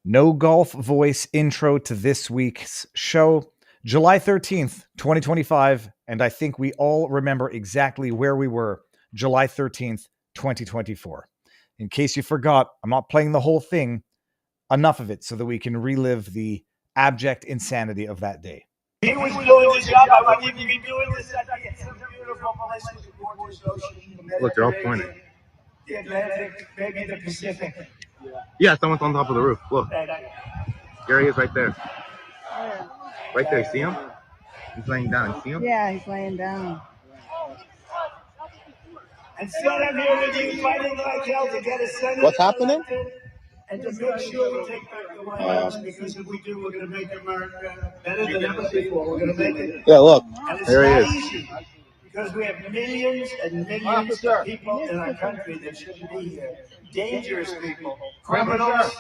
No golf voice intro to this week's show. July 13th, 2025. And I think we all remember exactly where we were July 13th, 2024. In case you forgot, I'm not playing the whole thing, enough of it so that we can relive the abject insanity of that day. He was doing his job. I wouldn't even be doing this. It's a beautiful place with the gorgeous ocean. Look, they're all pointing. The Atlantic, maybe the Pacific. Yeah, someone's on top of the roof. Look. There he is right there. Right there. See him? He's laying down. See him? Yeah, he's laying down. And still I'm here with you fighting like hell to get a senator. What's happening? And to make sure we take back the White House, because if we do, we're going to make America better than ever before. We're going to make it. Yeah, look. And it's There he not is. easy, because we have millions and millions of people in our country that shouldn't be here. Dangerous people, criminals.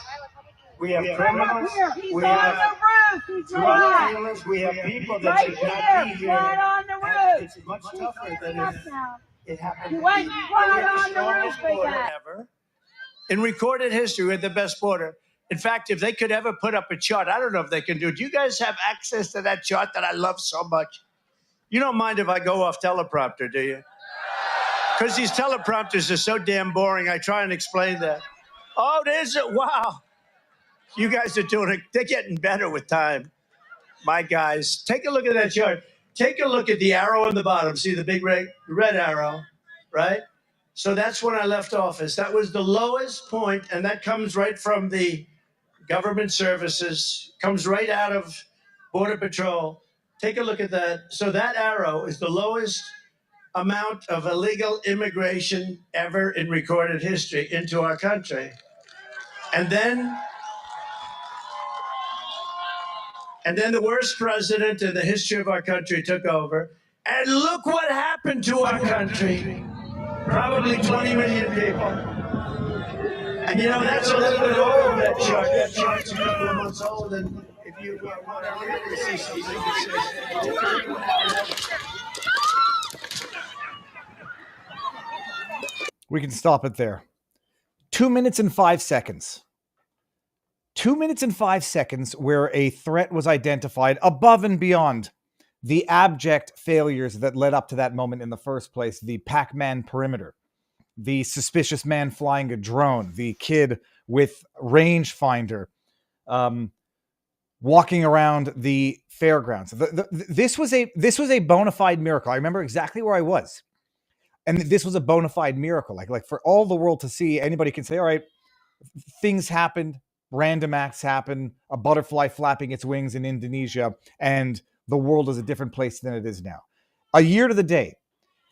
We have criminals. We have drug dealers. We have people that should not be here. And it's much tougher than if it happened. Ever. In recorded history, we're the best border. In fact, if they could ever put up a chart, I don't know if they can do it. Do you guys have access to that chart that I love so much? You don't mind if I go off teleprompter, do you? Because these teleprompters are so damn boring. I try and explain that. Oh, there's it. Wow. You guys are doing it. They're getting better with time. My guys, take a look at that chart. Take a look at the arrow on the bottom. See the big red arrow, right? So that's when I left office. That was the lowest point, and that comes right from the government services, comes right out of Border Patrol. Take a look at that. So that arrow is the lowest amount of illegal immigration ever in recorded history into our country. And then the worst president in the history of our country took over. And look what happened to our country. Probably 20 million people. And you know, that's a little bit over that chart. That chart's a couple of months old. And if you want to really see something that says, We can stop it there. 2 minutes and 5 seconds. 2 minutes and 5 seconds where a threat was identified above and beyond the abject failures that led up to that moment in the first place. The Pac-Man perimeter, the suspicious man flying a drone, the kid with rangefinder, walking around the fairgrounds. This was a bona fide miracle. I remember exactly where I was. And this was a bona fide miracle. Like for all the world to see, anybody can say, all right, things happened, random acts happen, a butterfly flapping its wings in Indonesia, and the world is a different place than it is now. A year to the day.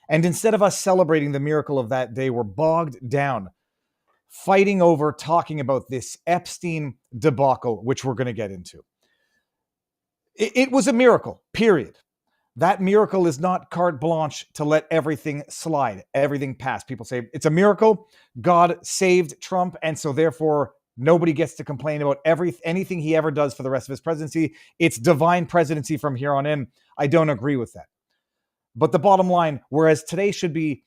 And instead of us celebrating the miracle of that day, we're bogged down fighting over talking about this Epstein debacle, which we're going to get into. It was a miracle, period. That miracle is not carte blanche to let everything slide, everything pass. People say it's a miracle. God saved Trump, and so therefore nobody gets to complain about anything he ever does for the rest of his presidency. It's divine presidency from here on in. I don't agree with that. But the bottom line, whereas today should be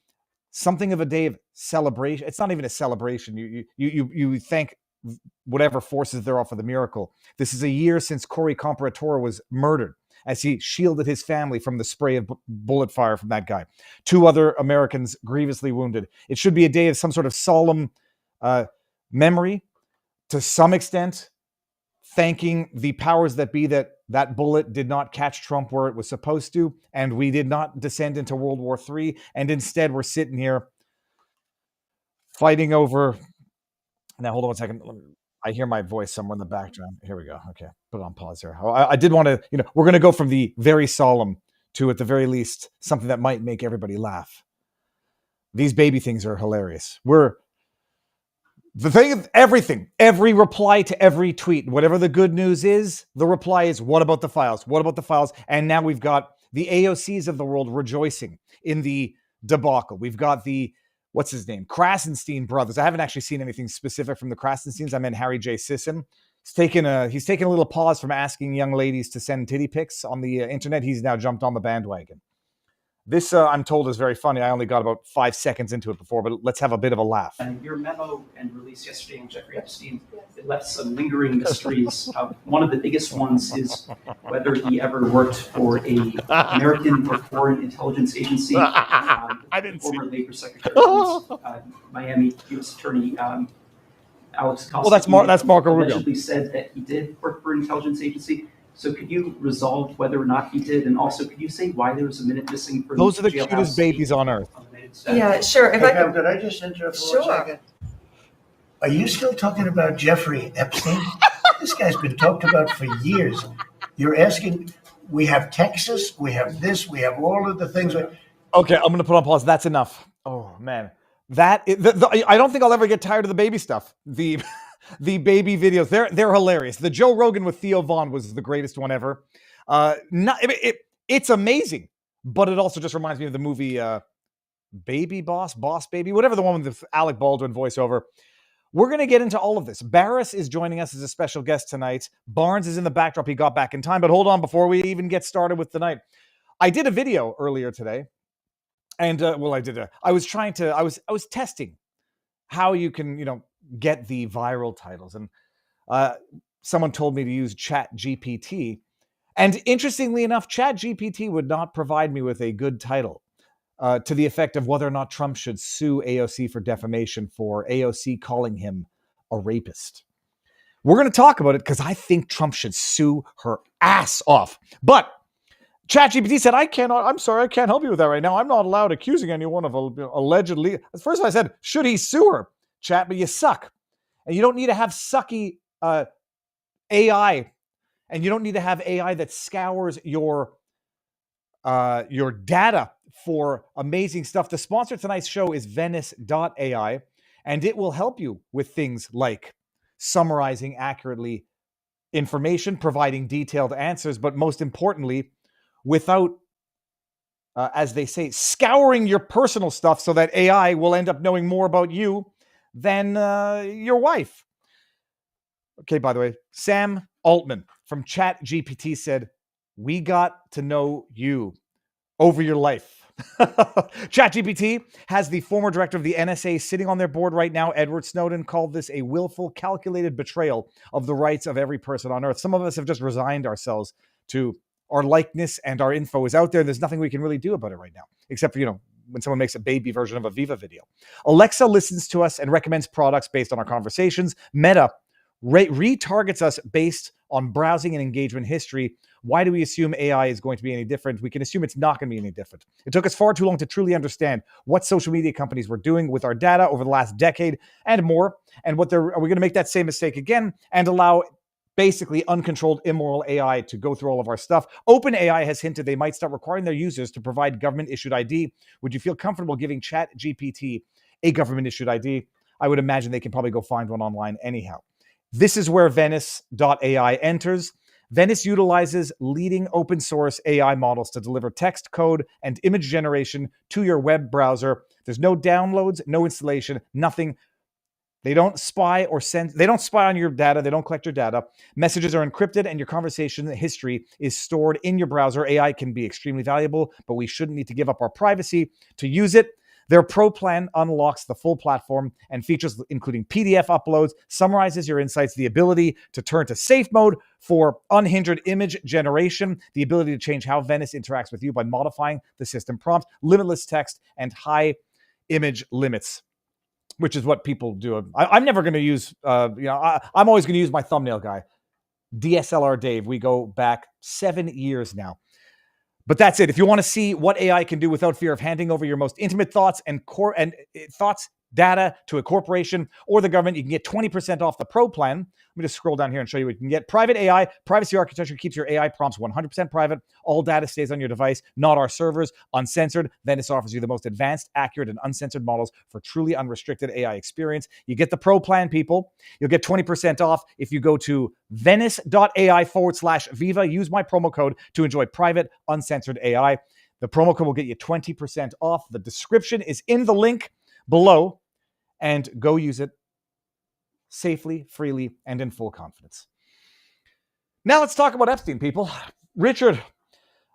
something of a day of celebration, it's not even a celebration. You thank whatever forces there are for the miracle. This is a year since Cory Comperatore was murdered, as he shielded his family from the spray of bullet fire from that guy. 2 other Americans grievously wounded. It should be a day of some sort of solemn memory, to some extent, thanking the powers that be that bullet did not catch Trump where it was supposed to, and we did not descend into World War III, and instead we're sitting here fighting over... Now, hold on one second. I hear my voice somewhere in the background. Here we go. Okay, put it on pause here. I did want to, we're going to go from the very solemn to, at the very least, something that might make everybody laugh. These baby things are hilarious. The thing of everything, every reply to every tweet, whatever the good news is, the reply is, what about the files? What about the files? And now we've got the AOCs of the world rejoicing in the debacle. We've got the, what's his name? Krasenstein brothers. I haven't actually seen anything specific from the Krasensteins. I meant Harry J. Sisson. He's taken a little pause from asking young ladies to send titty pics on the internet. He's now jumped on the bandwagon. This, I'm told, is very funny. I only got about 5 seconds into it before, but let's have a bit of a laugh. Your memo and release yesterday on Jeffrey Epstein, it left some lingering mysteries. One of the biggest ones is whether he ever worked for a American or foreign intelligence agency. I didn't see. Former Labor Secretary, Miami U.S. Attorney Alex Acosta. Well, that's Marco Rubio. Allegedly said that he did work for an intelligence agency. So could you resolve whether or not he did? And also, could you say why there was a minute missing from Those are the cutest babies on earth. Yeah, sure. If Hey, could I just interrupt for Sure. a second? Are you still talking about Jeffrey Epstein? This guy's been talked about for years. You're asking, we have Texas, we have this, we have all of the things. Okay, I'm going to put on pause. That's enough. Oh, man. I don't think I'll ever get tired of the baby stuff. The baby videos, they're hilarious. The Joe Rogan with Theo Vaughn was the greatest one ever. It's amazing, but it also just reminds me of the movie Baby Boss Baby, whatever the one with the Alec Baldwin voiceover. We're going to get into all of this. Baris is joining us as a special guest tonight. Barnes is in the backdrop. He got back in time, but hold on before we even get started with tonight. I did a video earlier today, and I was testing how you can, get the viral titles. And someone told me to use ChatGPT. And interestingly enough, ChatGPT would not provide me with a good title to the effect of whether or not Trump should sue AOC for defamation for AOC calling him a rapist. We're going to talk about it because I think Trump should sue her ass off. But ChatGPT said, I'm sorry, I can't help you with that right now. I'm not allowed accusing anyone of allegedly. At first I said, should he sue her? Chat, but you suck. And you don't need to have sucky AI. And you don't need to have AI that scours your data for amazing stuff. The sponsor of tonight's show is Venice.ai, and it will help you with things like summarizing accurately information, providing detailed answers, but most importantly, without, as they say, scouring your personal stuff so that AI will end up knowing more about you than your wife. Okay, by the way, Sam Altman from ChatGPT said, we got to know you over your life. ChatGPT has the former director of the NSA sitting on their board right now. Edward Snowden called this a willful, calculated betrayal of the rights of every person on earth. Some of us have just resigned ourselves to our likeness, and our info is out there. There's nothing we can really do about it right now, except for, when someone makes a baby version of a Viva video. Alexa listens to us and recommends products based on our conversations. Meta retargets us based on browsing and engagement history. Why do we assume AI is going to be any different? We can assume it's not going to be any different. It took us far too long to truly understand what social media companies were doing with our data over the last decade and more. And are we going to make that same mistake again and allow basically uncontrolled, immoral AI to go through all of our stuff? OpenAI has hinted they might start requiring their users to provide government-issued ID. Would you feel comfortable giving ChatGPT a government-issued ID? I would imagine they can probably go find one online anyhow. This is where Venice.ai enters. Venice utilizes leading open source AI models to deliver text, code, and image generation to your web browser. There's no downloads, no installation, nothing. They don't spy on your data. They don't collect your data. Messages are encrypted and your conversation history is stored in your browser. AI can be extremely valuable, but we shouldn't need to give up our privacy to use it. Their Pro plan unlocks the full platform and features including PDF uploads, summarizes your insights, the ability to turn to safe mode for unhindered image generation, the ability to change how Venice interacts with you by modifying the system prompt, limitless text, and high image limits, which is what people do. I'm never going to use, I'm always going to use my thumbnail guy, DSLR Dave. We go back 7 years now. But that's it. If you want to see what AI can do without fear of handing over your most intimate thoughts and data to a corporation or the government, you can get 20% off the Pro plan. Let me just scroll down here and show you what you can get. Private AI, privacy architecture keeps your AI prompts 100% private. All data stays on your device, not our servers. Uncensored. Venice offers you the most advanced, accurate, and uncensored models for truly unrestricted AI experience. You get the Pro plan, people. You'll get 20% off if you go to venice.ai/Viva. Use my promo code to enjoy private, uncensored AI. The promo code will get you 20% off. The description is in the link below, and go use it safely, freely, and in full confidence. Now let's talk about Epstein, people. Richard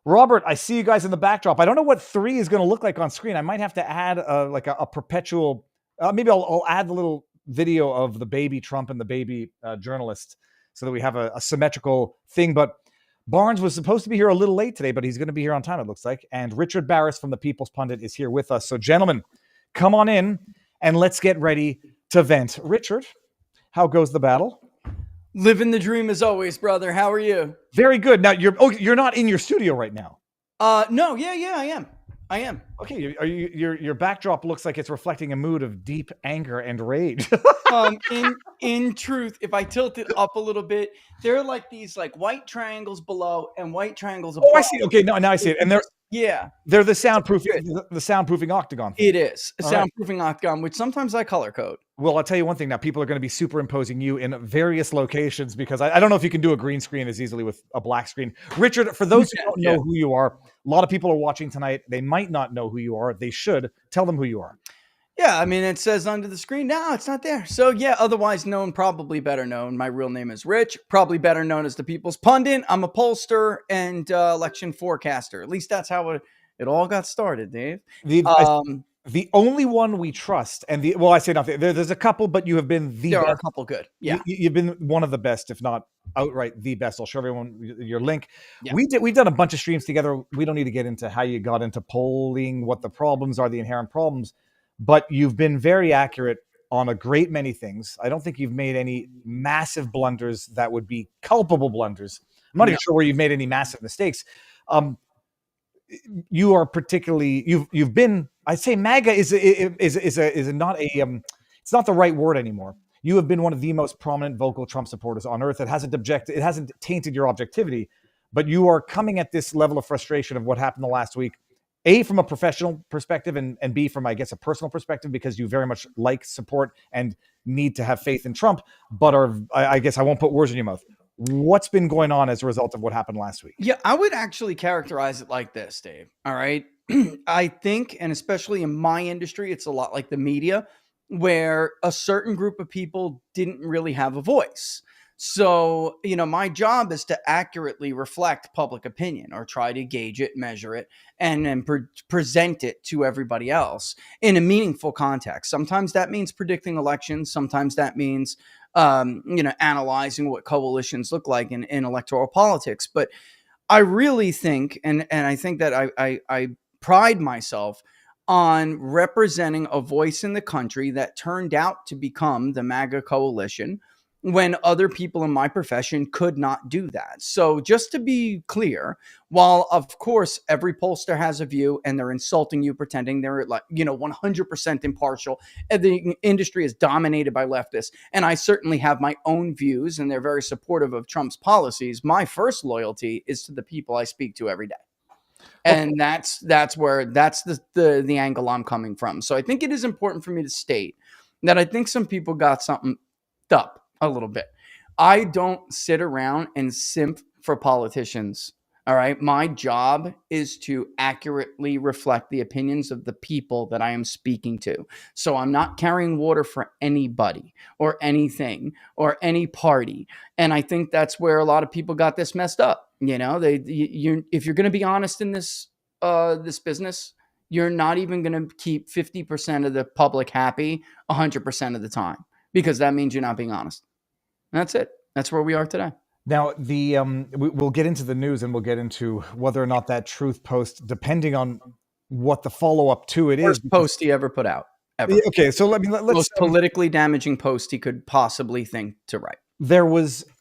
Robert, I see you guys in the backdrop. I don't know what 3 is going to look like on screen. I might have to add a perpetual. Maybe I'll add the little video of the baby Trump and the baby journalist so that we have a symmetrical thing. But Barnes was supposed to be here a little late today, but he's going to be here on time, it looks like. And Richard Baris from the People's Pundit is here with us. So, gentlemen, come on in and let's get ready to vent. Richard, how goes the battle? Living the dream as always, brother. How are you? Very good. Now you're not in your studio right now. No, yeah, I am. Okay, your backdrop looks like it's reflecting a mood of deep anger and rage. In truth, if I tilt it up a little bit, there are like these like white triangles below and white triangles above. Oh, I see. Okay, now I see it. And they're the soundproofing octagon thing. It is a soundproofing octagon, which sometimes I color code. Well, I'll tell you one thing now. People are going to be superimposing you in various locations because I don't know if you can do a green screen as easily with a black screen. Richard, for those who don't know who you are, a lot of people are watching tonight. They might not know who you are. They should. Tell them who you are. Yeah, I mean, it says under the screen. No, it's not there. So yeah, otherwise known, probably better known. My real name is Rich, probably better known as the People's Pundit. I'm a pollster and election forecaster. At least that's how it all got started, Dave. The only one we trust, I say nothing. There's a couple, but you have been the there best. Are a couple good. Yeah, you've been one of the best, if not outright the best. I'll show everyone your link. Yeah. We've done a bunch of streams together. We don't need to get into how you got into polling, what the problems are, the inherent problems, but you've been very accurate on a great many things. I don't think you've made any massive blunders that would be culpable blunders. I'm not even sure where you've made any massive mistakes. You are particularly you've been. I'd say MAGA is not a it's not the right word anymore. You have been one of the most prominent vocal Trump supporters on earth. It hasn't tainted your objectivity, but you are coming at this level of frustration of what happened the last week. A, from a professional perspective, and B, from, I guess, a personal perspective, because you very much like, support, and need to have faith in Trump, but I guess I won't put words in your mouth. What's been going on as a result of what happened last week? Yeah, I would actually characterize it like this, Dave. All right. I think, and especially in my industry, it's a lot like the media, where a certain group of people didn't really have a voice. So, my job is to accurately reflect public opinion, or try to gauge it, measure it, and then present it to everybody else in a meaningful context. Sometimes that means predicting elections. Sometimes that means, analyzing what coalitions look like in electoral politics. But I really think, and I think that I pride myself on representing a voice in the country that turned out to become the MAGA coalition when other people in my profession could not do that. So just to be clear, while of course every pollster has a view and they're insulting you, pretending they're 100% impartial, and the industry is dominated by leftists, and I certainly have my own views and they're very supportive of Trump's policies, my first loyalty is to the people I speak to every day. And that's the angle I'm coming from. So I think it is important for me to state that I think some people got something up a little bit. I don't sit around and simp for politicians. All right. My job is to accurately reflect the opinions of the people that I am speaking to. So I'm not carrying water for anybody or anything or any party. And I think that's where a lot of people got this messed up. If you're going to be honest in this business, you're not even going to keep 50% of the public happy 100% of the time, because that means you're not being honest. And that's it. That's where we are today. Now, we'll get into the news, and we'll get into whether or not that truth post, depending on what the follow-up to it Worst post he ever put out, ever. Okay, so let's most politically damaging post he could possibly think to write.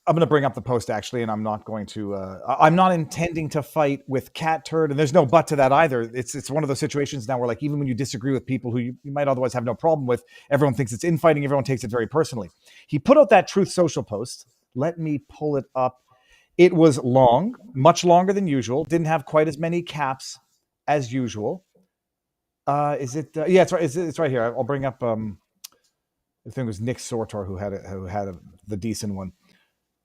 I'm going to bring up the post, actually, and I'm not intending to fight with Cat Turd, and there's no but to that either. It's one of those situations now where, like, even when you disagree with people who you might otherwise have no problem with, everyone thinks it's infighting, everyone takes it very personally. He put out that Truth Social post. Let me pull it up. It was long, much longer than usual, didn't have quite as many caps as usual. Is it? Yeah, it's right. It's right here. I'll bring up. I think it was Nick Sortor who had the decent one.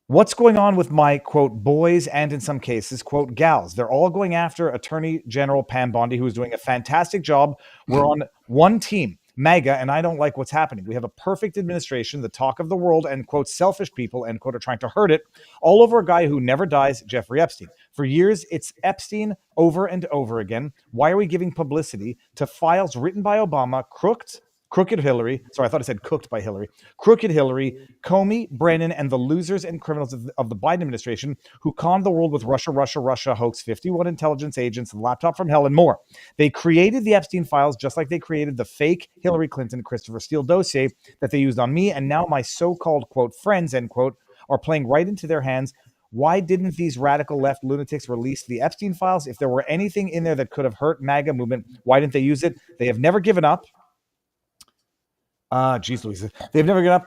What's going on with my, quote, boys, and in some cases, quote, gals? They're all going after Attorney General Pam Bondi, who is doing a fantastic job. We're on one team. MAGA, and I don't like what's happening. We have a perfect administration, the talk of the world, and, quote, selfish people, end quote, are trying to hurt it, all over a guy who never dies, Jeffrey Epstein. For years, it's Epstein over and over again. Why are we giving publicity to files written by Obama, crooked Hillary, sorry, I thought I said cooked by Hillary, crooked Hillary, Comey, Brennan, and the losers and criminals of the Biden administration who conned the world with Russia hoax, 51 intelligence agents, laptop from hell, and more. They created the Epstein files just like they created the fake Hillary Clinton, Christopher Steele dossier that they used on me, and now my so-called, quote, friends, end quote, are playing right into their hands. Why didn't these radical left lunatics release the Epstein files? If there were anything in there that could have hurt MAGA movement, why didn't they use it? They have never given up. Geez Louise. They've never given up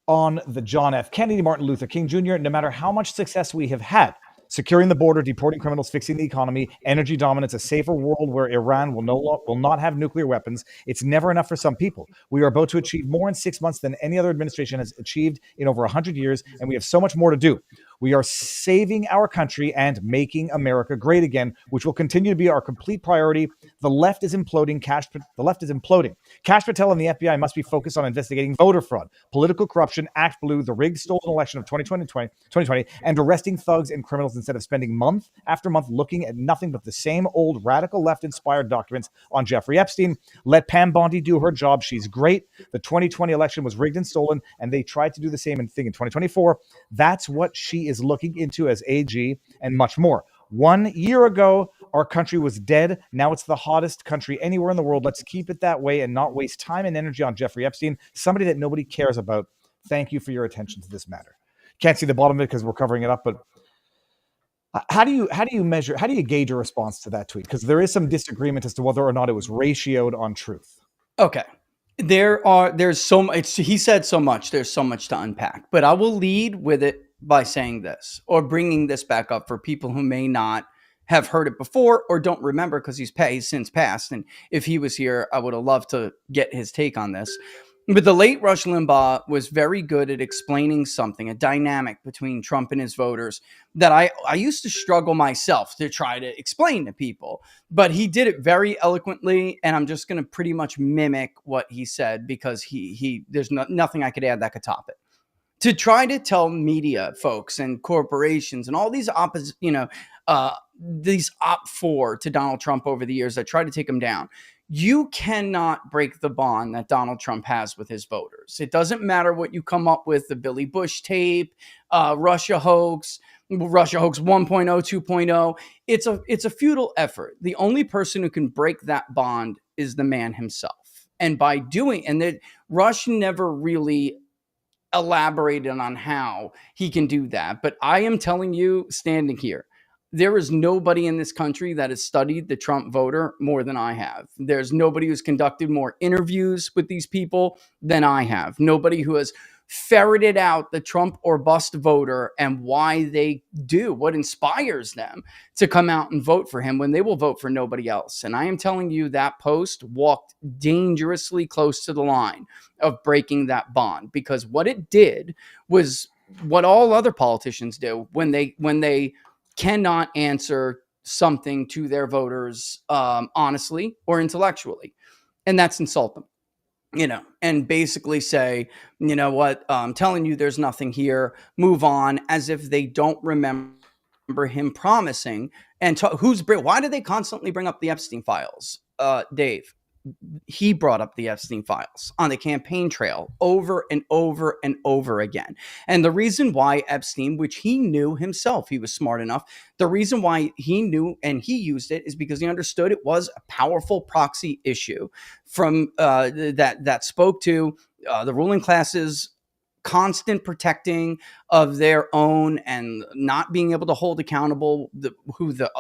on the John F. Kennedy, Martin Luther King Jr., no matter how much success we have had. Securing the border, deporting criminals, fixing the economy, energy dominance, a safer world where Iran will not have nuclear weapons. It's never enough for some people. We are about to achieve more in 6 months than any other administration has achieved in over 100 years, and we have so much more to do. We are saving our country and making America great again, which will continue to be our complete priority. The left is imploding. The left is imploding. Kash Patel and the FBI must be focused on investigating voter fraud, political corruption, Act Blue, the rigged, stolen election of 2020, and arresting thugs and criminals instead of spending month after month looking at nothing but the same old radical left-inspired documents on Jeffrey Epstein. Let Pam Bondi do her job. She's great. The 2020 election was rigged and stolen, and they tried to do the same thing in 2024. That's what she is looking into as AG, and much more. 1 year ago, our country was dead. Now it's the hottest country anywhere in the world. Let's keep it that way and not waste time and energy on Jeffrey Epstein, somebody that nobody cares about. Thank you for your attention to this matter. Can't see the bottom of it because we're covering it up, but how do you gauge a response to that tweet? Because there is some disagreement as to whether or not it was ratioed on truth. Okay. There's so much. He said so much. There's so much to unpack, but I will lead with it by saying this, or bringing this back up for people who may not have heard it before or don't remember, because he's since passed. And if he was here, I would have loved to get his take on this. But the late Rush Limbaugh was very good at explaining something, a dynamic between Trump and his voters that I used to struggle myself to try to explain to people. But he did it very eloquently, and I'm just going to pretty much mimic what he said, because there's nothing I could add that could top it. To try to tell media folks and corporations and all these these op-for to Donald Trump over the years that try to take him down, you cannot break the bond that Donald Trump has with his voters. It doesn't matter what you come up with, the Billy Bush tape, Russia hoax 1.0, 2.0. It's a futile effort. The only person who can break that bond is the man himself. And by doing, and that Rush never really elaborated on how he can do that. But I am telling you, standing here, there is nobody in this country that has studied the Trump voter more than I have. There's nobody who's conducted more interviews with these people than I have. Nobody who has ferreted out the Trump or bust voter and why they do, what inspires them to come out and vote for him when they will vote for nobody else. And I am telling you, that post walked dangerously close to the line of breaking that bond, because what it did was what all other politicians do when they cannot answer something to their voters honestly or intellectually, and that's insult them. And basically say, you know what, I'm telling you, there's nothing here, move on, as if they don't remember him promising. And why do they constantly bring up the Epstein files? Dave, he brought up the Epstein files on the campaign trail over and over and over again. And the reason why Epstein, which he knew himself, he was smart enough, the reason why he knew and he used it is because he understood it was a powerful proxy issue from that spoke to the ruling classes constant protecting of their own and not being able to hold accountable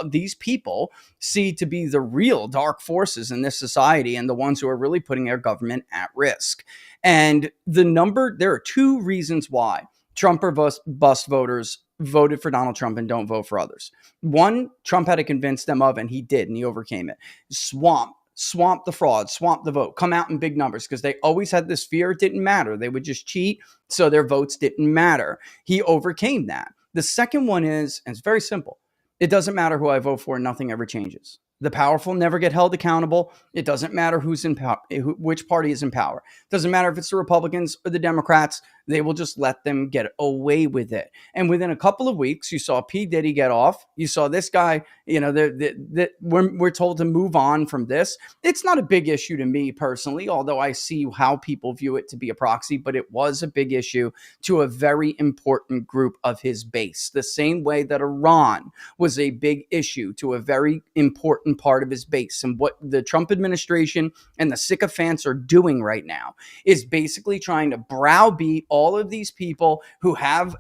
these people see to be the real dark forces in this society and the ones who are really putting their government at risk. And there are two reasons why Trump or bust voters voted for Donald Trump and don't vote for others. One, Trump had to convince them of, and he did, and he overcame it. Swamp the fraud, swamp the vote, come out in big numbers, because they always had this fear it didn't matter. They would just cheat, so their votes didn't matter. He overcame that. The second one is, and it's very simple, it doesn't matter who I vote for, nothing ever changes. The powerful never get held accountable. It doesn't matter who's in power, which party is in power. It doesn't matter if it's the Republicans or the Democrats. They will just let them get away with it. And within a couple of weeks, you saw P. Diddy get off. You saw this guy, we're told to move on from this. It's not a big issue to me personally, although I see how people view it to be a proxy, but it was a big issue to a very important group of his base, the same way that Iran was a big issue to a very important part of his base. And what the Trump administration and the sycophants are doing right now is basically trying to browbeat all of these people who have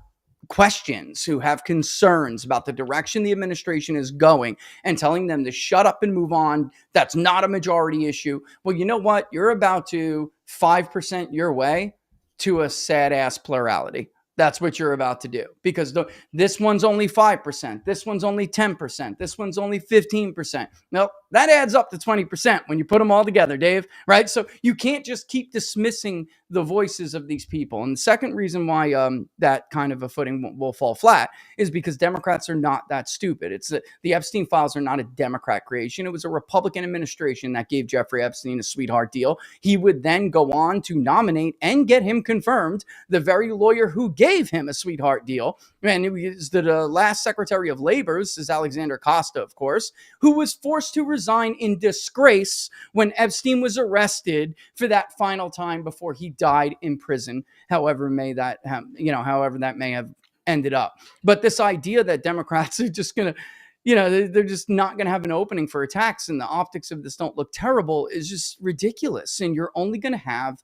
questions, who have concerns about the direction the administration is going, and telling them to shut up and move on. That's not a majority issue. Well, you know what? You're about to 5% your way to a sad ass plurality. That's what you're about to do, because this one's only 5%. This one's only 10%. This one's only 15%. Nope, that adds up to 20% when you put them all together, Dave, right? So you can't just keep dismissing the voices of these people. And the second reason why that kind of a footing will fall flat is because Democrats are not that stupid. It's the Epstein files are not a Democrat creation. It was a Republican administration that gave Jeffrey Epstein a sweetheart deal. He would then go on to nominate and get him confirmed the very lawyer who gave him a sweetheart deal. And it was the last Secretary of Labor, this is Alexander Costa, of course, who was forced to resign in disgrace when Epstein was arrested for that final time before he died in prison, however that may have ended up. But this idea that Democrats are just going to, they're just not going to have an opening for attacks and the optics of this don't look terrible is just ridiculous. And you're only going to have,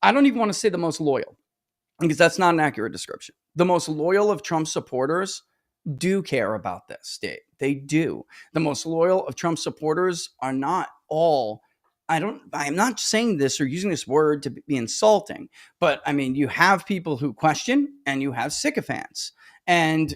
I don't even want to say the most loyal, because that's not an accurate description. The most loyal of Trump supporters do care about this, Dave. They do. The most loyal of Trump supporters are not all, I'm not saying this or using this word to be insulting, but I mean, you have people who question and you have sycophants. And,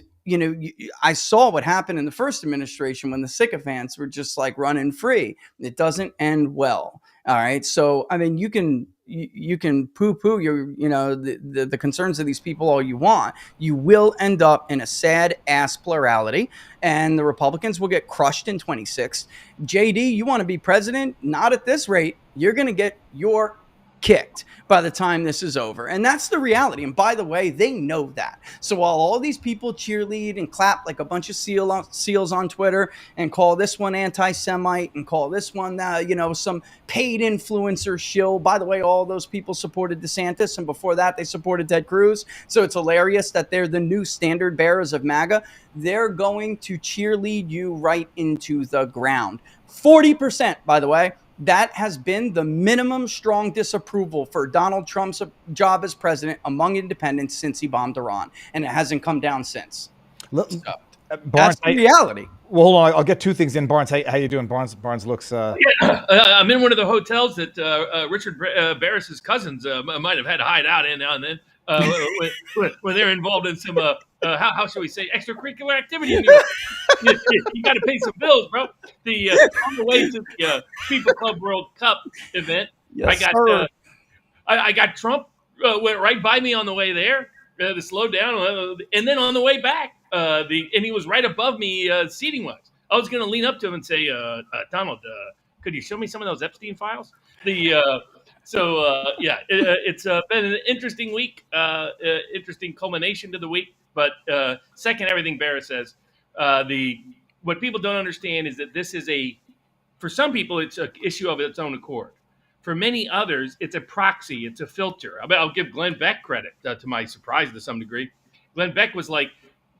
I saw what happened in the first administration when the sycophants were just like running free. It doesn't end well. All right. So, I mean, you can poo-poo the concerns of these people all you want. You will end up in a sad ass plurality, and the Republicans will get crushed in 26. JD, you want to be president? Not at this rate. You're going to get your kicked by the time this is over. And that's the reality. And by the way, they know that. So while all these people cheerlead and clap like a bunch of seals on Twitter and call this one anti-Semite and call this one, some paid influencer shill. By the way, all those people supported DeSantis, and before that, they supported Ted Cruz. So it's hilarious that they're the new standard bearers of MAGA. They're going to cheerlead you right into the ground. 40%, by the way. That has been the minimum strong disapproval for Donald Trump's job as president among independents since he bombed Iran, and it hasn't come down since. Barnes, that's the reality. Well, hold on. I'll get two things in. Barnes, how you doing? Barnes looks... I'm in one of the hotels that Richard Baris's cousins might have had to hide out in now and then when they're involved in some, how shall we say, extracurricular activity. You got to pay some bills, bro. On the way to the FIFA Club World Cup event, yes, I got Trump went right by me on the way there to slow down, and then on the way back, and he was right above me seating wise. I was going to lean up to him and say, Donald, could you show me some of those Epstein files? It's been an interesting week, interesting culmination to the week. But second, everything Baris says, what people don't understand is that this is for some people, it's an issue of its own accord. For many others, it's a proxy, it's a filter. I'll give Glenn Beck credit, to my surprise to some degree. Glenn Beck was like,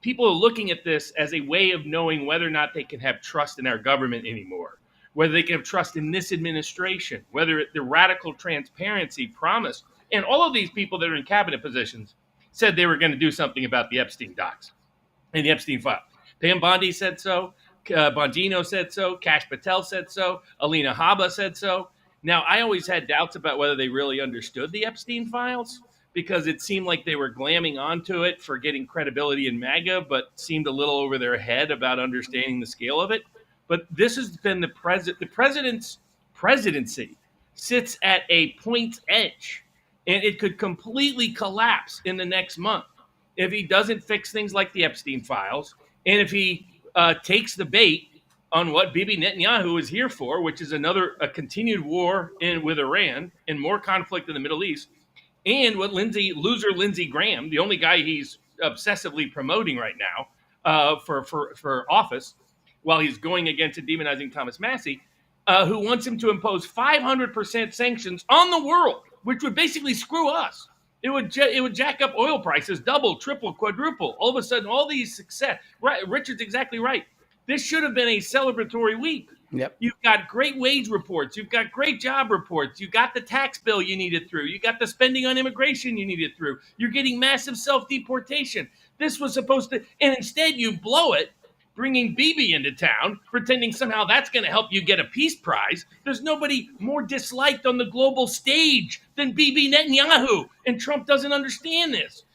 people are looking at this as a way of knowing whether or not they can have trust in our government anymore, whether they can have trust in this administration, whether the radical transparency promise. And all of these people that are in cabinet positions said they were going to do something about the Epstein docs and the Epstein file. Pam Bondi said so. Bongino said so. Kash Patel said so. Alina Habba said so. Now, I always had doubts about whether they really understood the Epstein files, because it seemed like they were glamming onto it for getting credibility in MAGA, but seemed a little over their head about understanding the scale of it. But this has been the president's presidency sits at a point's edge, and it could completely collapse in the next month if he doesn't fix things like the Epstein files, and if he takes the bait on what Bibi Netanyahu is here for, which is a continued war with Iran and more conflict in the Middle East, and what loser Lindsey Graham, the only guy he's obsessively promoting right now for office, while he's going against and demonizing Thomas Massey, who wants him to impose 500% sanctions on the world, which would basically screw us. It would jack up oil prices, double, triple, quadruple. All of a sudden, all these success. Right, Richard's exactly right. This should have been a celebratory week. Yep. You've got great wage reports. You've got great job reports. You got the tax bill you needed through. You got the spending on immigration you needed through. You're getting massive self-deportation. This was supposed to, and instead you blow it, bringing Bibi into town, pretending somehow that's going to help you get a peace prize. There's nobody more disliked on the global stage than Bibi Netanyahu, and Trump doesn't understand this.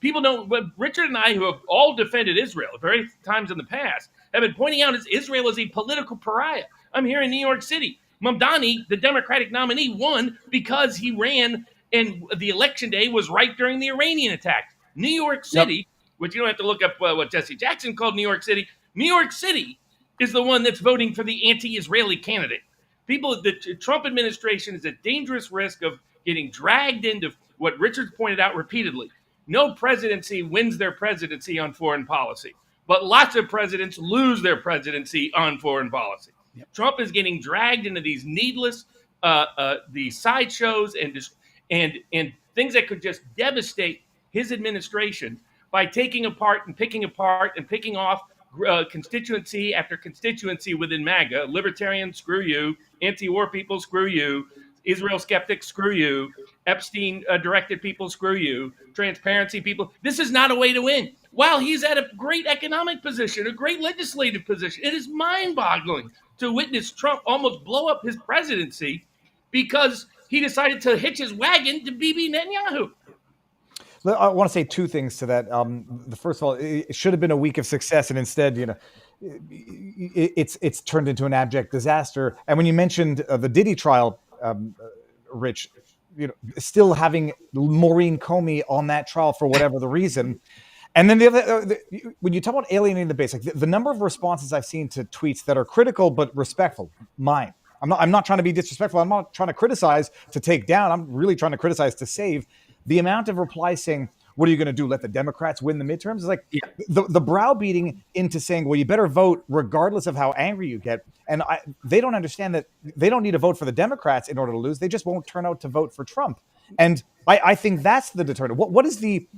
People don't, but Richard and I, who have all defended Israel at various times in the past, have been pointing out Israel is a political pariah. I'm here in New York City. Mamdani, the Democratic nominee, won because he ran, and the election day was right during the Iranian attack. New York City, which you don't have to look up what Jesse Jackson called New York City. New York City is the one that's voting for the anti-Israeli candidate. The Trump administration is at dangerous risk of getting dragged into what Richard's pointed out repeatedly. No presidency wins their presidency on foreign policy, but lots of presidents lose their presidency on foreign policy. Yep. Trump is getting dragged into these needless these sideshows and things that could just devastate his administration by taking apart and picking off constituency after constituency within MAGA. Libertarians, screw you. Anti-war people, screw you. Israel skeptics, screw you. Epstein directed people, screw you. Transparency people. This is not a way to win. While he's at a great economic position, a great legislative position, it is mind-boggling to witness Trump almost blow up his presidency because he decided to hitch his wagon to Bibi Netanyahu. I want to say two things to that. The first of all, it should have been a week of success, and instead, it's turned into an abject disaster. And when you mentioned the Diddy trial, Rich, still having Maureen Comey on that trial for whatever the reason, and then the other, when you talk about alienating the base, like the number of responses I've seen to tweets that are critical but respectful, mine. I'm not trying to be disrespectful. I'm not trying to criticize to take down. I'm really trying to criticize to save. The amount of replies saying, what are you going to do? Let the Democrats win the midterms? It's like the browbeating into saying, well, you better vote regardless of how angry you get. And they don't understand that they don't need to vote for the Democrats in order to lose. They just won't turn out to vote for Trump. And I think that's the deterrent. What is the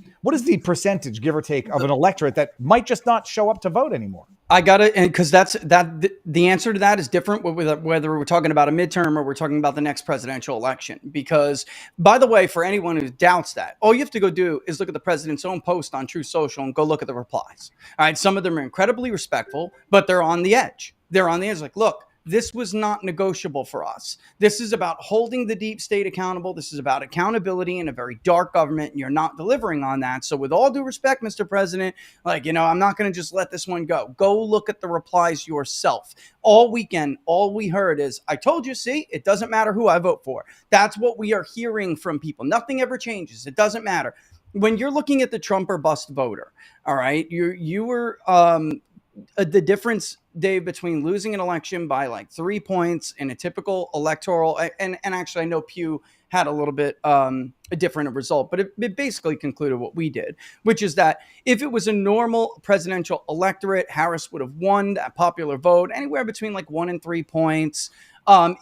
percentage, give or take, of an electorate that might just not show up to vote anymore? I got it, and because the answer to that is different whether we're talking about a midterm or we're talking about the next presidential election. Because, by the way, for anyone who doubts that, all you have to go do is look at the president's own post on Truth Social and go look at the replies. All right, some of them are incredibly respectful, but they're on the edge. They're on the edge, like, look. This was not negotiable for us. This is about holding the deep state accountable. This is about accountability in a very dark government, and you're not delivering on that. So with all due respect, Mr. President, I'm not going to just let this one go. Go look at the replies yourself. All weekend, all we heard is, I told you, see, it doesn't matter who I vote for. That's what we are hearing from people. Nothing ever changes. It doesn't matter. When you're looking at the Trump or bust voter, all right, you were the difference, Dave, between losing an election by like 3 points in a typical electoral, and actually I know Pew had a little bit a different result, but it basically concluded what we did, which is that if it was a normal presidential electorate, Harris would have won that popular vote anywhere between like 1 and 3 points.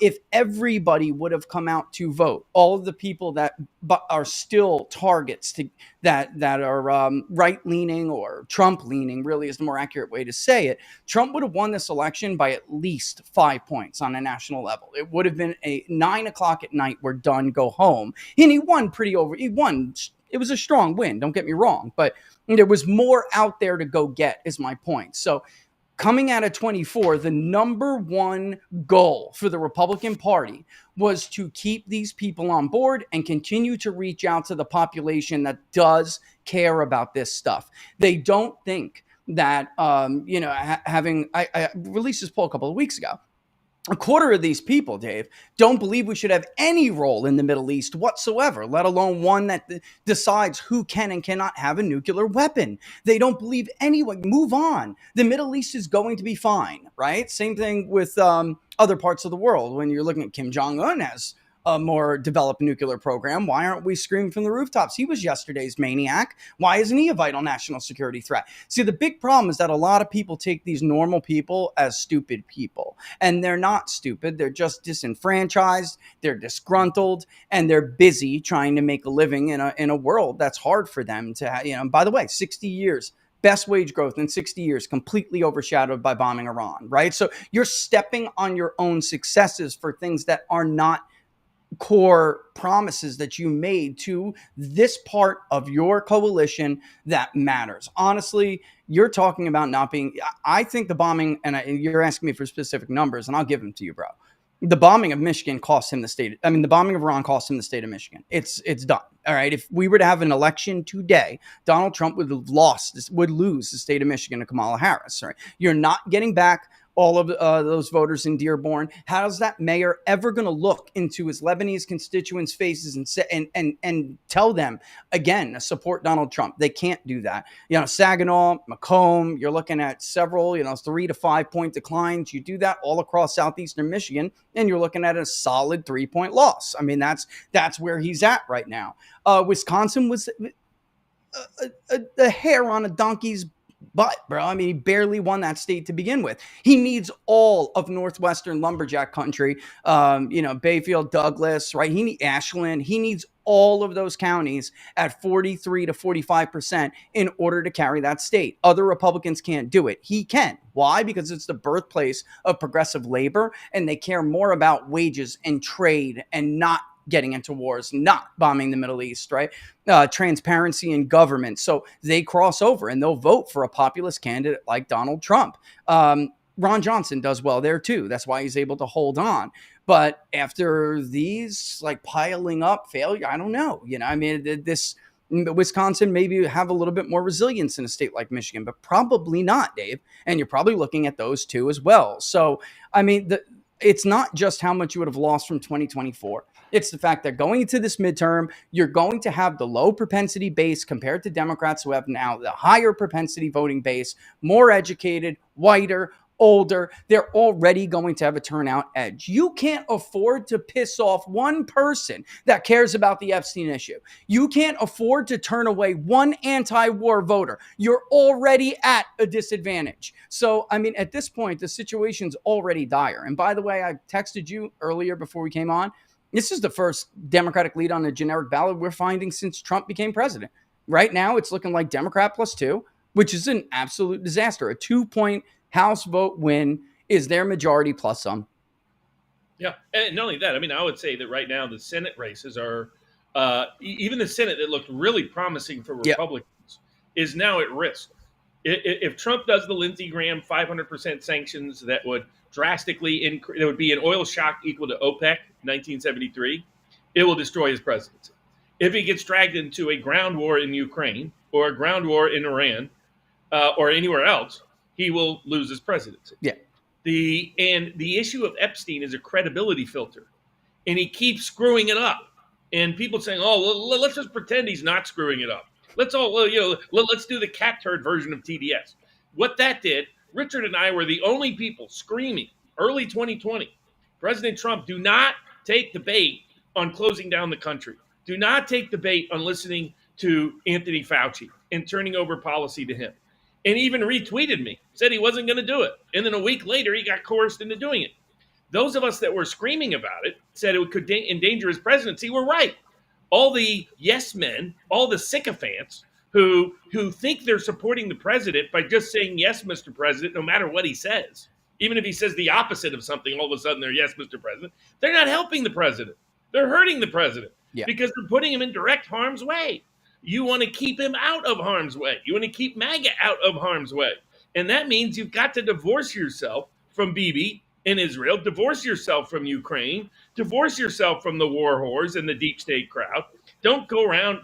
If everybody would have come out to vote, all of the people that are still targets that are right-leaning or Trump-leaning, really is the more accurate way to say it, Trump would have won this election by at least 5 points on a national level. It would have been a 9 o'clock at night, we're done, go home. And he won he won. It was a strong win, don't get me wrong, but there was more out there to go get, is my point. So coming out of 24, the number one goal for the Republican Party was to keep these people on board and continue to reach out to the population that does care about this stuff. They don't think that, I released this poll a couple of weeks ago. A quarter of these people, Dave, don't believe we should have any role in the Middle East whatsoever, let alone one that decides who can and cannot have a nuclear weapon. They don't believe anyone. Move on. The Middle East is going to be fine, right? Same thing with other parts of the world. When you're looking at Kim Jong-un as a more developed nuclear program, why aren't we screaming from the rooftops? He was yesterday's maniac. Why isn't he a vital national security threat? See, the big problem is that a lot of people take these normal people as stupid people, and they're not stupid. They're just disenfranchised, they're disgruntled, and they're busy trying to make a living in a world that's hard for them to have. By the way, 60 years best wage growth in 60 years, completely overshadowed by bombing Iran, right? So you're stepping on your own successes for things that are not core promises that you made to this part of your coalition that matters. Honestly, you're talking about not being, I think the bombing, and you're asking me for specific numbers, and I'll give them to you, bro. The bombing of Michigan cost him the bombing of Iran cost him the state of Michigan. It's done. All right. If we were to have an election today, Donald Trump would lose the state of Michigan to Kamala Harris. All right. You're not getting back all of those voters in Dearborn. How's that mayor ever going to look into his Lebanese constituents' faces and tell them, again, support Donald Trump? They can't do that. Saginaw, Macomb, you're looking at several, 3 to 5 point declines. You do that all across southeastern Michigan, and you're looking at a solid 3-point loss. I mean, that's where he's at right now. Wisconsin was a hair on a donkey's butt, bro. I mean, he barely won that state to begin with. He needs all of Northwestern lumberjack country, Bayfield, Douglas, right? He needs Ashland. He needs all of those counties at 43 to 45% in order to carry that state. Other Republicans can't do it. He can. Why? Because it's the birthplace of progressive labor, and they care more about wages and trade and not getting into wars, not bombing the Middle East, right? Transparency in government. So they cross over and they'll vote for a populist candidate like Donald Trump. Ron Johnson does well there too. That's why he's able to hold on. But after these piling up failure, I don't know. This Wisconsin maybe have a little bit more resilience in a state like Michigan, but probably not, Dave. And you're probably looking at those two as well. So, it's not just how much you would have lost from 2024. It's the fact that going into this midterm, you're going to have the low propensity base compared to Democrats who have now the higher propensity voting base, more educated, whiter, older. They're already going to have a turnout edge. You can't afford to piss off one person that cares about the Epstein issue. You can't afford to turn away one anti-war voter. You're already at a disadvantage. So, at this point, the situation's already dire. And by the way, I texted you earlier before we came on. This is the first Democratic lead on a generic ballot we're finding since Trump became president. Right now, it's looking like Democrat +2, which is an absolute disaster. A 2-point House vote win is their majority plus some. Yeah, and not only that, I would say that right now the Senate races are, even the Senate that looked really promising for Republicans is now at risk. If Trump does the Lindsey Graham 500% sanctions that would drastically increase, there would be an oil shock equal to OPEC 1973, it will destroy his presidency. If he gets dragged into a ground war in Ukraine or a ground war in Iran or anywhere else, he will lose his presidency. Yeah. The issue of Epstein is a credibility filter, and he keeps screwing it up. And people saying, "Oh, well, let's just pretend he's not screwing it up. Let's let's do the cat turd version of TDS." What that did, Richard and I were the only people screaming early 2020, President Trump, do not take the bait on closing down the country. Do not take the bait on listening to Anthony Fauci and turning over policy to him. And even retweeted me, said he wasn't going to do it. And then a week later, he got coerced into doing it. Those of us that were screaming about it, said it could endanger his presidency, were right. All the yes men, all the sycophants who think they're supporting the president by just saying, yes, Mr. President, no matter what he says. Even if he says the opposite of something, all of a sudden they're, yes, Mr. President. They're not helping the president. They're hurting the president because they're putting him in direct harm's way. You want to keep him out of harm's way. You want to keep MAGA out of harm's way. And that means you've got to divorce yourself from Bibi in Israel, divorce yourself from Ukraine, divorce yourself from the war whores and the deep state crowd. Don't go around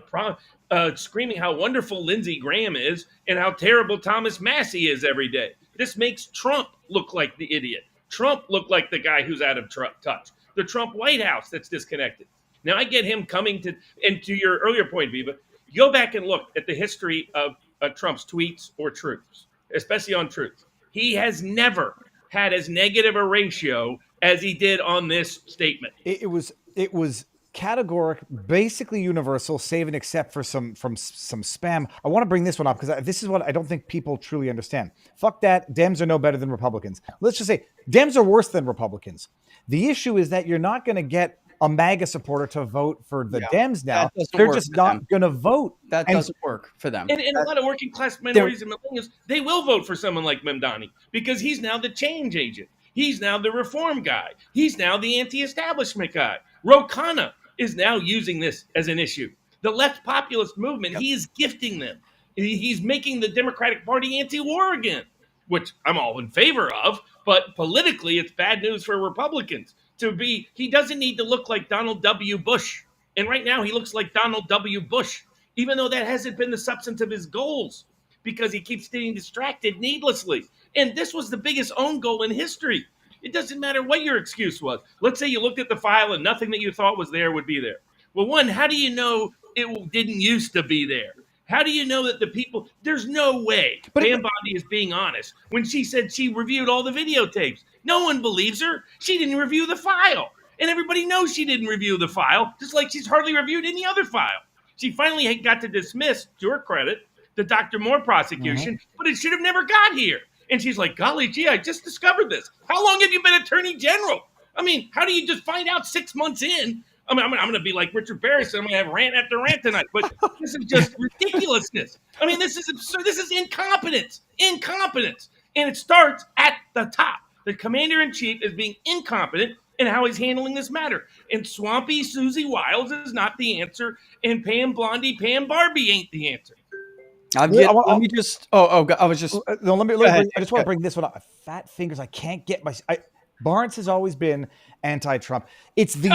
screaming how wonderful Lindsey Graham is and how terrible Thomas Massey is every day. This makes Trump look like the idiot. Trump looked like the guy who's out of touch. The Trump White House that's disconnected. Now I get him coming to, and to your earlier point, Viva, go back and look at the history of Trump's tweets or truths, especially on truth. He has never had as negative a ratio as he did on this statement. It was categoric, basically universal, save and except for some spam. I want to bring this one up because this is what I don't think people truly understand. Fuck that. Dems are no better than Republicans. Let's just say Dems are worse than Republicans. The issue is that you're not going to get a MAGA supporter to vote for the Dems now. They're just not going to vote. That doesn't work for them. And a lot of working class minorities and millennials, they will vote for someone like Mamdani because he's now the change agent. He's now the reform guy. He's now the anti-establishment guy. Ro Khanna is now using this as an issue. The left populist movement, he is gifting them. He's making the Democratic Party anti-war again, which I'm all in favor of, but politically it's bad news for Republicans. He doesn't need to look like Donald W. Bush. And right now he looks like Donald W. Bush, even though that hasn't been the substance of his goals, because he keeps getting distracted needlessly. And this was the biggest own goal in history. It doesn't matter what your excuse was. Let's say you looked at the file and nothing that you thought was there would be there. Well, one, how do you know it didn't used to be there? How do you know that the people, there's no way Pam Bondi is being honest when she said she reviewed all the videotapes. No one believes her. She didn't review the file. And everybody knows she didn't review the file, just like she's hardly reviewed any other file. She finally got to dismiss, to her credit, the Dr. Moore prosecution, but it should have never got here. And she's like, golly gee, I just discovered this. How long have you been Attorney General? I mean, how do you just find out 6 months in? I mean, I'm going to be like Richard Baris, and I'm going to have rant after rant tonight. But this is just ridiculousness. I mean, this is absurd. This is incompetence. Incompetence. And it starts at the top. The commander-in-chief is being incompetent in how he's handling this matter. And swampy Susie Wiles is not the answer. And Pam Barbie ain't the answer. I just want to bring this one up. Fat fingers. I can't get my. Barnes has always been anti-Trump. It's the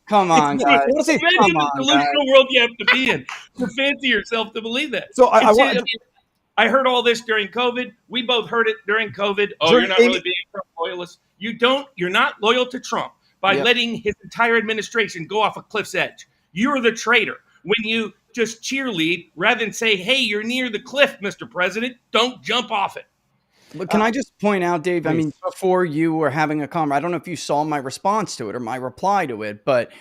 come on, guys. Imagine the delusional world you have to be in to fancy yourself to believe that. So I heard all this during COVID. We both heard it during COVID. Oh, you're not really being Trump loyalist. You're not loyal to Trump by letting his entire administration go off a cliff's edge. You're the traitor when you just cheerlead rather than say, hey, you're near the cliff, Mr. President. Don't jump off it. But can I just point out, Dave, please. I mean, before you were having a comment, I don't know if you saw my response to it or my reply to it, but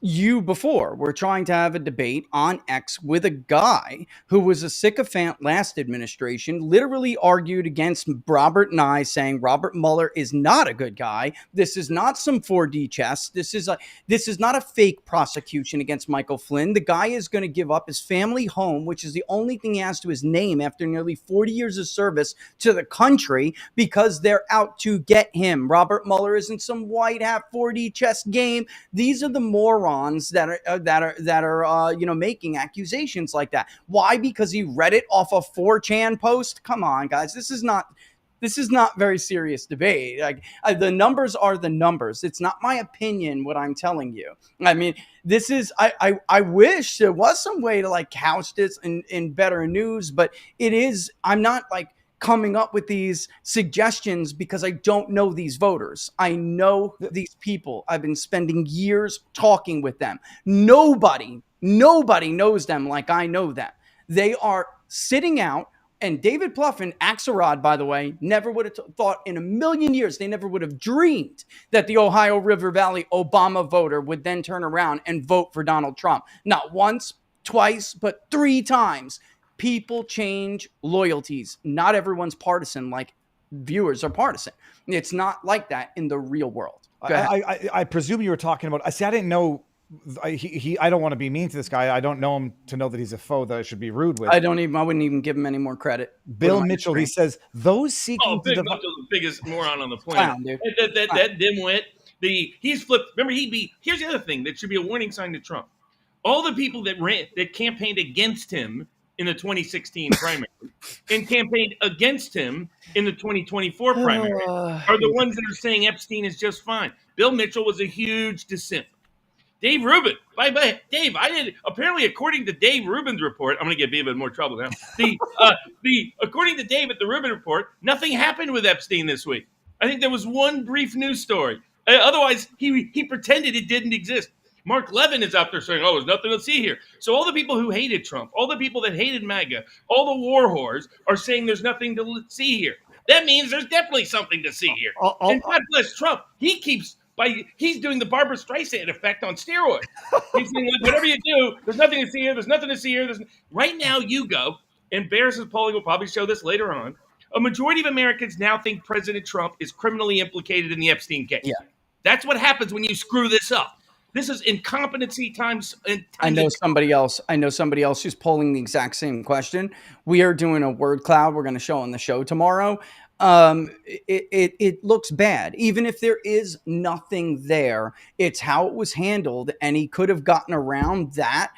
you before were trying to have a debate on X with a guy who was a sycophant last administration, literally argued against Robert and I, saying Robert Mueller is not a good guy. This is not some 4D chess. This is not a fake prosecution against Michael Flynn. The guy is going to give up his family home, which is the only thing he has to his name after nearly 40 years of service to the country, because they're out to get him. Robert Mueller isn't some white hat 4D chess game. These are the morons that are making accusations like that. Why? Because he read it off a 4chan post. Come on, guys. This is not very serious debate. Like the numbers are the numbers. It's not my opinion what I'm telling you. I mean, this is I wish there was some way to like couch this in better news, but it is. I'm not like coming up with these suggestions because I don't know these voters. I know these people. I've been spending years talking with them. Nobody knows them like I know them. They are sitting out. And David Plouffe and Axelrod, by the way, never would have thought in a million years, they never would have dreamed that the Ohio River Valley Obama voter would then turn around and vote for Donald Trump. Not once, twice, but 3 times. People change loyalties. Not everyone's partisan like viewers are partisan. It's not like that in the real world. I presume you were talking about, I didn't know, I don't want to be mean to this guy. I don't know him to know that he's a foe that I should be rude with. I wouldn't even give him any more credit. Bill Mitchell, he says, those seeking to Mitchell's the biggest moron on the planet. That dimwit, he's flipped. Remember, here's the other thing that should be a warning sign to Trump. All the people that campaigned against him in the 2016 primary and campaigned against him in the 2024 primary are the ones that are saying Epstein is just fine. Bill Mitchell was a huge dissent. Dave Rubin, Dave, apparently according to Dave Rubin's report, I'm going to get Viva in more trouble now. According to Dave at the Rubin report, nothing happened with Epstein this week. I think there was one brief news story. Otherwise, he pretended it didn't exist. Mark Levin is out there saying, "Oh, there's nothing to see here." So all the people who hated Trump, all the people that hated MAGA, all the war whores are saying there's nothing to see here. That means there's definitely something to see here. And God bless Trump. He's doing the Barbara Streisand effect on steroids. He's saying, like, whatever you do, there's nothing to see here. There's nothing to see here. Right now, you go, and Baris' polling will probably show this later on. A majority of Americans now think President Trump is criminally implicated in the Epstein case. Yeah. That's what happens when you screw this up. This is incompetency times. I know somebody else. Who's polling the exact same question. We are doing a word cloud. We're going to show on the show tomorrow. It looks bad, even if there is nothing there. It's how it was handled, and he could have gotten around that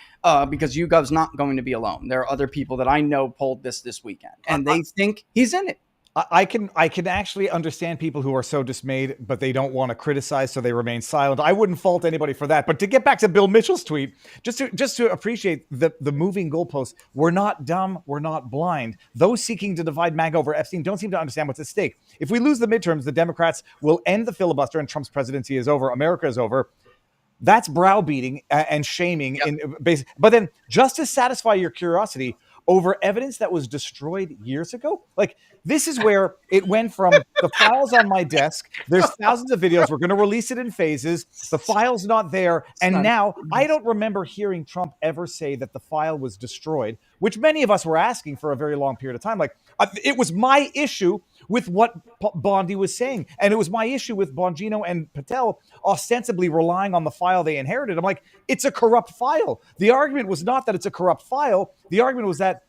because YouGov's not going to be alone. There are other people that I know polled this weekend, and they think he's in it. I can actually understand people who are so dismayed, but they don't want to criticize, so they remain silent. I wouldn't fault anybody for that. But to get back to Bill Mitchell's tweet, just to appreciate the moving goalposts, we're not dumb, we're not blind. Those seeking to divide MAGA over Epstein don't seem to understand what's at stake. If we lose the midterms, the Democrats will end the filibuster and Trump's presidency is over, America is over. That's browbeating and shaming. Yep. But then just to satisfy your curiosity over evidence that was destroyed years ago, like, this is where it went from the files on my desk. There's thousands of videos. We're going to release it in phases. The file's not there. And now I don't remember hearing Trump ever say that the file was destroyed, which many of us were asking for a very long period of time. Like, it was my issue with what Bondi was saying. And it was my issue with Bongino and Patel ostensibly relying on the file they inherited. I'm like, it's a corrupt file. The argument was not that it's a corrupt file. The argument was that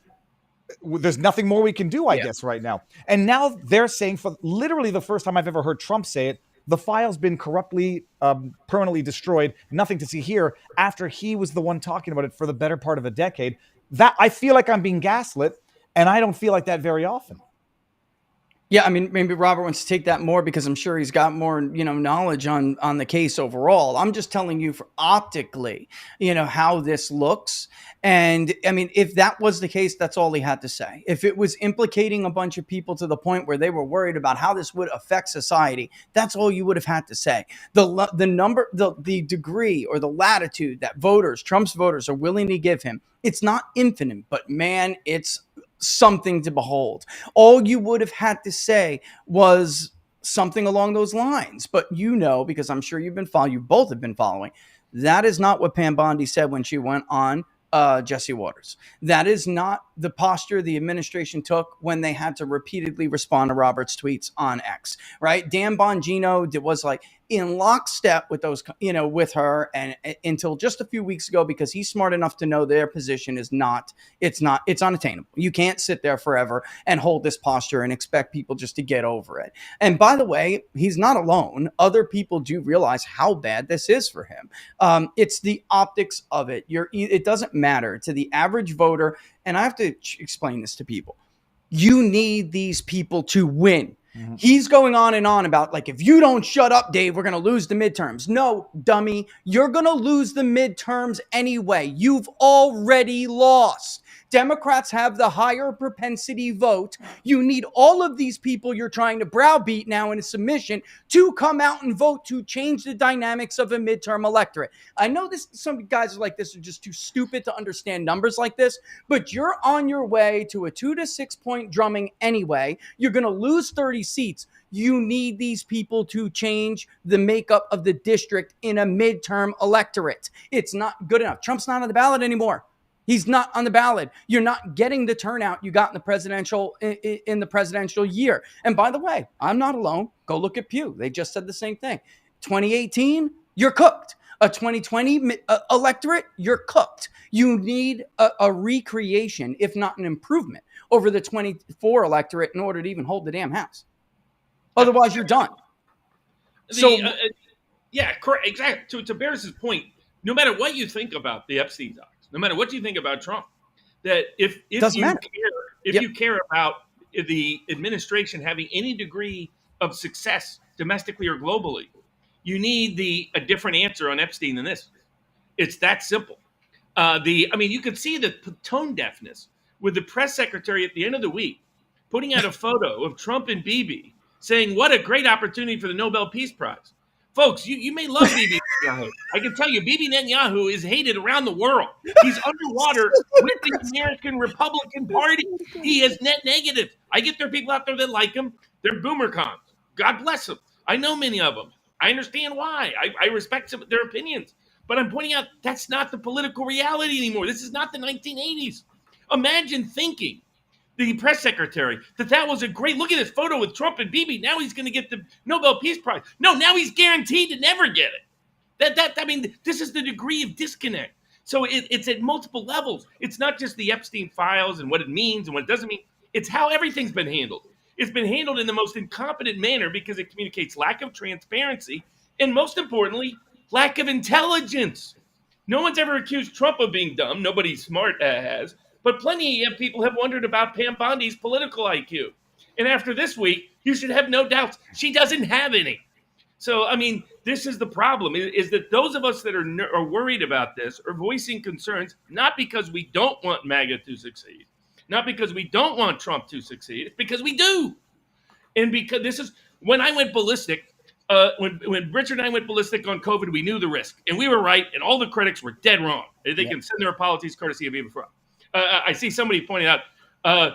there's nothing more we can do, I guess, right now. And now they're saying, for literally the first time I've ever heard Trump say it, the file's been corruptly, permanently destroyed, nothing to see here, after he was the one talking about it for the better part of a decade. That, I feel like I'm being gaslit, and I don't feel like that very often. Yeah, I mean, maybe Robert wants to take that more because I'm sure he's got more, knowledge on the case overall. I'm just telling you for optically, how this looks. And I mean, if that was the case, that's all he had to say. If it was implicating a bunch of people to the point where they were worried about how this would affect society, that's all you would have had to say. The degree or the latitude that Trump's voters are willing to give him, it's not infinite, but man, it's something to behold. All you would have had to say was something along those lines. But because I'm sure you both have been following, that is not what Pam Bondi said when she went on Jesse Waters. That is not the posture the administration took when they had to repeatedly respond to Robert's tweets on X, right? Dan Bongino was like in lockstep with those, with her, and until just a few weeks ago, because he's smart enough to know their position is it's unattainable. You can't sit there forever and hold this posture and expect people just to get over it. And by the way, he's not alone. Other people do realize how bad this is for him. It's the optics of it. It doesn't matter to the average voter. And I have to explain this to people. You need these people to win. Mm-hmm. He's going on and on about, like, if you don't shut up, Dave, we're going to lose the midterms. No, dummy, you're going to lose the midterms anyway. You've already lost. Democrats have the higher propensity vote. You need all of these people you're trying to browbeat now in a submission to come out and vote to change the dynamics of a midterm electorate. I know some guys are like, this are just too stupid to understand numbers like this, but you're on your way to a 2 to 6 point drumming anyway. You're going to lose 30 seats. You need these people to change the makeup of the district in a midterm electorate. It's not good enough. Trump's not on the ballot anymore. He's not on the ballot. You're not getting the turnout you got in the presidential year. And by the way, I'm not alone. Go look at Pew. They just said the same thing. 2018, you're cooked. A 2020 electorate, you're cooked. You need a recreation, if not an improvement, over the 24 electorate in order to even hold the damn house. Otherwise, you're done. Yeah, correct. Exactly. To Baris's point, no matter what you think about the Epstein docs, no matter what you think about Trump, that if you care about the administration having any degree of success domestically or globally, you need a different answer on Epstein than this. It's that simple. You could see the tone deafness with the press secretary at the end of the week putting out a photo of Trump and Bibi saying what a great opportunity for the Nobel Peace Prize. Folks, you may love Bibi Netanyahu. I can tell you, Bibi Netanyahu is hated around the world. He's underwater with the American Republican Party. He is net negative. I get there are people out there that like him. They're boomer cons. God bless them. I know many of them. I understand why. I respect their opinions. But I'm pointing out that's not the political reality anymore. This is not the 1980s. Imagine thinking the press secretary that was a great look at this photo with Trump and Bibi. Now he's going to get the Nobel Peace Prize. No, now he's guaranteed to never get it. I mean, this is the degree of disconnect. So it's at multiple levels. It's not just the Epstein files and what it means and what it doesn't mean. It's how everything's been handled. It's been handled in the most incompetent manner because it communicates lack of transparency and, most importantly, lack of intelligence. No one's ever accused Trump of being dumb. Nobody smart has. But plenty of people have wondered about Pam Bondi's political IQ. And after this week, you should have no doubts. She doesn't have any. So, I mean, this is the problem, is that those of us that are worried about this are voicing concerns, not because we don't want MAGA to succeed, not because we don't want Trump to succeed, it's because we do. And because this is, when I went ballistic, when Richard and I went ballistic on COVID, we knew the risk. And we were right, and all the critics were dead wrong. They can send their apologies courtesy of Viva Frog. I see somebody pointing out,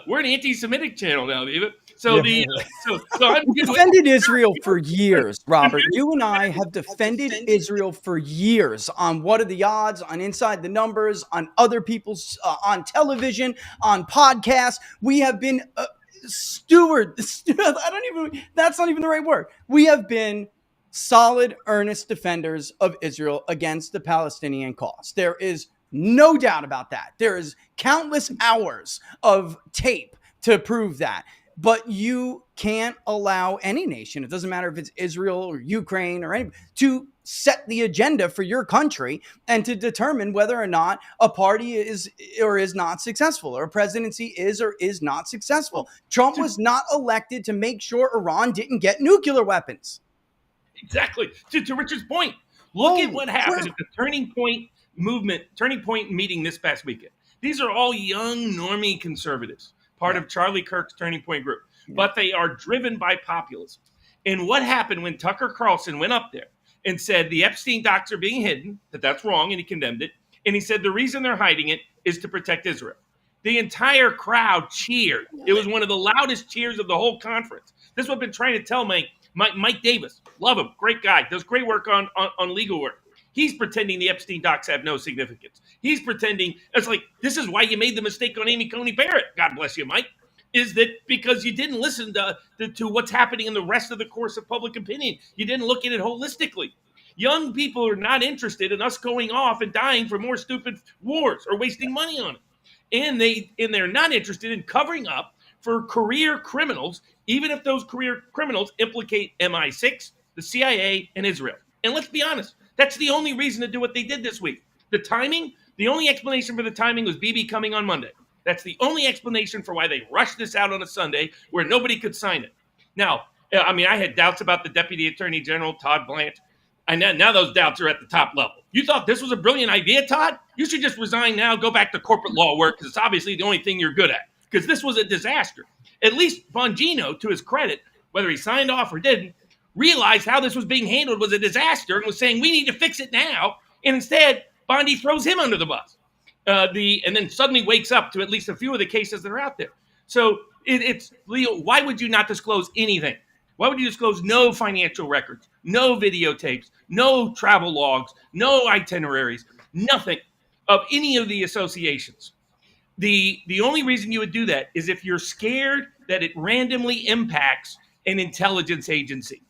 we're an anti-Semitic channel now, Viva. So I'm defended Israel for years, Robert. You and I have defended Israel for years on What Are the Odds, on Inside the Numbers, on other people's, on television, on podcasts. We have been that's not even the right word. We have been solid, earnest defenders of Israel against the Palestinian cause. There is no doubt about that. There is countless hours of tape to prove that. But you can't allow any nation, it doesn't matter if it's Israel or Ukraine or any, to set the agenda for your country and to determine whether or not a party is or is not successful, or a presidency is or is not successful. Trump was not elected to make sure Iran didn't get nuclear weapons. Exactly. To Richard's point, look at what happened at the Turning Point meeting this past weekend. These are all young normie conservatives, part of Charlie Kirk's Turning Point group, but they are driven by populism. And what happened when Tucker Carlson went up there and said the Epstein docs are being hidden, that's wrong, and he condemned it. And he said the reason they're hiding it is to protect Israel. The entire crowd cheered. It was one of the loudest cheers of the whole conference. This is what I've been trying to tell Mike Davis. Love him, great guy, does great work on legal work. He's pretending the Epstein docs have no significance. He's pretending, it's like, this is why you made the mistake on Amy Coney Barrett. God bless you, Mike. Is that because you didn't listen to what's happening in the rest of the course of public opinion. You didn't look at it holistically. Young people are not interested in us going off and dying for more stupid wars or wasting money on it. And they're not interested in covering up for career criminals, even if those career criminals implicate MI6, the CIA, and Israel. And let's be honest, that's the only reason to do what they did this week. The timing, the only explanation for the timing was Bibi coming on Monday. That's the only explanation for why they rushed this out on a Sunday where nobody could sign it. Now, I mean, I had doubts about the Deputy Attorney General, Todd Blanche. And now those doubts are at the top level. You thought this was a brilliant idea, Todd? You should just resign now, go back to corporate law work, because it's obviously the only thing you're good at. Because this was a disaster. At least Bongino, to his credit, whether he signed off or didn't, realized how this was being handled was a disaster and was saying, we need to fix it now. And instead, Bondi throws him under the bus. And then suddenly wakes up to at least a few of the cases that are out there. So it's, Leo, why would you not disclose anything? Why would you disclose no financial records, no videotapes, no travel logs, no itineraries, nothing of any of the associations? The only reason you would do that is if you're scared that it randomly impacts an intelligence agency.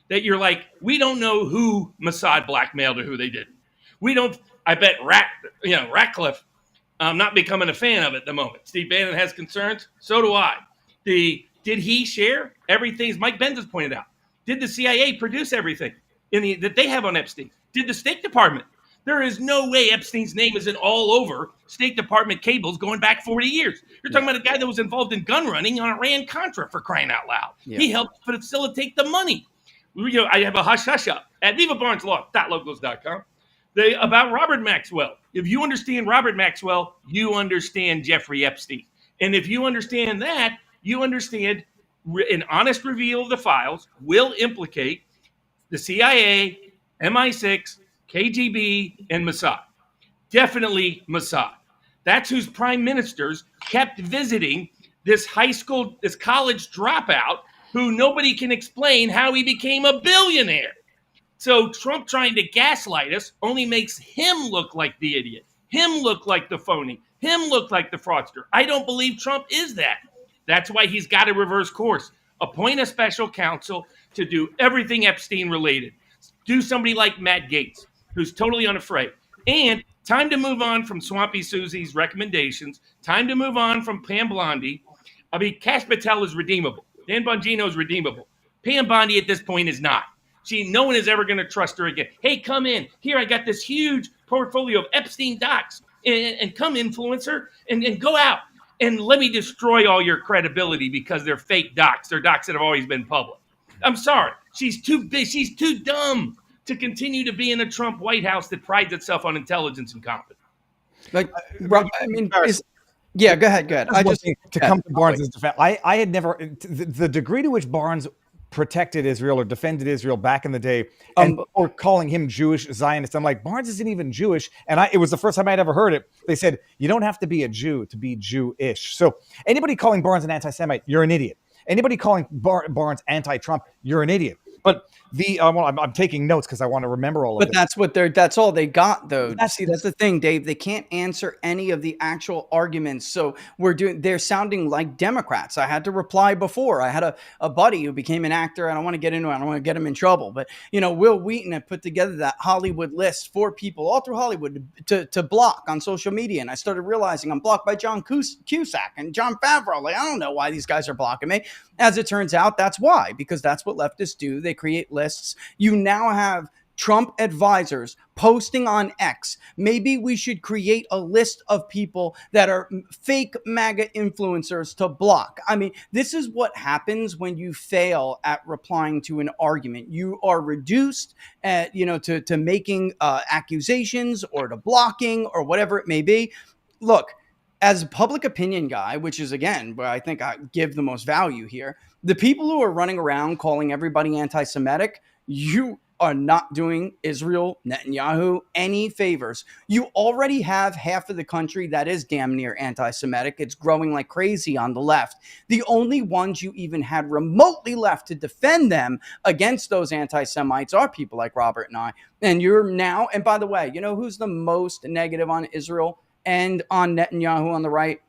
That you're like, we don't know who Mossad blackmailed or who they didn't. We don't, I bet Ratcliffe, I'm not becoming a fan of it at the moment. Steve Bannon has concerns. So do I. Did he share everything, as Mike Benz has pointed out? Did the CIA produce everything that they have on Epstein? Did the State Department? There is no way Epstein's name isn't all over State Department cables going back 40 years. You're talking about a guy that was involved in gun running on Iran-Contra, for crying out loud. Yeah. He helped facilitate the money. I have a hush-hush up at vivabarneslaw.locals.com about Robert Maxwell. If you understand Robert Maxwell, you understand Jeffrey Epstein. And if you understand that, you understand an honest reveal of the files will implicate the CIA, MI6, KGB, and Mossad. Definitely Mossad. That's whose prime ministers kept visiting this college dropout who nobody can explain how he became a billionaire. So Trump trying to gaslight us only makes him look like the idiot, him look like the phony, him look like the fraudster. I don't believe Trump is that. That's why he's got to reverse course. Appoint a special counsel to do everything Epstein related. Do somebody like Matt Gaetz, who's totally unafraid. And time to move on from Swampy Susie's recommendations. Time to move on from Pam Bondi. I mean, Cash Patel is redeemable. Dan Bongino is redeemable. Pam Bondi at this point is not. No one is ever going to trust her again. Hey, come in. Here, I got this huge portfolio of Epstein docs. And come, influencer, and go out. And let me destroy all your credibility because they're fake docs. They're docs that have always been public. I'm sorry. She's too big. She's too dumb to continue to be in a Trump White House that prides itself on intelligence and competence. Like, Rob, I mean, yeah, go ahead. I just to come to Barnes' defense. I had never the degree to which Barnes protected Israel or defended Israel back in the day, or calling him Jewish Zionist. I'm like, Barnes isn't even Jewish, and it was the first time I'd ever heard it. They said you don't have to be a Jew to be Jewish. So anybody calling Barnes an anti-Semite, you're an idiot. Anybody calling Barnes anti-Trump, you're an idiot. But I'm taking notes because I want to remember all of it. But that's all they got, though. That's the thing, Dave. They can't answer any of the actual arguments. So they're sounding like Democrats. I had to reply before. I had a buddy who became an actor. I don't want to get into it. I don't want to get him in trouble. But, Will Wheaton had put together that Hollywood list for people all through Hollywood to block on social media. And I started realizing I'm blocked by John Cusack and John Favreau. Like, I don't know why these guys are blocking me. As it turns out, that's why, because that's what leftists do. They create lists. You now have Trump advisors posting on X. Maybe we should create a list of people that are fake MAGA influencers to block. I mean, this is what happens when you fail at replying to an argument. You are reduced to making accusations or to blocking or whatever it may be. Look, as a public opinion guy, which is, again, where I think I give the most value here, the people who are running around calling everybody anti-Semitic, you are not doing Israel, Netanyahu, any favors. You already have half of the country that is damn near anti-Semitic. It's growing like crazy on the left. The only ones you even had remotely left to defend them against those anti-Semites are people like Robert and I. And you're now, and by the way, you know who's the most negative on Israel and on Netanyahu on the right?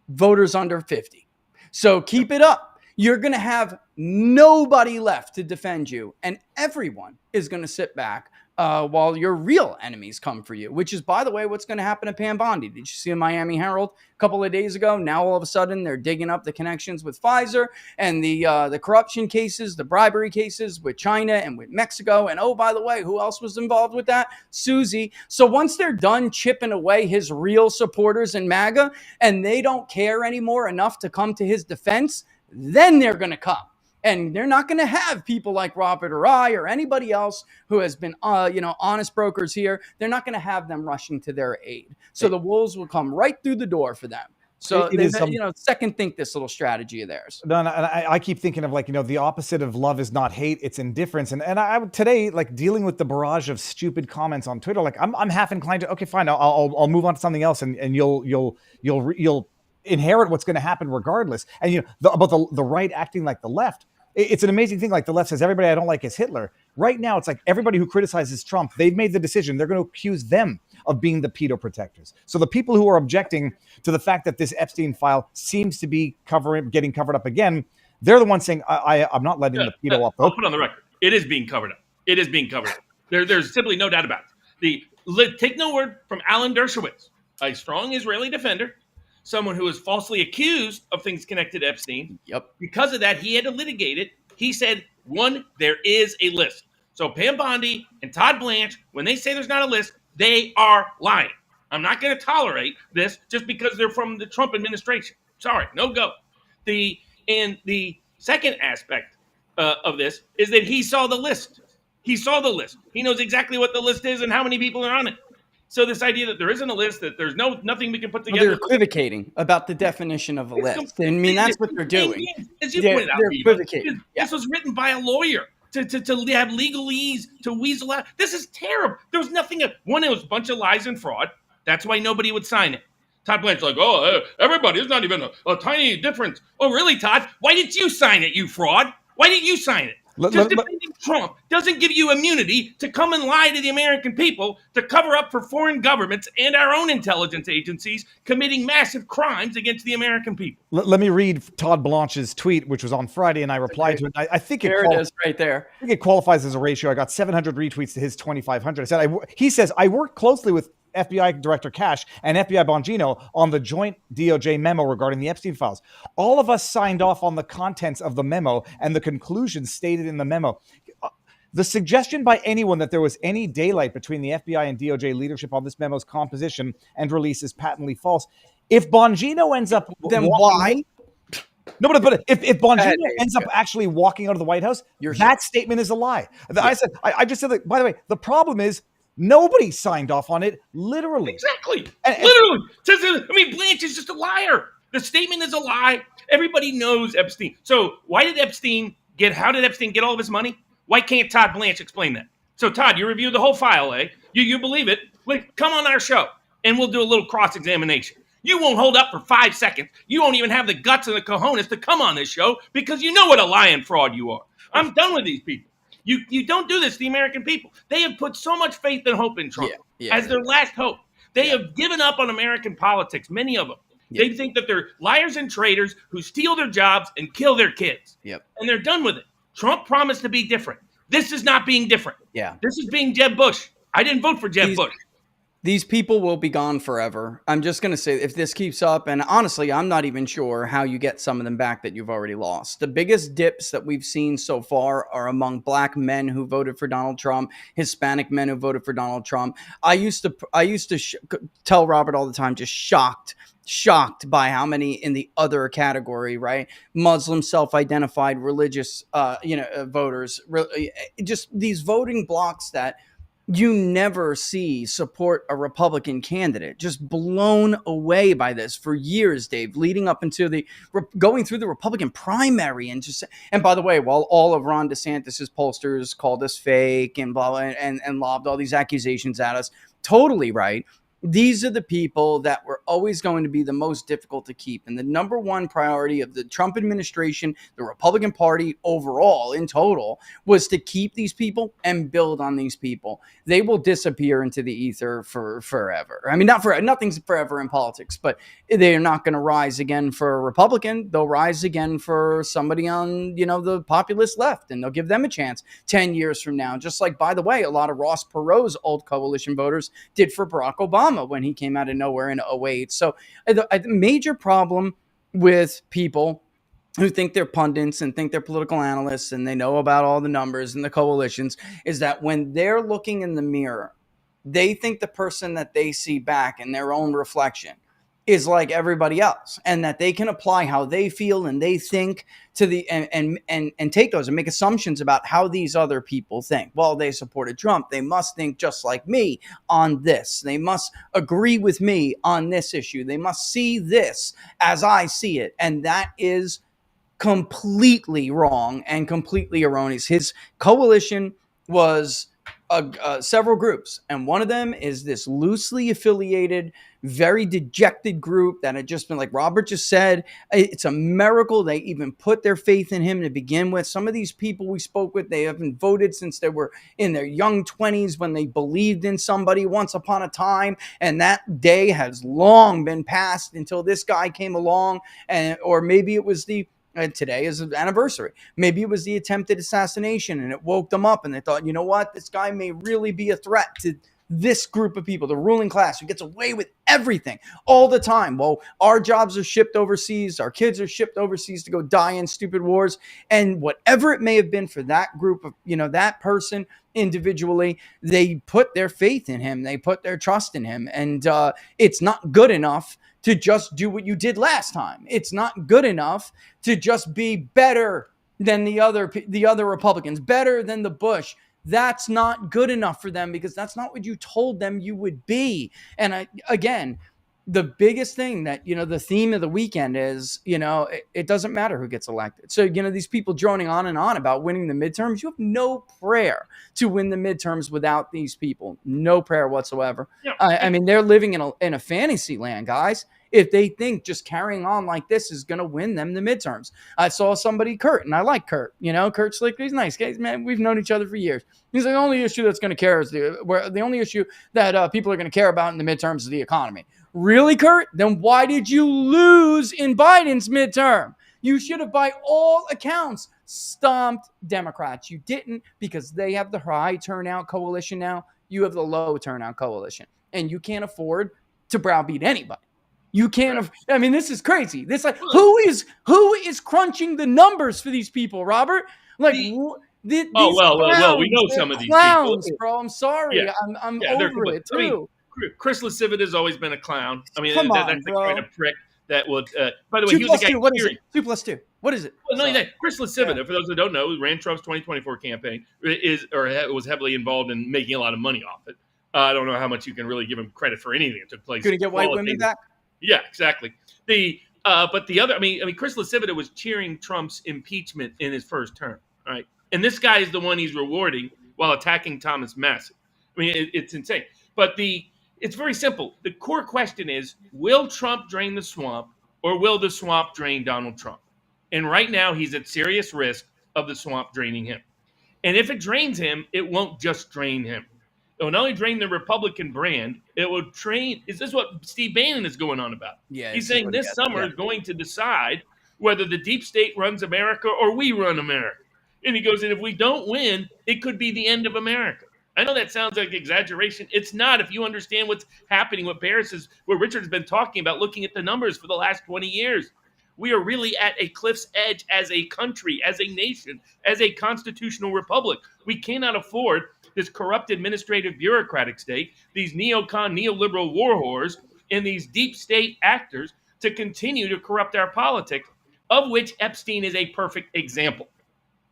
Voters under 50. So keep it up. You're going to have nobody left to defend you, and everyone is going to sit back while your real enemies come for you, which is, by the way, what's going to happen to Pam Bondi. Did you see in Miami Herald a couple of days ago? Now, all of a sudden, they're digging up the connections with Pfizer and the corruption cases, the bribery cases with China and with Mexico. And, oh, by the way, who else was involved with that? Susie. So once they're done chipping away his real supporters in MAGA and they don't care anymore enough to come to his defense, then they're going to come. And they're not going to have people like Robert or I or anybody else who has been, honest brokers here. They're not going to have them rushing to their aid. So the wolves will come right through the door for them. So, second think this little strategy of theirs. No, I keep thinking of the opposite of love is not hate, it's indifference. And I today, dealing with the barrage of stupid comments on Twitter, I'm half inclined to, okay, fine, I'll move on to something else, and you'll inherit what's going to happen regardless. And about the right acting like the left. It's an amazing thing. Like the left says, everybody I don't like is Hitler. Right now, it's like everybody who criticizes Trump, they've made the decision. They're going to accuse them of being the pedo protectors. So the people who are objecting to the fact that this Epstein file seems to be getting covered up again, they're the ones saying, I'm not letting the pedo off the hook. I'll put on the record. It is being covered up. It is being covered up. There's simply no doubt about it. Take no word from Alan Dershowitz, a strong Israeli defender, someone who was falsely accused of things connected to Epstein. Yep. Because of that, he had to litigate it. He said, one, there is a list. So Pam Bondi and Todd Blanche, when they say there's not a list, they are lying. I'm not going to tolerate this just because they're from the Trump administration. Sorry, no go. The second aspect of this is that he saw the list. He saw the list. He knows exactly what the list is and how many people are on it. So this idea that there isn't a list, that there's nothing we can put Well, together. they're equivocating about the definition of a list. I mean, that's what they're doing. As you They're pointed out, equivocating. this was written by a lawyer to have legalese, to weasel out. This is terrible. There was nothing. One, it was a bunch of lies and fraud. That's why nobody would sign it. Todd Blanche's like, oh, everybody, it's not even a tiny difference. Oh, really, Todd? Why didn't you sign it, you fraud? Why didn't you sign it? Just defending Trump doesn't give you immunity to come and lie to the American people, to cover up for foreign governments and our own intelligence agencies committing massive crimes against the American people. Let me read Todd Blanche's tweet, which was on Friday, and I replied to it. I think it is right there. I think it qualifies as a ratio. I got 700 retweets to his 2,500. He says, I worked closely with FBI Director Cash and FBI Bongino on the joint DOJ memo regarding the Epstein files. All of us signed off on the contents of the memo and the conclusions stated in the memo. The suggestion by anyone that there was any daylight between the FBI and DOJ leadership on this memo's composition and release is patently false. If Bongino ends up... Then why? No, but if Bongino ends up actually walking out of the White House, that statement is a lie. I just said that, by the way, the problem is nobody signed off on it, literally. Exactly. Literally. I mean, Blanche is just a liar. The statement is a lie. Everybody knows Epstein. So how did Epstein get all of his money? Why can't Todd Blanche explain that? So, Todd, you reviewed the whole file, eh? You believe it? Come on our show, and we'll do a little cross-examination. You won't hold up for 5 seconds. You won't even have the guts and the cojones to come on this show because you know what a lying fraud you are. I'm done with these people. You don't do this to the American people. They have put so much faith and hope in Trump as their last hope. They have given up on American politics, many of them. They think that they're liars and traitors who steal their jobs and kill their kids. And they're done with it. Trump promised to be different. This is not being different. This is being Jeb Bush. I didn't vote for Jeb Bush. These people will be gone forever. I'm just going to say, if this keeps up, and honestly, I'm not even sure how you get some of them back that you've already lost. The biggest dips that we've seen so far are among black men who voted for Donald Trump, Hispanic men who voted for Donald Trump. I used to tell Robert all the time, just shocked by how many in the other category, right? Muslim, self-identified, religious, voters, just these voting blocks that you never see support a Republican candidate. Just blown away by this for years, Dave, leading up into going through the Republican primary. And by the way, while all of Ron DeSantis's pollsters called us fake and blah, and lobbed all these accusations at us, totally right. These are the people that were always going to be the most difficult to keep. And the number one priority of the Trump administration, the Republican Party overall in total, was to keep these people and build on these people. They will disappear into the ether for forever. I mean, nothing's forever in politics, but they're not going to rise again for a Republican. They'll rise again for somebody on, the populist left, and they'll give them a chance 10 years from now. Just like, by the way, a lot of Ross Perot's old coalition voters did for Barack Obama when he came out of nowhere in 2008. So the major problem with people who think they're pundits and think they're political analysts and they know about all the numbers and the coalitions is that when they're looking in the mirror, they think the person that they see back in their own reflection is like everybody else, and that they can apply how they feel and they think to the and take those and make assumptions about how these other people think. Well, they supported Trump. They must think just like me on this. They must agree with me on this issue. They must see this as I see it. And that is completely wrong and completely erroneous. His coalition was several groups, and one of them is this loosely affiliated, very dejected group that had just been, like Robert just said, it's a miracle they even put their faith in him to begin with. Some of these people we spoke with, they haven't voted since they were in their young 20s when they believed in somebody once upon a time, and that day has long been past until this guy came along, or maybe it was and today is an anniversary. Maybe it was the attempted assassination and it woke them up and they thought, you know what, this guy may really be a threat to this group of people, the ruling class who gets away with everything all the time. Well, our jobs are shipped overseas. Our kids are shipped overseas to go die in stupid wars. And whatever it may have been for that group of, that person individually, they put their faith in him. They put their trust in him. And it's not good enough to just do what you did last time. It's not good enough to just be better than the other Republicans, better than the Bush, That's not good enough for them because that's not what you told them you would be. And again, the biggest thing that, the theme of the weekend is, it doesn't matter who gets elected. So, these people droning on and on about winning the midterms, you have no prayer to win the midterms without these people. No prayer whatsoever. Yeah. I mean, they're living in a fantasy land, guys. If they think just carrying on like this is going to win them the midterms. I saw somebody, Kurt, and I like Kurt. Kurt Slick, he's nice. Guys, man, we've known each other for years. He's like, the only issue that's going to care is the only issue that people are going to care about in the midterms is the economy. Really, Kurt? Then why did you lose in Biden's midterm? You should have, by all accounts, stomped Democrats. You didn't because they have the high turnout coalition now. You have the low turnout coalition. And you can't afford to browbeat anybody. You can't. I mean, this is crazy. This who is crunching the numbers for these people, Robert? Like, these we know some of these clowns, people, bro. I'm sorry. Yeah. I'm over it too. I mean, Chris Lacivit has always been a clown. I mean, Come on, that's the bro. kind of prick that would. By the way, 2 he was plus the guy. 2. What is it? 2 plus 2. What is it? Well, no, that Chris Lacivit, for those who don't know, ran Trump's 2024 campaign, was heavily involved in making a lot of money off it. I don't know how much you can really give him credit for anything that took place. Gonna get white women back? Yeah, exactly. But the other, I mean, Chris Lacivita was cheering Trump's impeachment in his first term, right? And this guy is the one he's rewarding while attacking Thomas Massie. I mean, it's insane. But it's very simple. The core question is, will Trump drain the swamp or will the swamp drain Donald Trump? And right now, he's at serious risk of the swamp draining him. And if it drains him, it won't just drain him. It will not only drain the Republican brand, it will drain. Is this what Steve Bannon is going on about? Yeah, he's saying this summer is going to decide whether the deep state runs America or we run America. And he goes, and if we don't win, it could be the end of America. I know that sounds like exaggeration. It's not if you understand what's happening, what Richard's been talking about, looking at the numbers for the last 20 years. We are really at a cliff's edge as a country, as a nation, as a constitutional republic. We cannot afford this corrupt administrative bureaucratic state, these neoliberal war whores, and these deep state actors to continue to corrupt our politics, of which Epstein is a perfect example.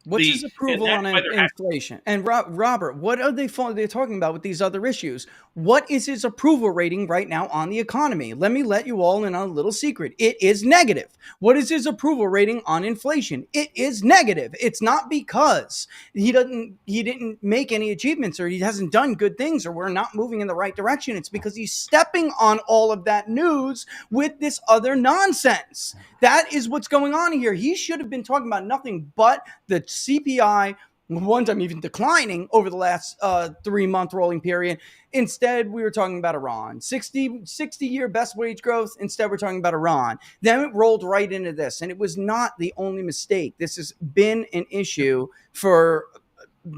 What's his approval on inflation? And Robert, what are they talking about with these other issues? What is his approval rating right now on the economy? Let me let you all in on a little secret. It is negative. What is his approval rating on inflation? It is negative. It's not because he didn't make any achievements or he hasn't done good things or we're not moving in the right direction. It's because he's stepping on all of that news with this other nonsense. That is what's going on here. He should have been talking about nothing but the CPI, one time even declining over the last 3-month rolling period. Instead, we were talking about Iran. 60-year best wage growth. Instead, we're talking about Iran. Then it rolled right into this. And it was not the only mistake. This has been an issue for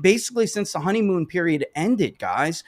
basically since the honeymoon period ended, guys.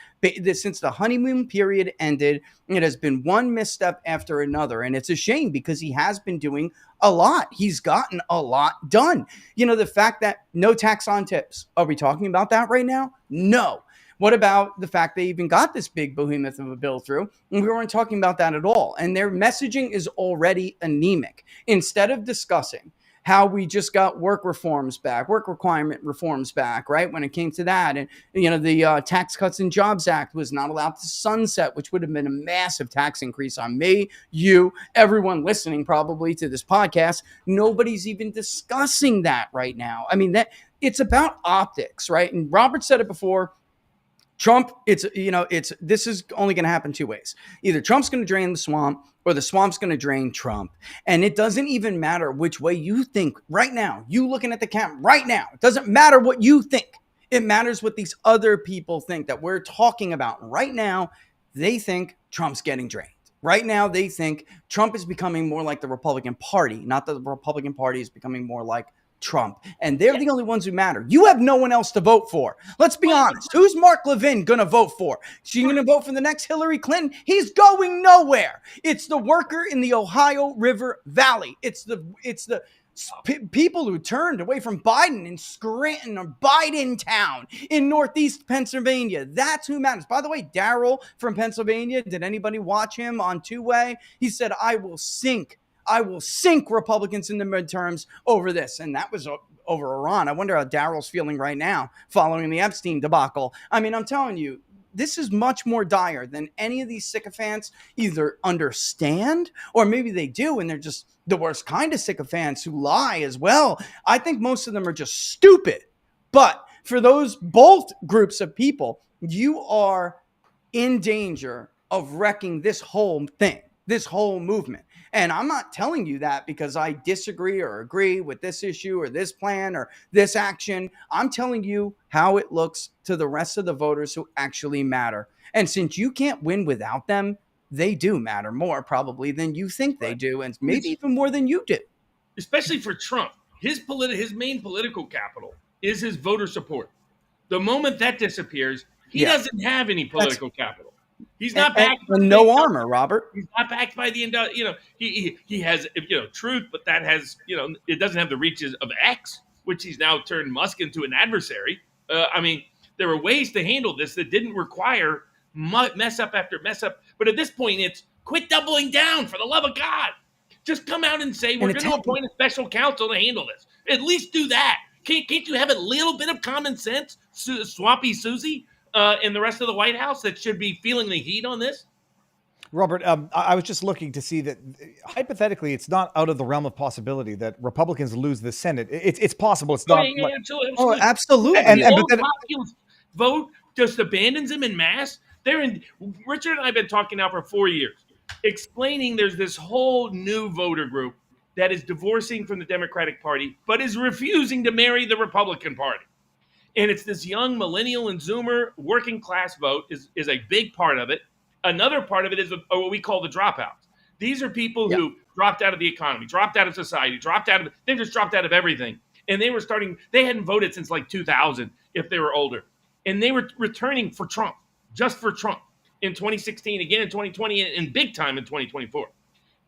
Since the honeymoon period ended, it has been one misstep after another. And it's a shame because he has been doing a lot. He's gotten a lot done. The fact that no tax on tips. Are we talking about that right now? No. What about the fact they even got this big behemoth of a bill through? And we weren't talking about that at all. And their messaging is already anemic. Instead of discussing how we just got work requirement reforms back, right? When it came to that. And, the Tax Cuts and Jobs Act was not allowed to sunset, which would have been a massive tax increase on me, you, everyone listening probably to this podcast. Nobody's even discussing that right now. I mean, it's about optics, right? And Robert said it before. Trump, this is only going to happen 2 ways. Either Trump's going to drain the swamp or the swamp's going to drain Trump. And it doesn't even matter which way you think right now. You looking at the camera right now. It doesn't matter what you think. It matters what these other people think that we're talking about right now. They think Trump's getting drained. Right now, they think Trump is becoming more like the Republican Party, not that the Republican Party is becoming more like Trump. And they're the only ones who matter. You have no one else to vote for. Let's be honest. Who's Mark Levin going to vote for? She going to vote for the next Hillary Clinton? He's going nowhere. It's the worker in the Ohio River Valley. It's the people who turned away from Biden in Scranton or Bidentown in Northeast Pennsylvania. That's who matters. By the way, Daryl from Pennsylvania, did anybody watch him on Two-Way? He said, I will sink I will sink Republicans in the midterms over this. And that was over Iran. I wonder how Daryl's feeling right now following the Epstein debacle. I mean, I'm telling you, this is much more dire than any of these sycophants either understand, or maybe they do and they're just the worst kind of sycophants who lie as well. I think most of them are just stupid. But for those both groups of people, you are in danger of wrecking this whole thing, this whole movement. And I'm not telling you that because I disagree or agree with this issue or this plan or this action. I'm telling you how it looks to the rest of the voters who actually matter. And since you can't win without them, they do matter more probably than you think they do, and maybe even more than you do. Especially for Trump. His main political capital is his voter support. The moment that disappears, he doesn't have any political capital. He's not backed by no armor, Robert. He's not backed by the he has truth, but that has it doesn't have the reaches of X, which he's now turned Musk into an adversary. I mean, there were ways to handle this that didn't require mess up after mess up. But at this point, it's quit doubling down, for the love of God. Just come out and say we're going to appoint a special counsel to handle this. At least do that. Can't you have a little bit of common sense, Swampy Susie? In the rest of the White House that should be feeling the heat on this? Robert, I was just looking to see that hypothetically, it's not out of the realm of possibility that Republicans lose the Senate. It's possible. It's not. Absolutely. Oh, absolutely. And the populist vote just abandons them en masse. Richard and I have been talking now for 4 years, explaining there's this whole new voter group that is divorcing from the Democratic Party, but is refusing to marry the Republican Party. And it's this young millennial and Zoomer working class vote is a big part of it. Another part of it is what we call the dropouts. These are people who dropped out of the economy, dropped out of society, they just dropped out of everything. And they hadn't voted since like 2000 if they were older. And they were returning for Trump, just for Trump in 2016, again in 2020, and big time in 2024.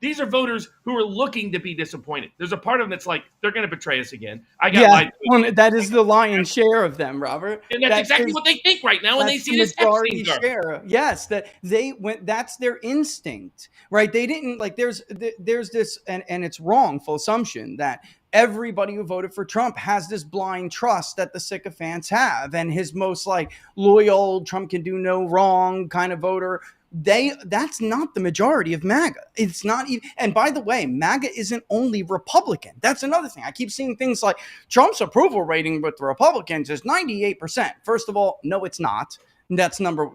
These are voters who are looking to be disappointed. There's a part of them that's like, they're going to betray us again. That is the lion's share of them, Robert. And that's exactly what they think right now when they see this Epstein share. Yes, that's their instinct, right? They didn't there's this, and it's wrongful assumption that everybody who voted for Trump has this blind trust that the sycophants have, and his most loyal, Trump can do no wrong kind of voter. That's not the majority of MAGA. It's not even, and by the way, MAGA isn't only Republican. That's another thing. I keep seeing things like Trump's approval rating with the Republicans is 98%. First of all, no, it's not. That's number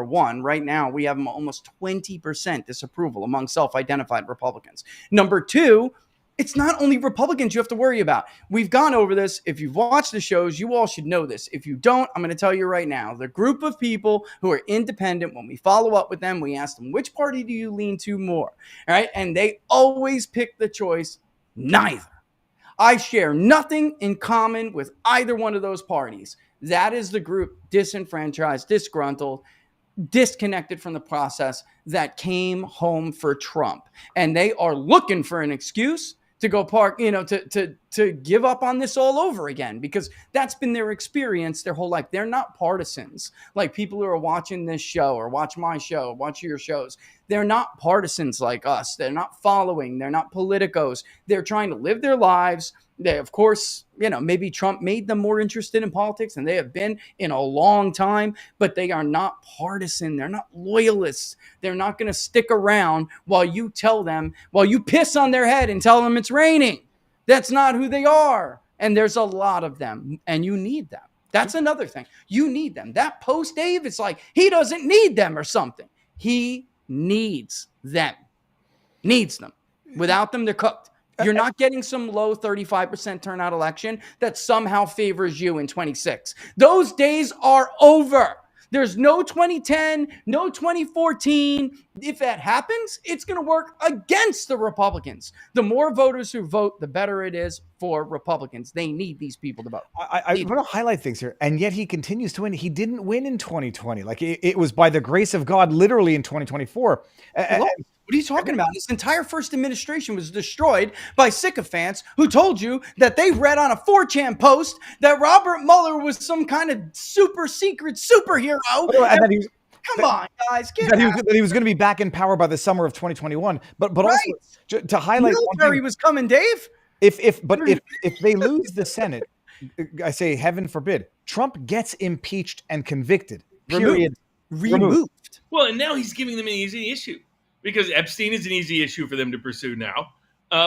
one. Right now, we have almost 20% disapproval among self-identified Republicans. Number two, it's not only Republicans you have to worry about. We've gone over this. If you've watched the shows, you all should know this. If you don't, I'm going to tell you right now. The group of people who are independent, when we follow up with them, we ask them, which party do you lean to more? All right. And they always pick the choice, neither. I share nothing in common with either one of those parties. That is the group disenfranchised, disgruntled, disconnected from the process that came home for Trump. And they are looking for an excuse to go to give up on this all over again, because that's been their experience their whole life. They're not partisans like people who are watching this show or watch my show, watch your shows. They're not partisans like us. They're not following. They're not politicos. They're trying to live their lives. They, of course, maybe Trump made them more interested in politics than they have been in a long time, but they are not partisan. They're not loyalists. They're not going to stick around while you piss on their head and tell them it's raining. That's not who they are. And there's a lot of them, and you need them. That's another thing. You need them. That post, Dave, it's like he doesn't need them or something. He needs them. Needs them. Without them, they're cooked. You're not getting some low 35% turnout election that somehow favors you in 26. Those days are over. There's no 2010, no 2014. If that happens, it's going to work against the Republicans. The more voters who vote, the better it is for Republicans. They need these people to vote. I want to highlight things here. And yet he continues to win. He didn't win in 2020. It was by the grace of God, literally in 2024. What are you talking about? This entire first administration was destroyed by sycophants who told you that they read on a 4chan post that Robert Mueller was some kind of super secret superhero. Come on, guys, get that out. he was going to be back in power by the summer of 2021. But Right. also to highlight one Military thing, was coming, Dave. if they lose the Senate, I say heaven forbid, Trump gets impeached and convicted. Period. Removed. Well, and now he's giving them an easy issue because Epstein is an easy issue for them to pursue now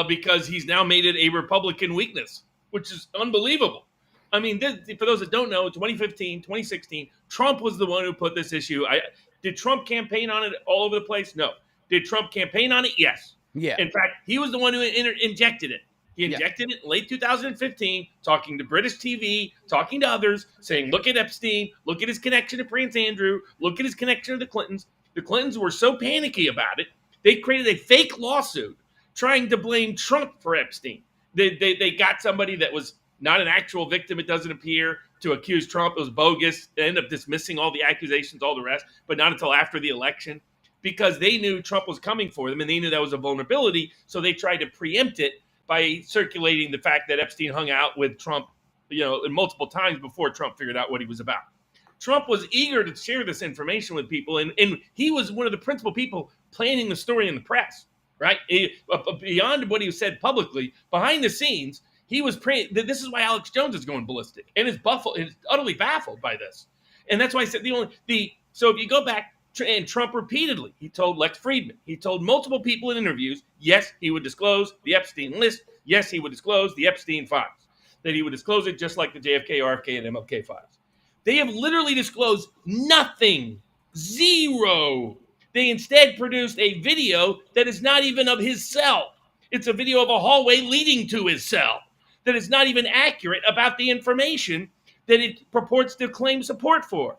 because he's now made it a Republican weakness, which is unbelievable. I mean, for those that don't know, 2015, 2016, Trump was the one who put this issue. Did Trump campaign on it all over the place? No. Did Trump campaign on it? Yes. Yeah. In fact, he was the one who injected it. He injected it in late 2015, talking to British TV, talking to others, saying, look at Epstein, look at his connection to Prince Andrew, look at his connection to the Clintons. The Clintons were so panicky about it, they created a fake lawsuit trying to blame Trump for Epstein. They got somebody that was not an actual victim, it doesn't appear, to accuse Trump. It was bogus. They ended up dismissing all the accusations, all the rest, but not until after the election because they knew Trump was coming for them and they knew that was a vulnerability. So they tried to preempt it by circulating the fact that Epstein hung out with Trump, multiple times before Trump figured out what he was about. Trump was eager to share this information with people, and he was one of the principal people planning the story in the press, right? Beyond what he said publicly, behind the scenes, he was praying. This is why Alex Jones is going ballistic and is utterly baffled by this. And that's why I said so if you go back, and Trump repeatedly, he told Lex Friedman, he told multiple people in interviews, yes, he would disclose the Epstein list. Yes, he would disclose the Epstein files, that he would disclose it just like the JFK, RFK, and MLK files. They have literally disclosed nothing, zero. They instead produced a video that is not even of his cell. It's a video of a hallway leading to his cell that is not even accurate about the information that it purports to claim support for.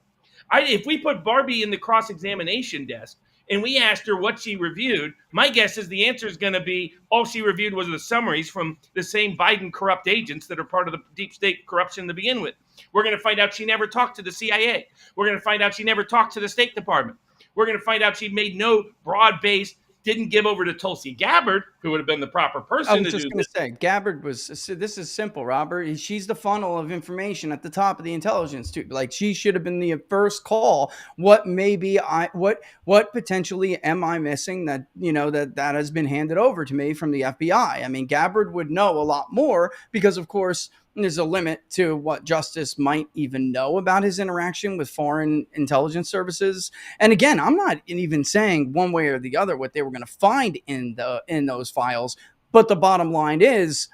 If we put Barbie in the cross-examination desk and we asked her what she reviewed, my guess is the answer is going to be all she reviewed was the summaries from the same Biden corrupt agents that are part of the deep state corruption to begin with. We're going to find out she never talked to the CIA. We're going to find out she never talked to the State Department. We're going to find out she made no broad-based, didn't give over to Tulsi Gabbard, who would have been the proper person to do this. I was just going to say, Gabbard was, this is simple, Robert. She's the funnel of information at the top of the intelligence, too. Like, she should have been the first call. What potentially am I missing that has been handed over to me from the FBI? I mean, Gabbard would know a lot more because, of course, there's a limit to what Justice might even know about his interaction with foreign intelligence services. And again, I'm not even saying one way or the other what they were going to find in those files. But the bottom line is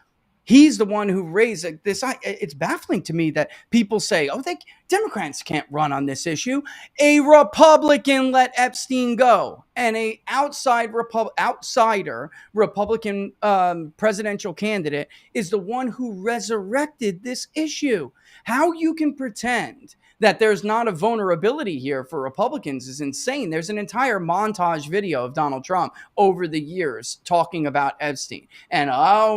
he's the one who raised this. It's baffling to me that people say, Democrats can't run on this issue. A Republican let Epstein go. And a outsider Republican presidential candidate is the one who resurrected this issue. How you can pretend that there's not a vulnerability here for Republicans is insane. There's an entire montage video of Donald Trump over the years talking about Epstein. And,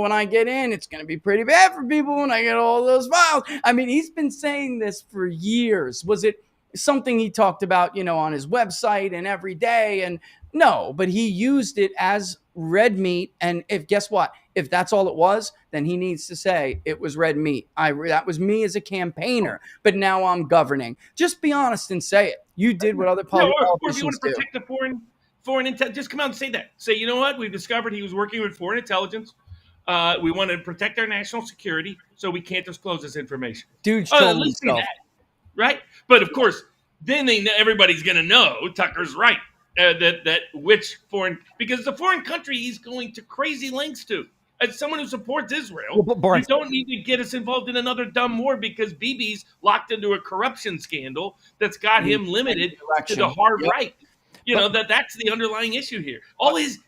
when I get in, it's going to be pretty bad for people when I get all those files. I mean, he's been saying this for years. Was it something he talked about, on his website and every day? And no, but he used it as red meat. And guess what? If that's all it was, then he needs to say it was red meat. That was me as a campaigner, but now I'm governing. Just be honest and say it. You did what other politicians do. Or if you want to protect the foreign intelligence, just come out and say that. Say, you know what? We've discovered he was working with foreign intelligence. We want to protect our national security, so we can't disclose this information. Dude's told himself. Right? But of course, then everybody's going to know Tucker's right. That which foreign, because the foreign country he's going to crazy lengths to. As someone who supports Israel, you don't need to get us involved in another dumb war because Bibi's locked into a corruption scandal that's got him limited to the hard right. That's the underlying issue here.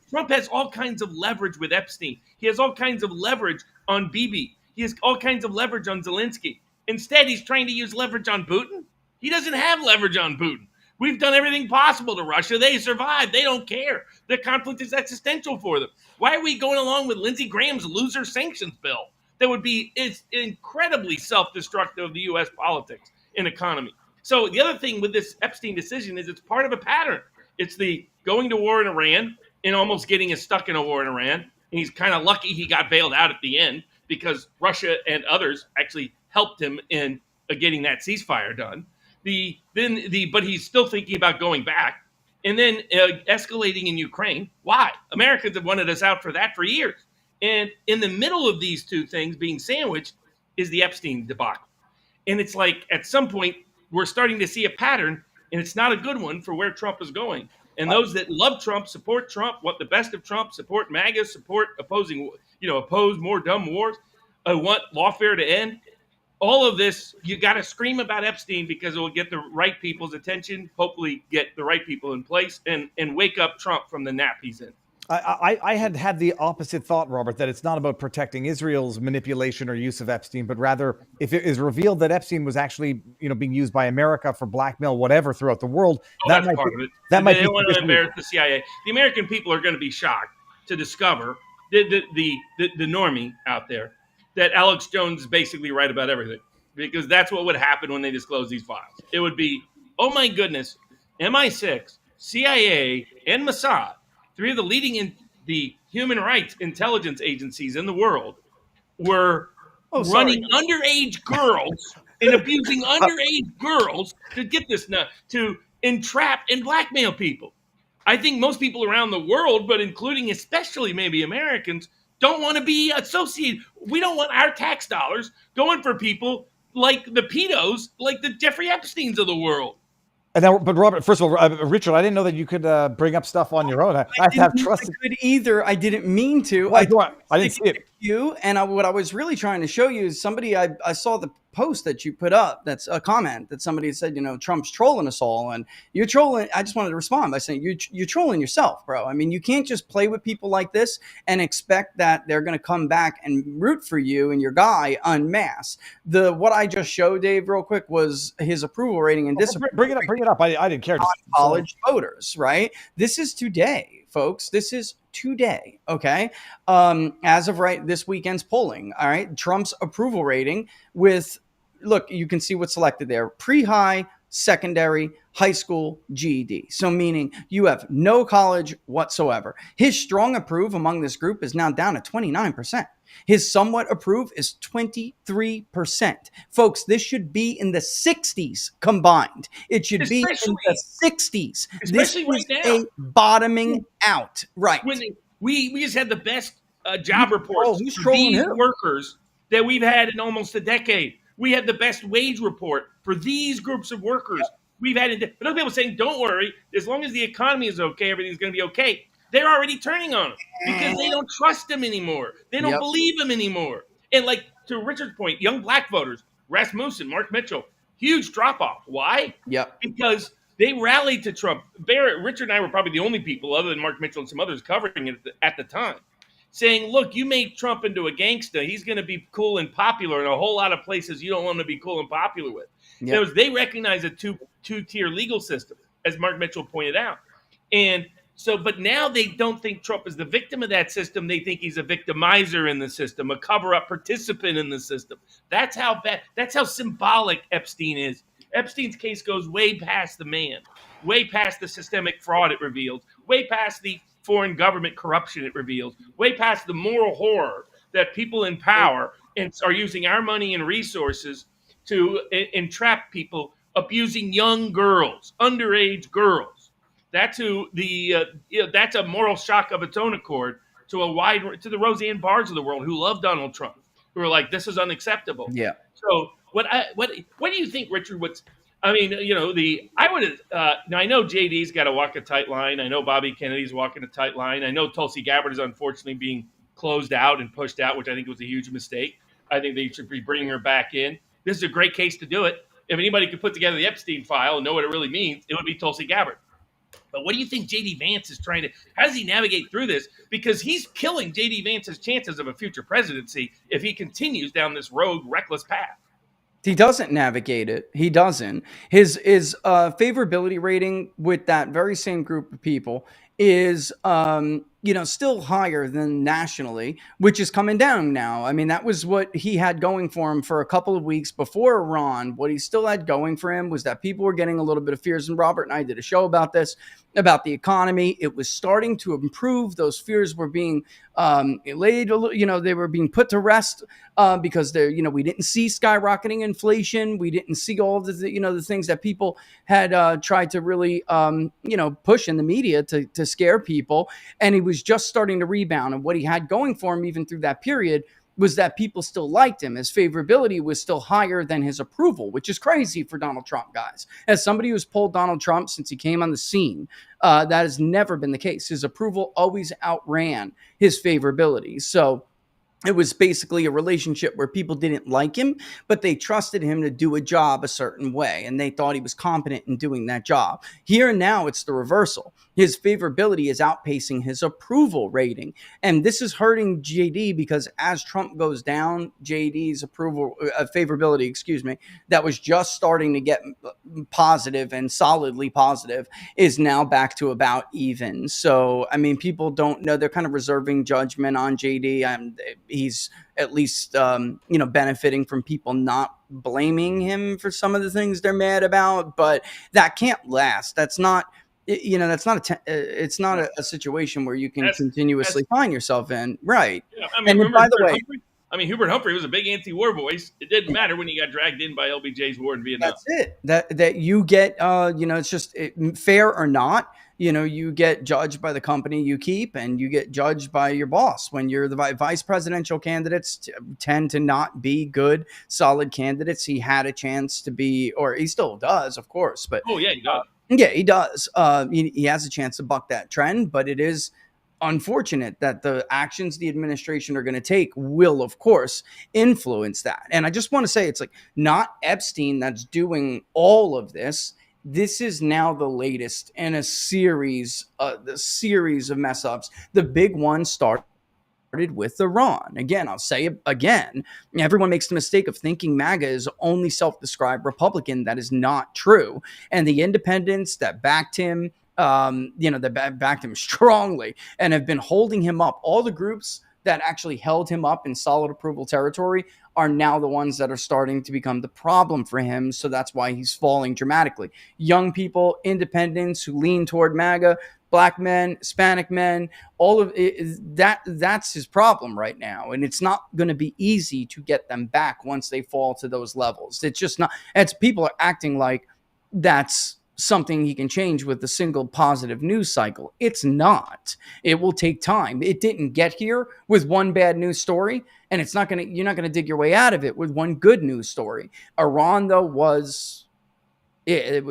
Trump has all kinds of leverage with Epstein. He has all kinds of leverage on Bibi. He has all kinds of leverage on Zelensky. Instead, he's trying to use leverage on Putin. He doesn't have leverage on Putin. We've done everything possible to Russia. They survived. They don't care. The conflict is existential for them. Why are we going along with Lindsey Graham's loser sanctions bill that would be incredibly self-destructive of the U.S. politics and economy? So the other thing with this Epstein decision is it's part of a pattern. It's the going to war in Iran and almost getting us stuck in a war in Iran. And he's kind of lucky he got bailed out at the end because Russia and others actually helped him in getting that ceasefire done. But he's still thinking about going back, and then escalating in Ukraine. Why? Americans have wanted us out for that for years. And in the middle of these two things being sandwiched is the Epstein debacle. And it's like at some point we're starting to see a pattern, and it's not a good one for where Trump is going. And those that love Trump, support Trump, want the best of Trump, support MAGA, support oppose more dumb wars, want lawfare to end. All of this, you got to scream about Epstein because it will get the right people's attention, hopefully get the right people in place, and wake up Trump from the nap he's in. I had the opposite thought, Robert, that it's not about protecting Israel's manipulation or use of Epstein, but rather if it is revealed that Epstein was actually, being used by America for blackmail, whatever, throughout the world, that's part of it. They don't want to embarrass the CIA. The American people are going to be shocked to discover the normie out there that Alex Jones is basically right about everything, because that's what would happen when they disclose these files. It would be, oh my goodness, MI6, CIA, and Mossad, three of the leading in the human rights intelligence agencies in the world, were running underage girls and abusing underage girls to get this to entrap and blackmail people. I think most people around the world, but including especially maybe Americans, don't want to be associated. We don't want our tax dollars going for people like the pedos, like the Jeffrey Epsteins of the world. And then, but Robert, first of all, Richard, I didn't know that you could bring up stuff on your own. I have to have trust. I could either. I didn't mean to. Well, I didn't see it. What I was really trying to show you is somebody. I saw the post that you put up. That's a comment that somebody said. Trump's trolling us all, and you're trolling. I just wanted to respond by saying you're trolling yourself, bro. I mean, you can't just play with people like this and expect that they're going to come back and root for you and your guy en masse. What I just showed, Dave, real quick, was his approval rating and disapproval. Bring it up. I didn't care. College voters, right? This is today, folks. This is today. Okay. As of this weekend's polling. All right. Trump's approval rating look, you can see what's selected there. Pre-high, secondary, high school, GED. So meaning you have no college whatsoever. His strong approve among this group is now down to 29%. His somewhat approve is 23%. Folks, this should be in the 60s combined. It should be in the 60s. Especially this right is now. A bottoming out. Right. When we just had the best job reports for these workers that we've had in almost a decade. We had the best wage report for these groups of workers we've had. But other people saying, don't worry, as long as the economy is okay, everything's going to be okay. They're already turning on him because they don't trust him anymore. They don't believe him anymore. And like to Richard's point, young black voters, Rasmussen, Mark Mitchell, huge drop-off. Why? Because they rallied to Trump. Richard and I were probably the only people other than Mark Mitchell and some others covering it at the time, saying, look, you made Trump into a gangster. He's going to be cool and popular in a whole lot of places you don't want him to be cool and popular with. They recognize a two-tier legal system, as Mark Mitchell pointed out. And so, but now they don't think Trump is the victim of that system. They think he's a victimizer in the system, a cover-up participant in the system. That's how bad, that's how symbolic Epstein is. Epstein's case goes way past the man, way past the systemic fraud it reveals, way past the foreign government corruption it reveals, way past the moral horror that people in power are using our money and resources to entrap people, abusing young girls, underage girls. That's that's a moral shock of its own accord to the Roseanne Barrs of the world who love Donald Trump, who are like, this is unacceptable. Yeah. So what do you think, Richard? I know JD's got to walk a tight line. I know Bobby Kennedy's walking a tight line. I know Tulsi Gabbard is unfortunately being closed out and pushed out, which I think was a huge mistake. I think they should be bringing her back in. This is a great case to do it. If anybody could put together the Epstein file and know what it really means, it would be Tulsi Gabbard. But what do you think JD Vance is trying to – how does he navigate through this? Because he's killing JD Vance's chances of a future presidency if he continues down this rogue, reckless path. He doesn't navigate it. He doesn't. His favorability rating with that very same group of people is still higher than nationally, which is coming down now. I mean, that was what he had going for him for a couple of weeks before Iran. What he still had going for him was that people were getting a little bit of fears. And Robert and I did a show about this, about the economy. It was starting to improve. Those fears were being laid, they were being put to rest because we didn't see skyrocketing inflation. We didn't see all of the things that people had tried to really, push in the media to scare people. And he was just starting to rebound. And what he had going for him, even through that period, was that people still liked him. His favorability was still higher than his approval, which is crazy for Donald Trump, guys. As somebody who's pulled Donald Trump since he came on the scene, that has never been the case. His approval always outran his favorability. So it was basically a relationship where people didn't like him, but they trusted him to do a job a certain way, and they thought he was competent in doing that job. Here and now, it's the reversal. His favorability is outpacing his approval rating, and this is hurting JD because as Trump goes down, JD's favorability, that was just starting to get positive and solidly positive, is now back to about even. So, I mean, people don't know. They're kind of reserving judgment on JD. He's at least, benefiting from people not blaming him for some of the things they're mad about, but that can't last. That's not, it's not a situation where you can continuously find yourself in. Right. Yeah, I mean, and by the way, Hubert Humphrey was a big anti-war voice. It didn't matter when he got dragged in by LBJ's war in Vietnam. That's it. That you get, it's just fair or not. You get judged by the company you keep, and you get judged by your boss. When you're the vice presidential candidates tend to not be good, solid candidates. He had a chance to be, or he still does, of course. But oh yeah, he does. Yeah, he does. He has a chance to buck that trend, but it is unfortunate that the actions the administration are going to take will, of course, influence that. And I just want to say, it's like not Epstein that's doing all of this. This is now the latest in the series of mess ups. The big one started with Iran. Again, I'll say it again. Everyone makes the mistake of thinking MAGA is only self-described Republican. That is not true. And the independents that backed him, that backed him strongly and have been holding him up, all the groups that actually held him up in solid approval territory are now the ones that are starting to become the problem for him. So that's why he's falling dramatically. Young people, independents who lean toward MAGA, Black men, Hispanic men, all of it, that's his problem right now. And it's not going to be easy to get them back once they fall to those levels. It's just not. It's people are acting like that's something he can change with a single positive news cycle. It's not. It will take time. It didn't get here with one bad news story, and you're not going to dig your way out of it with one good news story. Iran, though, was a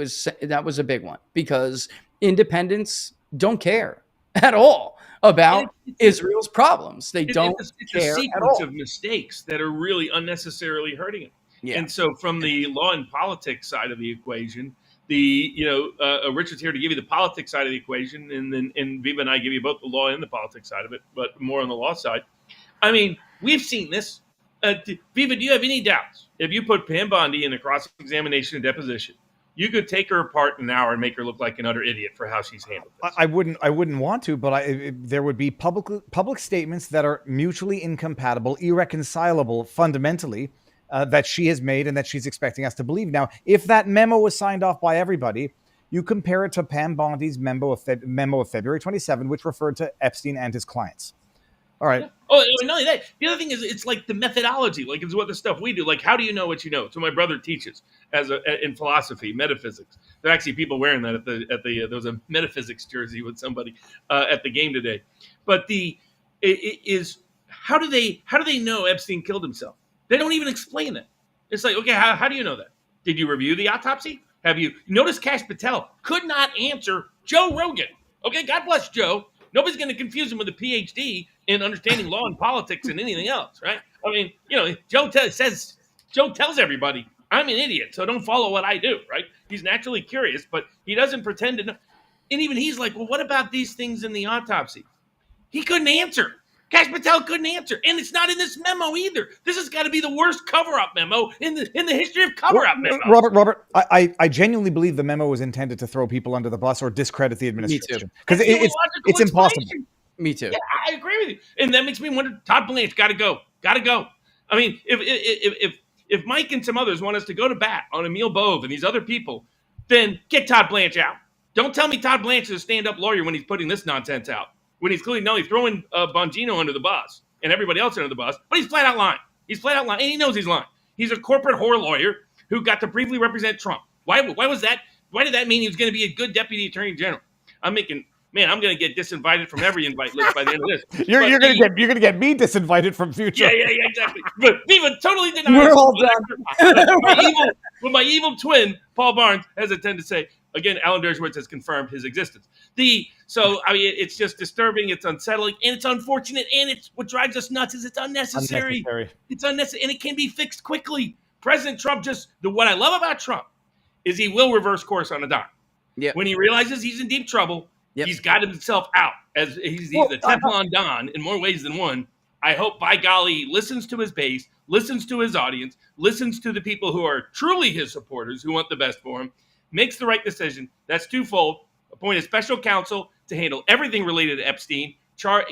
big one because independents don't care at all about Israel's problems. They don't care at all. It's a sequence of mistakes that are really unnecessarily hurting him. Yeah. And so from the law and politics side of the equation, Richard's here to give you the politics side of the equation, and Viva and I give you both the law and the politics side of it, but more on the law side. I mean, we've seen this. Viva, do you have any doubts? If you put Pam Bondi in a cross-examination and deposition, you could take her apart in an hour and make her look like an utter idiot for how she's handled this. I wouldn't want to, but there would be public statements that are mutually incompatible, irreconcilable fundamentally, that she has made and that she's expecting us to believe. Now, if that memo was signed off by everybody, you compare it to Pam Bondi's memo of February 27, which referred to Epstein and his clients. All right. Yeah. Oh, not only that. The other thing is, it's like the methodology. Like, it's what the stuff we do. Like, how do you know what you know? So my brother teaches in philosophy, metaphysics. There are actually people wearing that there was a metaphysics jersey with somebody at the game today. But how do they know Epstein killed himself? They don't even explain it. It's like, okay, how do you know that? Did you review the autopsy? Have you noticed Kash Patel could not answer Joe Rogan? Okay, God bless Joe. Nobody's going to confuse him with a PhD in understanding law and politics and anything else, right? I mean, Joe tells everybody, I'm an idiot, so don't follow what I do, right? He's naturally curious, but he doesn't pretend to know. And even he's like, well, what about these things in the autopsy? He couldn't answer. Kash Patel couldn't answer, and it's not in this memo either. This has got to be the worst cover-up memo in the history of cover-up memos. Robert, I genuinely believe the memo was intended to throw people under the bus or discredit the administration because it's impossible. Me too. Yeah, I agree with you. And that makes me wonder, Todd Blanche, got to go. I mean, if Mike and some others want us to go to bat on Emil Bove and these other people, then get Todd Blanche out. Don't tell me Todd Blanche is a stand-up lawyer when he's putting this nonsense out. When he's clearly, no, he's throwing Bongino under the bus and everybody else under the bus, but he's flat out lying. And he knows he's lying. He's a corporate whore lawyer who got to briefly represent Trump. Why was that? Why did that mean he was going to be a good deputy attorney general? I'm going to get disinvited from every invite list by the end of this. You're going to get me disinvited from future. Yeah, exactly. But Viva totally denies. We're all done. My evil twin, Paul Barnes, has attended to say, again, Alan Dershowitz has confirmed his existence. It's just disturbing, it's unsettling, and it's unfortunate, and it's what drives us nuts is it's unnecessary. It's unnecessary, and it can be fixed quickly. President Trump what I love about Trump is he will reverse course on a dime. Yeah. When he realizes he's in deep trouble, he's got himself out. As he's the Teflon Don in more ways than one. I hope, by golly, listens to his base, listens to his audience, listens to the people who are truly his supporters, who want the best for him, makes the right decision. That's twofold. Appoint a special counsel to handle everything related to Epstein,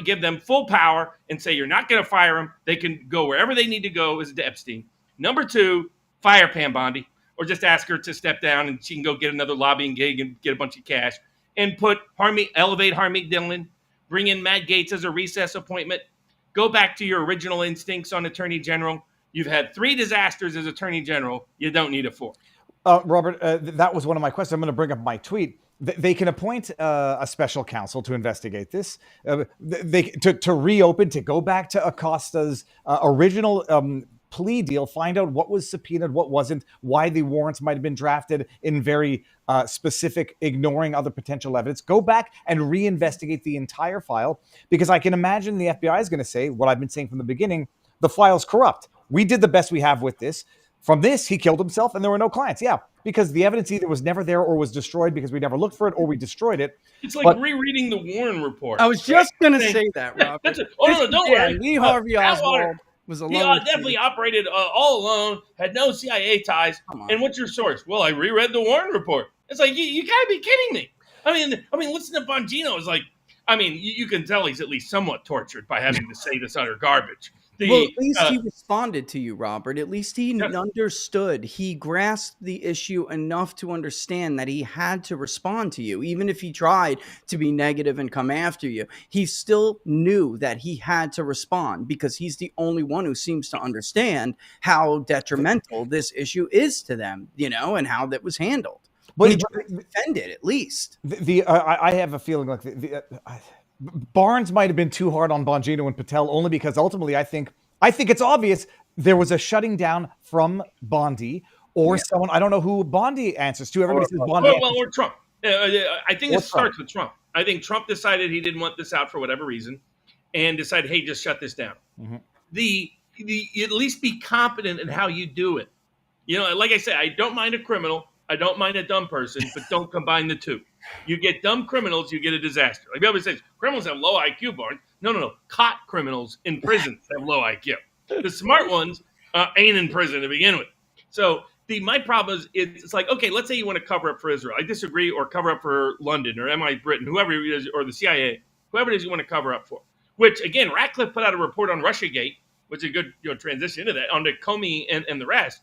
give them full power, and say you're not going to fire him. They can go wherever they need to go as to Epstein. Number 2, fire Pam Bondi, or just ask her to step down and she can go get another lobbying gig and get a bunch of cash. And elevate Harmeet Dillon, bring in Matt Gaetz as a recess appointment. Go back to your original instincts on Attorney General. You've had 3 disasters as Attorney General. You don't need a 4th. Robert, that was one of my questions. I'm going to bring up my tweet. They can appoint a special counsel to investigate this. To reopen, to go back to Acosta's original plea deal, find out what was subpoenaed, what wasn't, why the warrants might have been drafted in very specific, ignoring other potential evidence. Go back and reinvestigate the entire file, because I can imagine the FBI is going to say what I've been saying from the beginning: the file's corrupt. We did the best we have with this. From this, he killed himself and there were no clients. Yeah, because the evidence either was never there or was destroyed because we never looked for it or we destroyed it. It's like rereading the Warren report. I was just going to say that, Robert. Don't worry. Lee Harvey Oswald was alone. He definitely operated all alone, had no CIA ties. And what's your source? Well, I reread the Warren report. It's like, you got to be kidding me. I mean, listen to Bongino. Is like, you can tell he's at least somewhat tortured by having to say this utter garbage. Well, at least he responded to you, Robert. At least he understood. He grasped the issue enough to understand that he had to respond to you. Even if he tried to be negative and come after you, he still knew that he had to respond, because he's the only one who seems to understand how detrimental this issue is to them, and how that was handled. But he tried to defend it, at least. I have a feeling like Barnes might have been too hard on Bongino and Patel, only because ultimately I think it's obvious there was a shutting down from Bondi or someone. I don't know who Bondi answers to. Everybody says Bondi. Or Trump. I think it starts with Trump. I think Trump decided he didn't want this out for whatever reason and decided, hey, just shut this down. Mm-hmm. At least be competent in how you do it. Like I said, I don't mind a criminal. I don't mind a dumb person, but don't combine the two. You get dumb criminals, you get a disaster. Like everybody says, criminals have low IQ, Barnes. No. Caught criminals in prison have low IQ. The smart ones ain't in prison to begin with. So my problem is, it's like, okay, let's say you want to cover up for Israel. I disagree, or cover up for London or MI Britain, whoever it is, or the CIA, whoever it is you want to cover up for. Which, again, Ratcliffe put out a report on Russiagate, which is a good transition into that, onto Comey and the rest,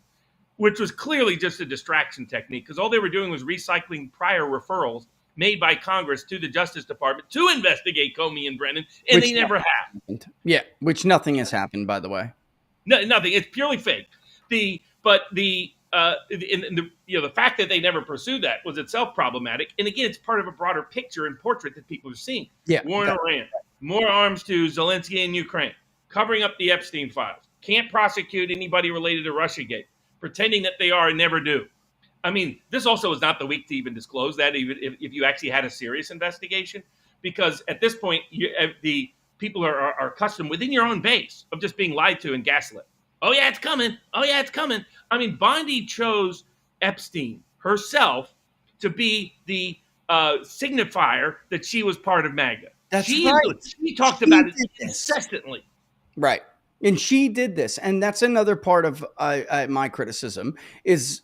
which was clearly just a distraction technique, because all they were doing was recycling prior referrals made by Congress to the Justice Department to investigate Comey and Brennan, and they never have. Yeah, which nothing has happened, by the way. No, nothing. It's purely fake. The fact that they never pursued that was itself problematic. And again, it's part of a broader picture and portrait that people are seeing. Yeah, War in Iran, more arms to Zelensky and Ukraine, covering up the Epstein files, can't prosecute anybody related to Russiagate, pretending that they are and never do. This also is not the week to even disclose that, even if you actually had a serious investigation, because at this point, the people are accustomed within your own base of just being lied to and gaslit. Oh, yeah, it's coming. Bondi chose Epstein herself to be the signifier that she was part of MAGA. That's right. She talked about it incessantly. Right. And she did this. And that's another part of my criticism is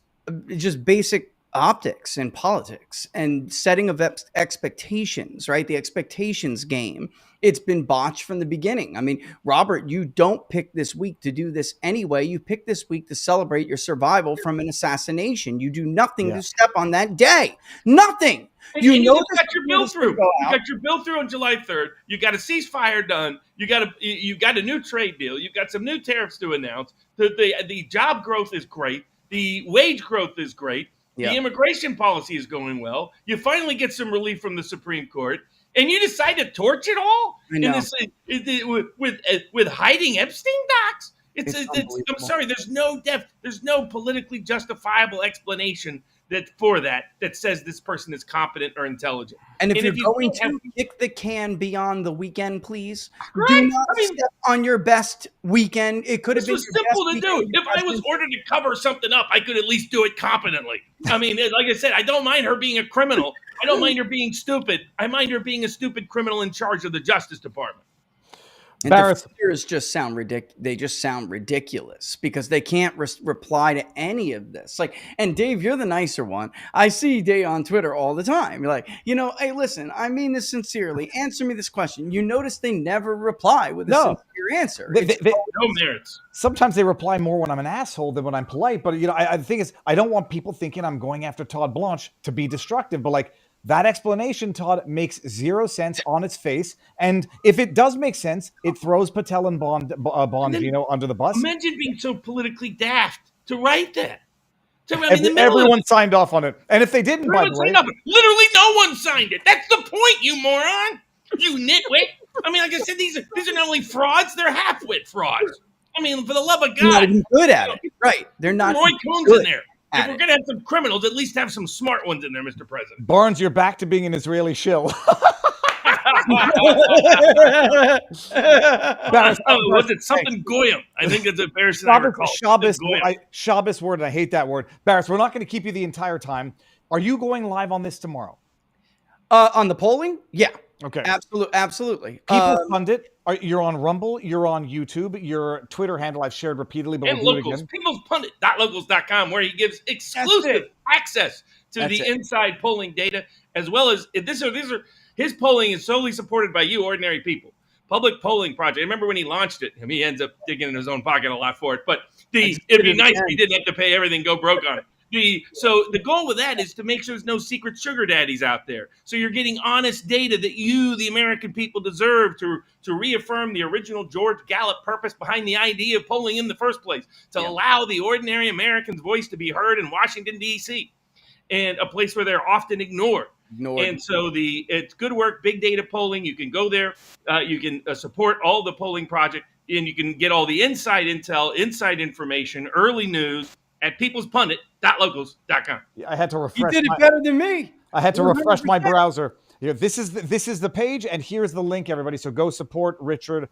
just basic optics in politics and setting of expectations, right? The expectations game It's been botched from the beginning. I mean, Robert, you don't pick this week to do this anyway. You pick this week to celebrate your survival from an assassination. You do nothing to step on that day. Nothing. And you just got your bill through. You got your bill through on July 3rd. You got a ceasefire done. You got a new trade deal. You've got some new tariffs to announce. The job growth is great. The wage growth is great. The immigration policy is going well. You finally get some relief from the Supreme Court, and you decide to torch it all with hiding Epstein docs. I'm sorry. There's no depth. There's no politically justifiable explanation that says this person is competent or intelligent. And if you're going to kick the can beyond the weekend, please do not step on your best weekend. It could have been simple to do. If I was ordered to cover something up, I could at least do it competently. I mean, like I said, I don't mind her being a criminal. I don't mind her being stupid. I mind her being a stupid criminal in charge of the Justice Department. And Baris, the fears just sound ridiculous. They just sound ridiculous because they can't reply to any of this. Like, and Dave, you're the nicer one. I see Dave on Twitter all the time. You're like, hey, listen, I mean this sincerely. Answer me this question. You notice they never reply with a sincere answer. No merits. Sometimes they reply more when I'm an asshole than when I'm polite. But I the thing is, I don't want people thinking I'm going after Todd Blanche to be destructive. But like, that explanation, Todd, makes zero sense on its face. And if it does make sense, it throws Patel and Bongino under the bus. Imagine being so politically daft to write that. Everyone signed off on it. And if they didn't, by the way, literally no one signed it. That's the point, you moron. You nitwit. I mean, like I said, these are not only frauds, they're half-wit frauds. I mean, for the love of God. They're not even good at it. Right. They're not Roy Cohn's in there. If we're going to have some criminals, at least have some smart ones in there, Mr. President. Barnes, you're back to being an Israeli shill. Was it something goyim? I think it's a Baris and I recall. Shabbos word, and I hate that word. Baris, we're not going to keep you the entire time. Are you going live on this tomorrow? On the polling? Yeah. Okay. Absolutely. People fund it. You're on Rumble. You're on YouTube. Your Twitter handle I've shared repeatedly, but and we'll locals. do it again. People's Pundit.locals.com, where he gives exclusive access to the inside polling data, as well as his polling is solely supported by you, ordinary people. Public Polling Project. I remember when he launched it. He ends up digging in his own pocket a lot for it, but it'd be nice if he didn't have to pay everything, go broke on it. So the goal with that is to make sure there's no secret sugar daddies out there. So you're getting honest data that you, the American people, deserve to reaffirm the original George Gallup purpose behind the idea of polling in the first place, to allow the ordinary American's voice to be heard in Washington, D.C., and a place where they're often ignored. And so it's good work, big data polling. You can go there. You can support all the polling project, and you can get all the inside intel, inside information, early news at peoplespundit.locals.com. I had to refresh. You did it better than me. I had to refresh my browser. This is the page, and here's the link, everybody. So go support Richard,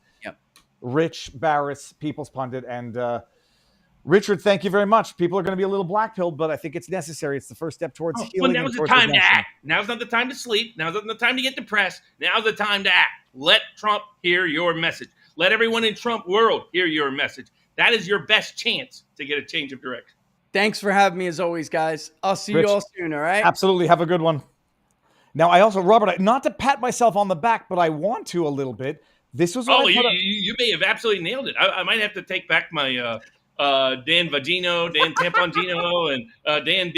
Rich, Baris, People's Pundit, and Richard. Thank you very much. People are going to be a little black-pilled, but I think it's necessary. It's the first step towards healing. Well, now's the time to act. Now's not the time to sleep. Now's not the time to get depressed. Now's the time to act. Let Trump hear your message. Let everyone in Trump world hear your message. That is your best chance to get a change of direction. Thanks for having me as always, guys. I'll see you all soon, all right? Absolutely. Have a good one. Now, I also, Robert, not to pat myself on the back, but I want to a little bit. This was you may have absolutely nailed it. I might have to take back my Dan Vagino, Dan Tampongino, and Dan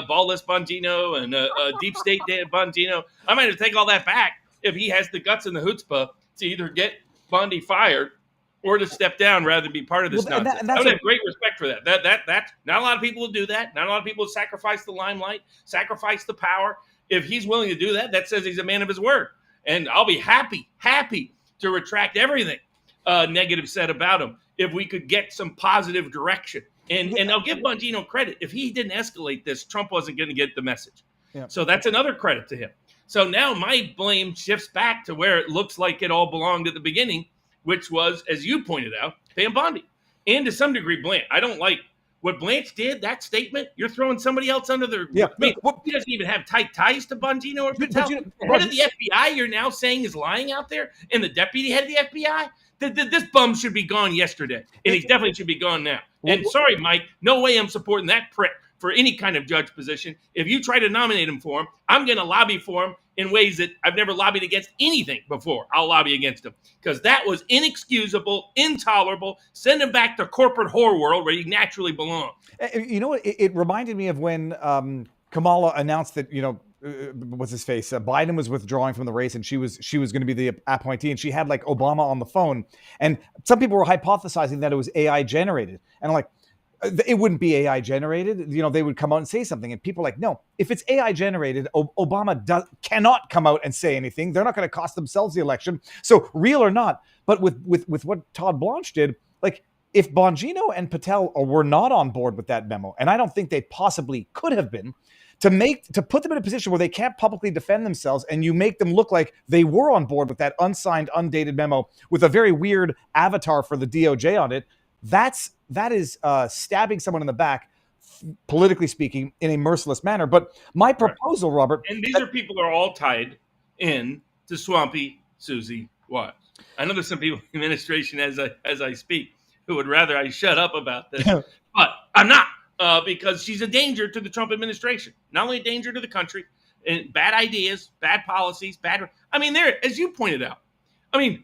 Ballless Bongino, and Deep State Dan Bongino. I might have to take all that back if he has the guts and the chutzpah to either get Bondi fired or to step down rather than be part of this nonsense. I would have great respect for that. That's not a lot of people will do that. Not a lot of people will sacrifice the limelight, sacrifice the power. If he's willing to do that, that says he's a man of his word. And I'll be happy to retract everything negative said about him if we could get some positive direction. And I'll give Bongino credit. If he didn't escalate this, Trump wasn't going to get the message. Yeah. So that's another credit to him. So now my blame shifts back to where it looks like it all belonged at the beginning, which was, as you pointed out, Pam Bondi. And to some degree, Blanche. I don't like what Blanche did, that statement. You're throwing somebody else under the... Yeah. I mean, he doesn't even have tight ties to Bongino or Patel. The head of the FBI you're now saying is lying out there, and the deputy head of the FBI? This bum should be gone yesterday, and he definitely should be gone now. And sorry, Mike, no way I'm supporting that prick for any kind of judge position. If you try to nominate him for him, I'm going to lobby for him in ways that I've never lobbied against anything before. I'll lobby against him because that was inexcusable, intolerable. Send him back to corporate whore world where he naturally belongs. You know what? It reminded me of when Kamala announced that, what's his face? Biden was withdrawing from the race, and she was going to be the appointee, and she had like Obama on the phone, and some people were hypothesizing that it was AI generated, and I'm like, it wouldn't be AI generated. They would come out and say something, and people are like, no, if it's AI generated, Obama cannot come out and say anything. They're not going to cost themselves the election. So real or not, but with what Todd Blanche did, like if Bongino and Patel were not on board with that memo, and I don't think they possibly could have been, to put them in a position where they can't publicly defend themselves, and you make them look like they were on board with that unsigned, undated memo with a very weird avatar for the DOJ on it, that is stabbing someone in the back, politically speaking, in a merciless manner. But my proposal, Robert, and these are people who are all tied in to Swampy Susie Wiles. I know there's some people in the administration as I speak who would rather I shut up about this, but I'm not. Because she's a danger to the Trump administration. Not only a danger to the country, and bad ideas, bad policies, as you pointed out.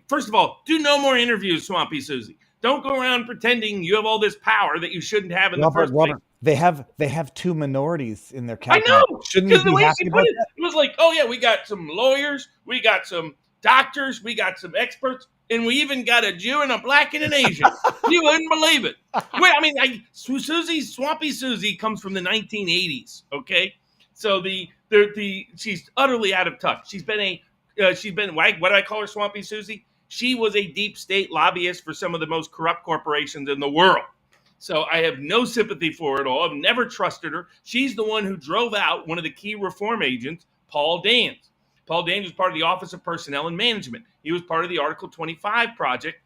First of all, do no more interviews, Swampy Susie. Don't go around pretending you have all this power that you shouldn't have in the first place. They have two minorities in their cabinet. I know. Shouldn't you be happy about that? It was like, oh yeah, we got some lawyers, we got some doctors, we got some experts, and we even got a Jew and a black and an Asian. You wouldn't believe it. Swampy Susie comes from the 1980s. Okay, so she's utterly out of touch. What do I call her, Swampy Susie? She was a deep state lobbyist for some of the most corrupt corporations in the world. So I have no sympathy for her at all. I've never trusted her. She's the one who drove out one of the key reform agents, Paul Dans. Paul Dans was part of the Office of Personnel and Management. He was part of the Article 25 project,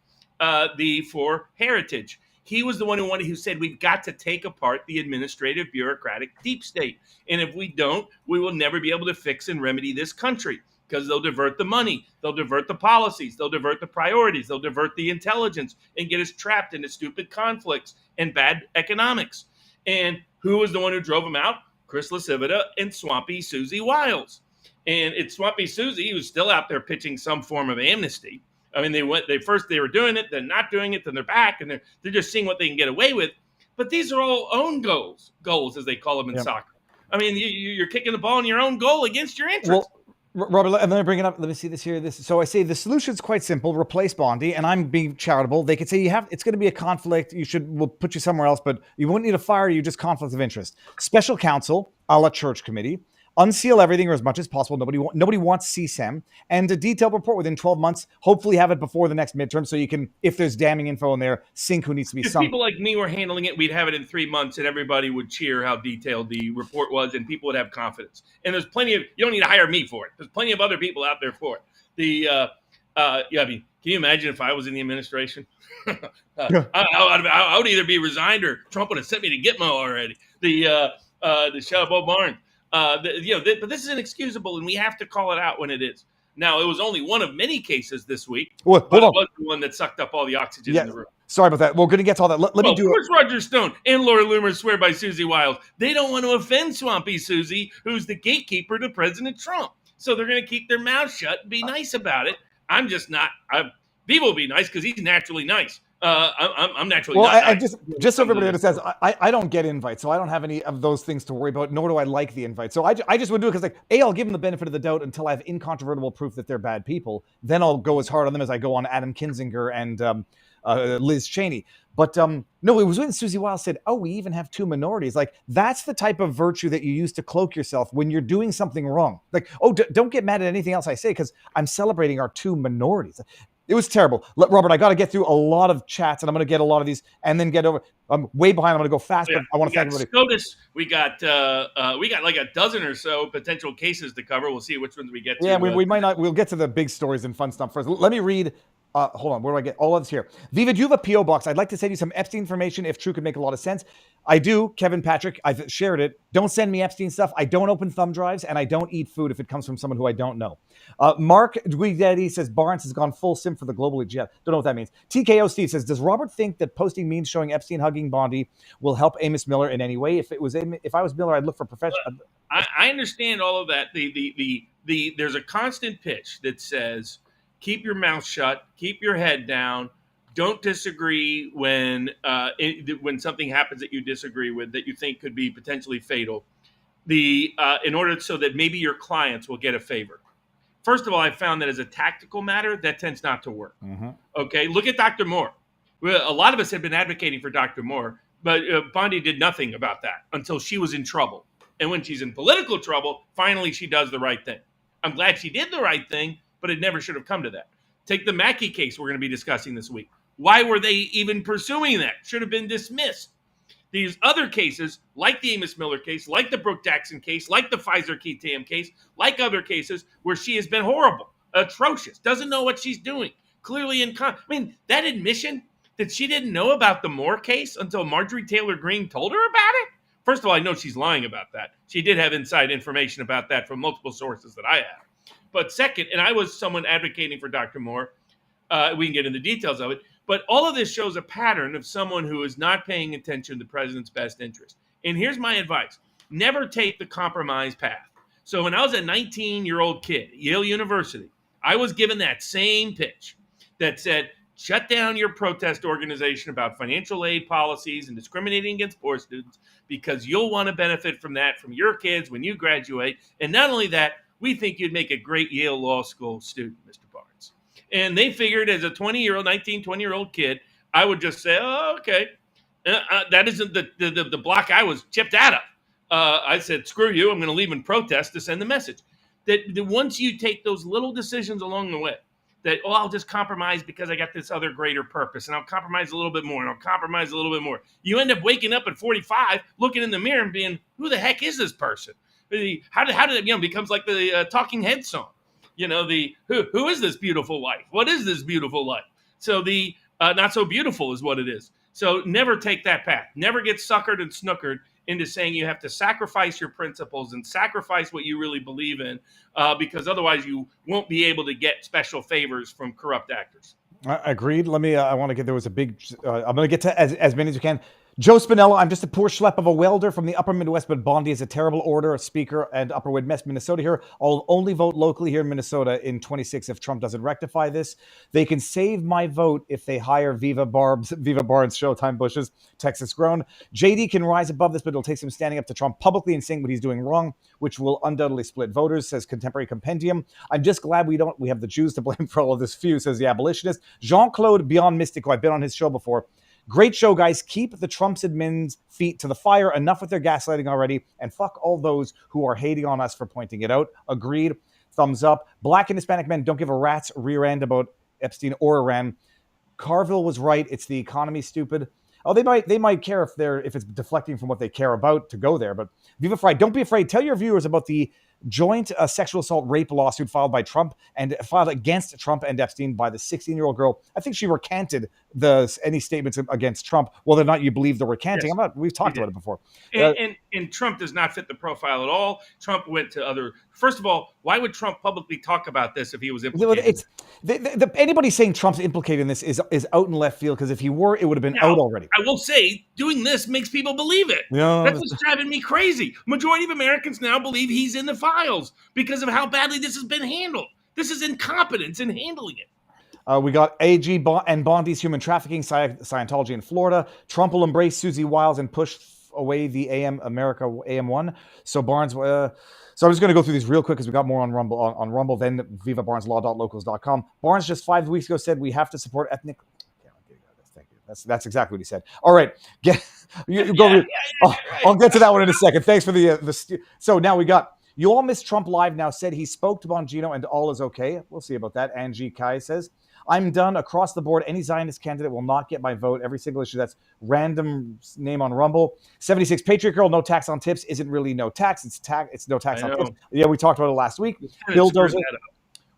for Heritage. He was the one who said we've got to take apart the administrative, bureaucratic deep state. And if we don't, we will never be able to fix and remedy this country because they'll divert the money, they'll divert the policies, they'll divert the priorities, they'll divert the intelligence and get us trapped into stupid conflicts and bad economics. And who was the one who drove them out? Chris LaCivita and Swampy Susie Wiles. And it's Swampy Susie who's still out there pitching some form of amnesty. They were doing it, then not doing it, then they're back, and they're just seeing what they can get away with. But these are all own goals as they call them in soccer. You're kicking the ball in your own goal against your interest. Well, Robert, let me bring it up. Let me see this here. So I say the solution's quite simple. Replace Bondi, and I'm being charitable. They could say it's going to be a conflict. We'll put you somewhere else, but you won't need to fire you. Just conflict of interest. Special counsel, a la church committee. Unseal everything or as much as possible. Nobody wants CSAM, and a detailed report within 12 months. Hopefully have it before the next midterm so you can, if there's damning info in there, sink who needs to be sunk. If people like me were handling it, we'd have it in 3 months and everybody would cheer how detailed the report was and people would have confidence. And there's plenty of, you don't need to hire me for it. There's plenty of other people out there for it. Can you imagine if I was in the administration? I would either be resigned or Trump would have sent me to Gitmo already. The Chabot Barnes. But this is inexcusable, and we have to call it out when it is. Now, it was only one of many cases this week. Well, but it was the one that sucked up all the oxygen in the room. Sorry about that. We're going to get to all that. Let me do it. Of course, Roger Stone and Laura Loomer swear by Susie Wiles. They don't want to offend Swampy Susie, who's the gatekeeper to President Trump. So they're going to keep their mouths shut and be nice about it. I'm just not. People will be nice because he's naturally nice. I'm naturally not nice. Just so everybody understands, I don't get invites, so I don't have any of those things to worry about, nor do I like the invite. So I just would do it because, I'll give them the benefit of the doubt until I have incontrovertible proof that they're bad people. Then I'll go as hard on them as I go on Adam Kinzinger and Liz Cheney. But no, it was when Susie Wiles said, we even have two minorities. That's the type of virtue that you use to cloak yourself when you're doing something wrong. Don't get mad at anything else I say because I'm celebrating our two minorities. It was terrible. Robert, I got to get through a lot of chats, and I'm going to get a lot of these, and then get over. I'm way behind. I'm going to go fast, but I want to thank everybody. SCOTUS, we got like a dozen or so potential cases to cover. We'll see which ones we get to. Yeah, we might not. We'll get to the big stories and fun stuff first. Let me read. Hold on, where do I get all of this here? Viva, do you have a P.O. box? I'd like to send you some Epstein information if true could make a lot of sense. I do, Kevin Patrick. I've shared it. Don't send me Epstein stuff. I don't open thumb drives, and I don't eat food if it comes from someone who I don't know. Mark Dwigdetti says Barnes has gone full sim for the global jet. Don't know what that means. TKO Steve says, does Robert think that posting memes showing Epstein hugging Bondi will help Amos Miller in any way? If I was Miller, I'd look for professional. I understand all of that. The there's a constant pitch that says, keep your mouth shut, keep your head down, don't disagree when something happens that you disagree with that you think could be potentially fatal. In order so that maybe your clients will get a favor. First of all, I found that as a tactical matter, that tends not to work. Mm-hmm. Okay, look at Dr. Moore. Well, a lot of us have been advocating for Dr. Moore, but Bondi did nothing about that until she was in trouble. And when she's in political trouble, finally she does the right thing. I'm glad she did the right thing, but it never should have come to that. Take the Mackey case we're going to be discussing this week. Why were they even pursuing that? Should have been dismissed. These other cases, like the Amos Miller case, like the Brooke Jackson case, like the Pfizer Ketam case, like other cases where she has been horrible, atrocious, doesn't know what she's doing, clearly that admission that she didn't know about the Moore case until Marjorie Taylor Greene told her about it. First of all, I know she's lying about that. She did have inside information about that from multiple sources that I have. But second, and I was someone advocating for Dr. Moore, we can get into the details of it, but all of this shows a pattern of someone who is not paying attention to the president's best interest. And here's my advice. Never take the compromise path. So when I was a 19-year-old kid at Yale University, I was given that same pitch that said, shut down your protest organization about financial aid policies and discriminating against poor students because you'll want to benefit from that from your kids when you graduate. And not only that, we think you'd make a great Yale Law School student, Mr. Barnes. And they figured as a 20-year-old kid, I would just say, oh, okay. That isn't the block I was chipped out of. I said, screw you. I'm going to leave in protest to send the message. That once you take those little decisions along the way, that, I'll just compromise because I got this other greater purpose, and I'll compromise a little bit more, and I'll compromise a little bit more. You end up waking up at 45, looking in the mirror and being, who the heck is this person? How did it, becomes like the Talking Heads song. Who is this beautiful life? What is this beautiful life? So the not so beautiful is what it is. So never take that path. Never get suckered and snookered into saying you have to sacrifice your principles and sacrifice what you really believe in, because otherwise you won't be able to get special favors from corrupt actors. Agreed. I want to get, there was a big, I'm going to get to as many as we can. Joe Spinella, I'm just a poor schlep of a welder from the upper Midwest, but Bondi is a terrible order, a speaker, and Upper Midwest, Minnesota here. I'll only vote locally here in Minnesota in 26 if Trump doesn't rectify this. They can save my vote if they hire Viva Barnes, Showtime Bushes, Texas grown. JD can rise above this, but it'll take some standing up to Trump publicly and saying what he's doing wrong, which will undoubtedly split voters, says Contemporary Compendium. I'm just glad we have the Jews to blame for all of this feud, says the abolitionist. Jean-Claude Beyond Mystical, I've been on his show before. Great show, guys. Keep the Trump's admin's feet to the fire. Enough with their gaslighting already. And fuck all those who are hating on us for pointing it out. Agreed. Thumbs up. Black and Hispanic men don't give a rat's rear end about Epstein or Iran. Carville was right. It's the economy, stupid. Oh, they might care if it's deflecting from what they care about to go there. But Viva Fried, don't be afraid. Tell your viewers about the joint sexual assault rape lawsuit filed by Trump and filed against Trump and Epstein by the 16-year-old girl. I think she recanted any statements against Trump, whether or not you believe the recanting. Yes, we've talked about it before. And Trump does not fit the profile at all. Trump went to first of all, why would Trump publicly talk about this if he was implicated? Anybody saying Trump's implicated in this is out in left field, because if he were, it would have been out already. I will say, doing this makes people believe it. That's what's driving me crazy. Majority of Americans now believe he's in the files because of how badly this has been handled. This is incompetence in handling it. We got AG and Bondi's human trafficking, Scientology in Florida. Trump will embrace Susie Wiles and push away the AM1. So Barnes... So I'm just going to go through these real quick because we got more on Rumble, then vivabarneslaw.locals.com. Barnes just 5 weeks ago said we have to support ethnic... Thank you. That's exactly what he said. All right. I'll get to that one in a second. Thanks for the... So now we got... You all miss Trump live now, said he spoke to Bongino and all is okay. We'll see about that. Angie Kai says, I'm done across the board. Any Zionist candidate will not get my vote. Every single issue that's random name on Rumble. 76 Patriot Girl, no tax on tips isn't really no tax. It's no tax on tips. Yeah, we talked about it last week. Bulldozer.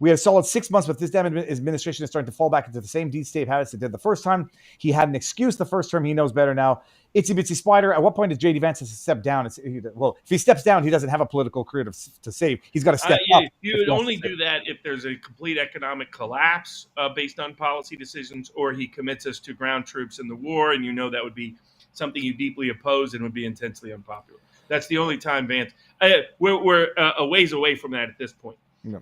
We had a solid 6 months, but this damn administration is starting to fall back into the same deep state habits it did the first time. He had an excuse the first term. He knows better now. Itsy Bitsy Spider. At what point does J.D. Vance have to step down? If he steps down, he doesn't have a political career to save. He's got to step up. You would only do that if there's a complete economic collapse based on policy decisions, or he commits us to ground troops in the war, and that would be something you deeply oppose and would be intensely unpopular. That's the only time Vance. We're a ways away from that at this point. No.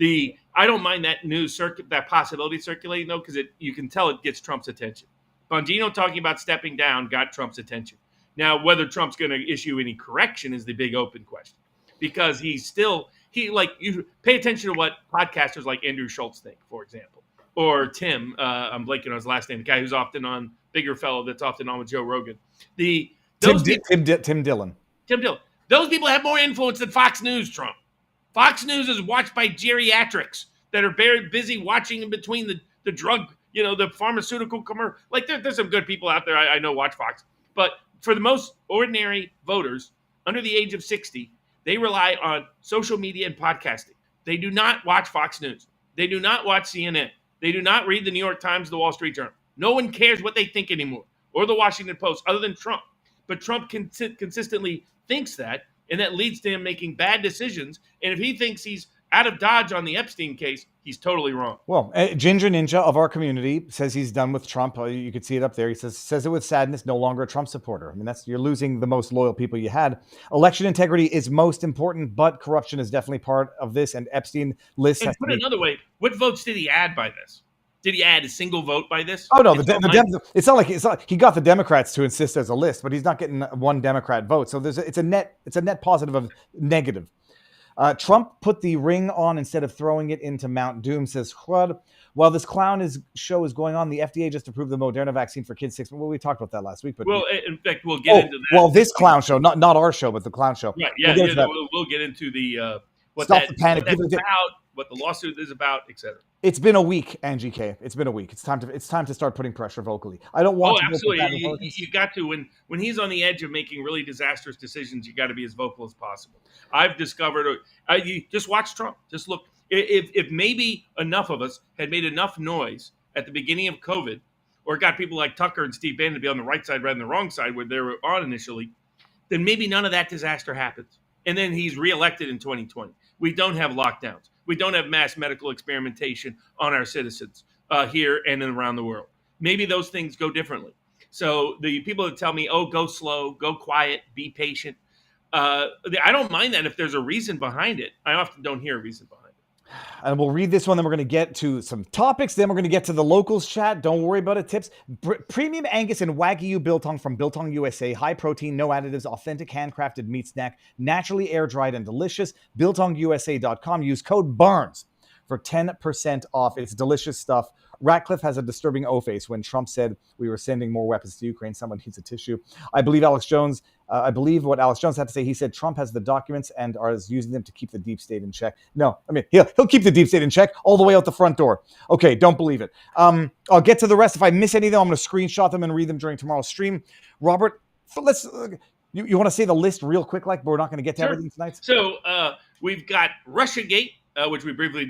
I don't mind that news that possibility circulating though, because you can tell it gets Trump's attention. Bongino talking about stepping down got Trump's attention. Now, whether Trump's going to issue any correction is the big open question, because you pay attention to what podcasters like Andrew Schultz think, for example, or Tim. I'm blanking on his last name. The guy who's often on, bigger fellow that's often on with Joe Rogan. Tim Dillon. Tim Dillon. Those people have more influence than Fox News, Trump. Fox News is watched by geriatrics that are very busy watching in between the drug, the pharmaceutical commercial. Like there's some good people out there I know watch Fox. But for the most ordinary voters under the age of 60, they rely on social media and podcasting. They do not watch Fox News. They do not watch CNN. They do not read the New York Times, the Wall Street Journal. No one cares what they think anymore, or the Washington Post, other than Trump. But Trump consistently thinks that, and that leads to him making bad decisions. And if he thinks he's out of dodge on the Epstein case, he's totally wrong. Well, Ginger Ninja of our community says he's done with Trump. You could see it up there. He says it with sadness, no longer a Trump supporter. I mean, you're losing the most loyal people you had. Election integrity is most important, but corruption is definitely part of this. And Epstein list. And put it another way, what votes did he add by this? Did he add a single vote by this? Oh no, it's not like he got the Democrats to insist as a list, but he's not getting one Democrat vote. So it's a net positive of negative. Trump put the ring on instead of throwing it into Mount Doom, says Juan. While this show is going on, the FDA just approved the Moderna vaccine for kids 6 months. Well, we talked about that last week. But in fact, we'll get into that. Well, this clown show, not our show, but the clown show. Right, we'll get into what Stop the panic. What that's about, what the lawsuit is about, etc. It's been a week, Angie K. It's been a week. It's time to start putting pressure vocally. I don't want. Oh, absolutely. You got to when he's on the edge of making really disastrous decisions. You got to be as vocal as possible. I've discovered. You just watch Trump. Just look. If maybe enough of us had made enough noise at the beginning of COVID, or got people like Tucker and Steve Bannon to be on the right side rather than the wrong side where they were on initially, then maybe none of that disaster happens. And then he's reelected in 2020. We don't have lockdowns. We don't have mass medical experimentation on our citizens here and around the world. Maybe those things go differently. So the people that tell me, oh, go slow, go quiet, be patient. I don't mind that if there's a reason behind it. I often don't hear a reason behind it. And we'll read this one, then we're going to get to some topics. Then we're going to get to the locals chat. Don't worry about it. Tips. Premium Angus and Wagyu biltong from Biltong USA. High protein, no additives, authentic handcrafted meat snack. Naturally air dried and delicious. BiltongUSA.com. Use code BARNES for 10% off. It's delicious stuff. Ratcliffe has a disturbing O-face when Trump said we were sending more weapons to Ukraine. Someone needs a tissue. I believe what Alex Jones had to say. He said Trump has the documents and is using them to keep the deep state in check. No, I mean, he'll keep the deep state in check all the way out the front door. Okay, don't believe it. I'll get to the rest. If I miss any of them, I'm going to screenshot them and read them during tomorrow's stream. Robert, let's... You want to say the list real quick, but we're not going to get to everything tonight? So we've got Russiagate, which we briefly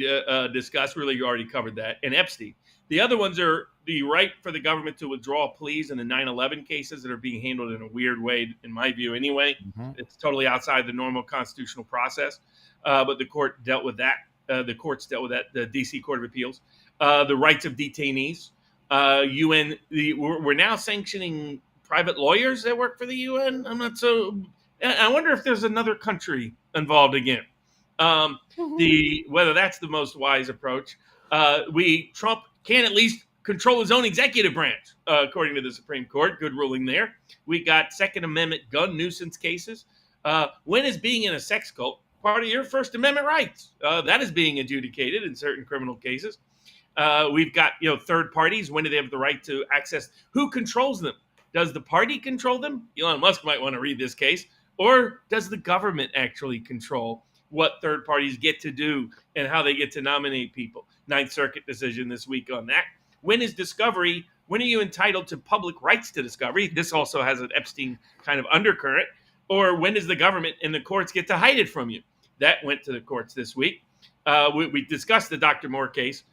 discussed. Really, you already covered that. And Epstein. The other ones are the right for the government to withdraw pleas in the 9/11 cases that are being handled in a weird way, in my view anyway. Mm-hmm. It's totally outside the normal constitutional process. But the court dealt with that. The courts dealt with that, the D.C. Court of Appeals. The rights of detainees. UN. We're now sanctioning private lawyers that work for the UN. I wonder if there's another country involved again. Whether that's the most wise approach. Trump can at least control his own executive branch, according to the Supreme Court. Good ruling there. We got Second Amendment gun nuisance cases. When is being in a sex cult part of your First Amendment rights? That is being adjudicated in certain criminal cases. We've got third parties. When do they have the right to access? Who controls them? Does the party control them? Elon Musk might want to read this case. Or does the government actually control what third parties get to do and how they get to nominate people? Ninth Circuit decision this week on that. When is discovery? When are you entitled to public rights to discovery? This also has an Epstein kind of undercurrent. Or when does the government and the courts get to hide it from you? That went to the courts this week. We discussed the Dr. Moore case.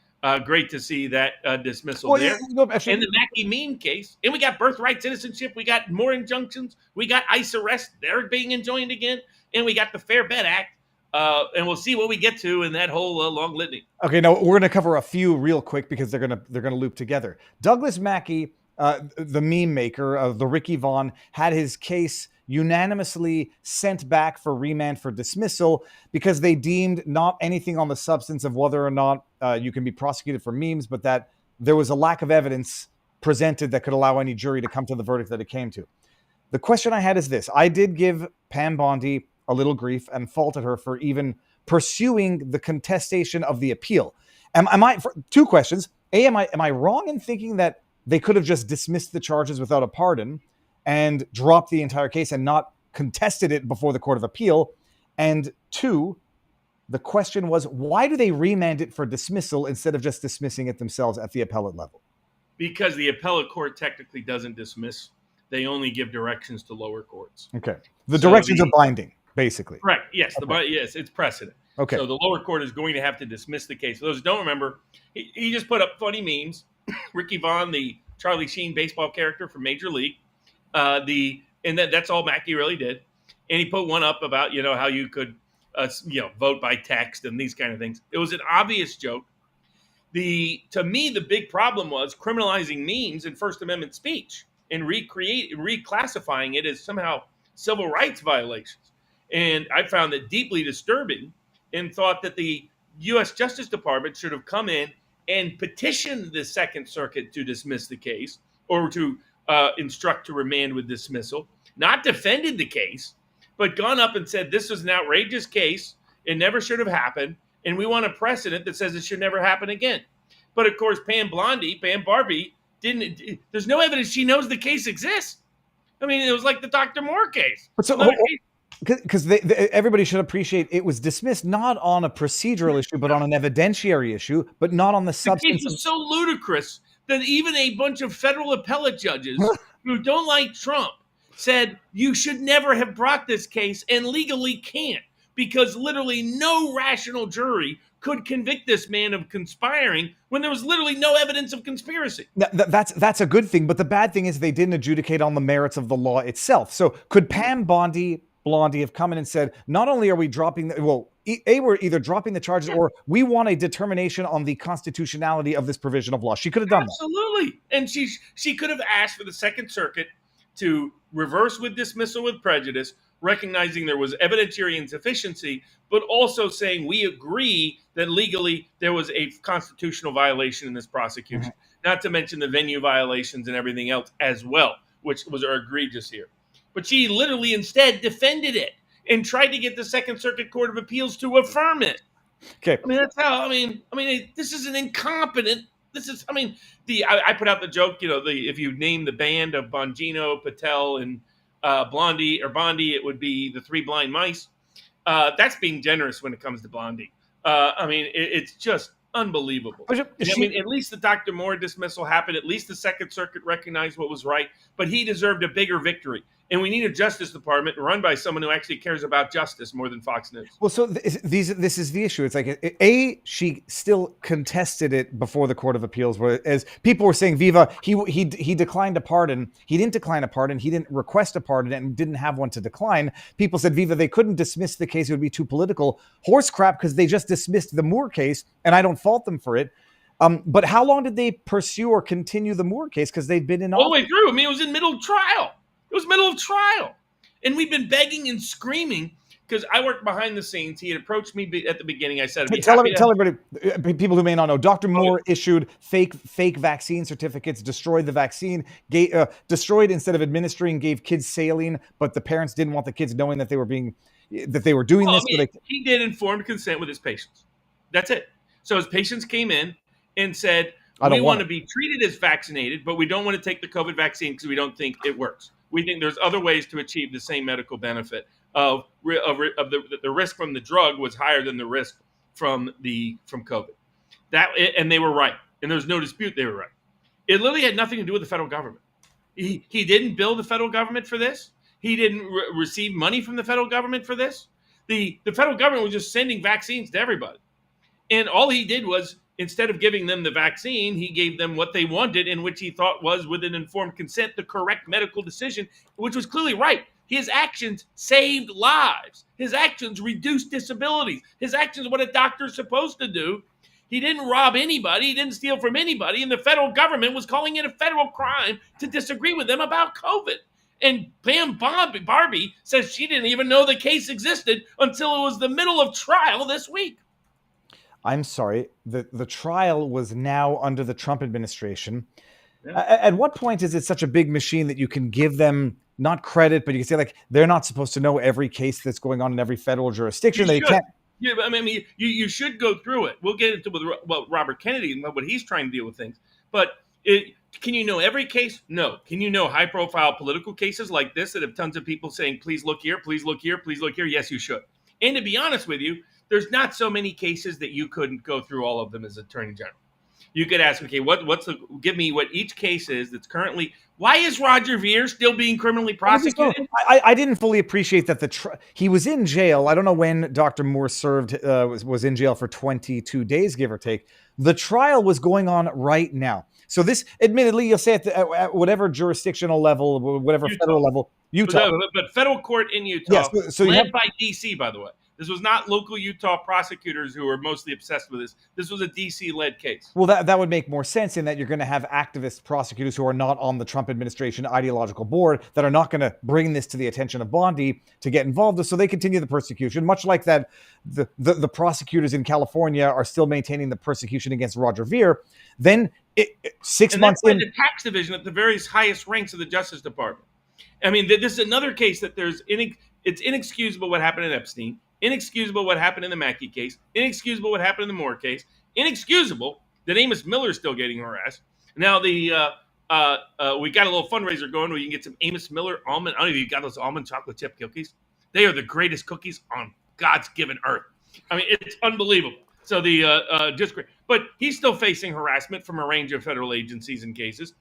Great to see that dismissal there. And the Mackie Mean case. And we got birthright citizenship. We got more injunctions. We got ICE arrest. They're being enjoined again. And we got the Fair Bet Act. And we'll see what we get to in that whole long litany. Okay, now we're going to cover a few real quick because they're going to loop together. Douglas Mackey, the meme maker, the Ricky Vaughn, had his case unanimously sent back for remand for dismissal because they deemed not anything on the substance of whether or not you can be prosecuted for memes, but that there was a lack of evidence presented that could allow any jury to come to the verdict that it came to. The question I had is this. I did give Pam Bondi a little grief and faulted her for even pursuing the contestation of the appeal. Am I, for two questions. A, am I wrong in thinking that they could have just dismissed the charges without a pardon and dropped the entire case and not contested it before the Court of Appeal? And two, the question was, why do they remand it for dismissal instead of just dismissing it themselves at the appellate level? Because the appellate court technically doesn't dismiss. They only give directions to lower courts. Okay. The directions are binding, basically. Correct. Yes. Okay. Yes, it's precedent. Okay. So the lower court is going to have to dismiss the case. For those who don't remember, he just put up funny memes. Ricky Vaughn, the Charlie Sheen baseball character from Major League, that's all Mackey really did. And he put one up about how you could vote by text and these kind of things. It was an obvious joke. To me, the big problem was criminalizing memes and First Amendment speech and reclassifying it as somehow civil rights violations. And I found that deeply disturbing and thought that the U.S. Justice Department should have come in and petitioned the Second Circuit to dismiss the case or to instruct to remand with dismissal, not defended the case, but gone up and said, this was an outrageous case. It never should have happened. And we want a precedent that says it should never happen again. But of course, Pam Barbie, there's no evidence she knows the case exists. I mean, it was like the Dr. Moore case. But so, because everybody should appreciate it was dismissed not on a procedural issue, but on an evidentiary issue, but not on the substance. The case was so ludicrous that even a bunch of federal appellate judges who don't like Trump said you should never have brought this case and legally can't, because literally no rational jury could convict this man of conspiring when there was literally no evidence of conspiracy. That's a good thing, but the bad thing is they didn't adjudicate on the merits of the law itself. So could Pam Bondi have come in and said, not only are we dropping, we're either dropping the charges or we want a determination on the constitutionality of this provision of law. She could have done that. Absolutely. And she could have asked for the Second Circuit to reverse with dismissal with prejudice, recognizing there was evidentiary insufficiency, but also saying we agree that legally there was a constitutional violation in this prosecution, not to mention the venue violations and everything else as well, which are egregious here. But she literally instead defended it and tried to get the Second Circuit Court of Appeals to affirm it. Okay. I mean, that's how, this is an incompetent, I put out the joke, if you name the band of Bongino, Patel, and Bondi, it would be the Three Blind Mice. That's being generous when it comes to Bondi. It's just unbelievable. At least the Dr. Moore dismissal happened. At least the Second Circuit recognized what was right, but he deserved a bigger victory. And we need a Justice Department run by someone who actually cares about justice more than Fox News. Well, so this is the issue. It's like, she still contested it before the Court of Appeals, whereas people were saying, Viva, he declined a pardon. He didn't decline a pardon. He didn't request a pardon and didn't have one to decline. People said, Viva, they couldn't dismiss the case. It would be too political. Horse crap, because they just dismissed the Moore case, and I don't fault them for it. But how long did they pursue or continue the Moore case? Because they'd been in all the way through. It was in middle of trial. It was middle of trial. And we've been begging and screaming because I worked behind the scenes. He had approached me at the beginning. I said, tell everybody, people who may not know, Dr. Moore issued fake vaccine certificates, destroyed the vaccine, destroyed instead of administering, gave kids saline, but the parents didn't want the kids knowing that they were doing this. He did informed consent with his patients. That's it. So his patients came in and said, we want to be treated as vaccinated, but we don't want to take the COVID vaccine because we don't think it works. We think there's other ways to achieve the same medical benefit of the risk from the drug was higher than the risk from COVID. And they were right. And there's no dispute they were right. It literally had nothing to do with the federal government. He didn't bill the federal government for this. He didn't receive money from the federal government for this. The federal government was just sending vaccines to everybody. And all he did was, instead of giving them the vaccine, he gave them what they wanted, in which he thought was, with an informed consent, the correct medical decision, which was clearly right. His actions saved lives. His actions reduced disabilities. His actions are what a doctor's supposed to do. He didn't rob anybody. He didn't steal from anybody. And the federal government was calling it a federal crime to disagree with them about COVID. And Pam Barbie says she didn't even know the case existed until it was the middle of trial this week. I'm sorry. The trial was now under the Trump administration. Yeah. At what point is it such a big machine that you can give them not credit, but you can say like they're not supposed to know every case that's going on in every federal jurisdiction? They can't. Yeah, I mean, you should go through it. We'll get into with Robert Kennedy and what he's trying to deal with things. But can you know every case? No. Can you know high-profile political cases like this that have tons of people saying, please look here, please look here, please look here? Yes, you should. And to be honest with you, there's not so many cases that you couldn't go through all of them as Attorney General. You could ask, okay, give me what each case is that's currently. Why is Roger Ver still being criminally prosecuted? I didn't fully appreciate that he was in jail. I don't know when Dr. Moore served, was in jail for 22 days, give or take. The trial was going on right now. So this, admittedly, you'll say at whatever jurisdictional level, whatever federal level, Utah. But federal court in Utah, yes, so led by D.C., by the way. This was not local Utah prosecutors who were mostly obsessed with this. This was a D.C.-led case. Well, that would make more sense in that you're going to have activist prosecutors who are not on the Trump administration ideological board that are not going to bring this to the attention of Bondi to get involved. So they continue the persecution, much like that the prosecutors in California are still maintaining the persecution against Roger Ver. Then 6 months in, the tax division at the various highest ranks of the Justice Department. I mean, this is another case that it's inexcusable what happened in Epstein. Inexcusable what happened in the Mackey case. Inexcusable what happened in the Moore case. Inexcusable that Amos Miller is still getting harassed. Now we got a little fundraiser going where you can get some Amos Miller almond. I don't know if you got those almond chocolate chip cookies. They are the greatest cookies on God's given earth. I mean, it's unbelievable. So just great, but he's still facing harassment from a range of federal agencies and cases,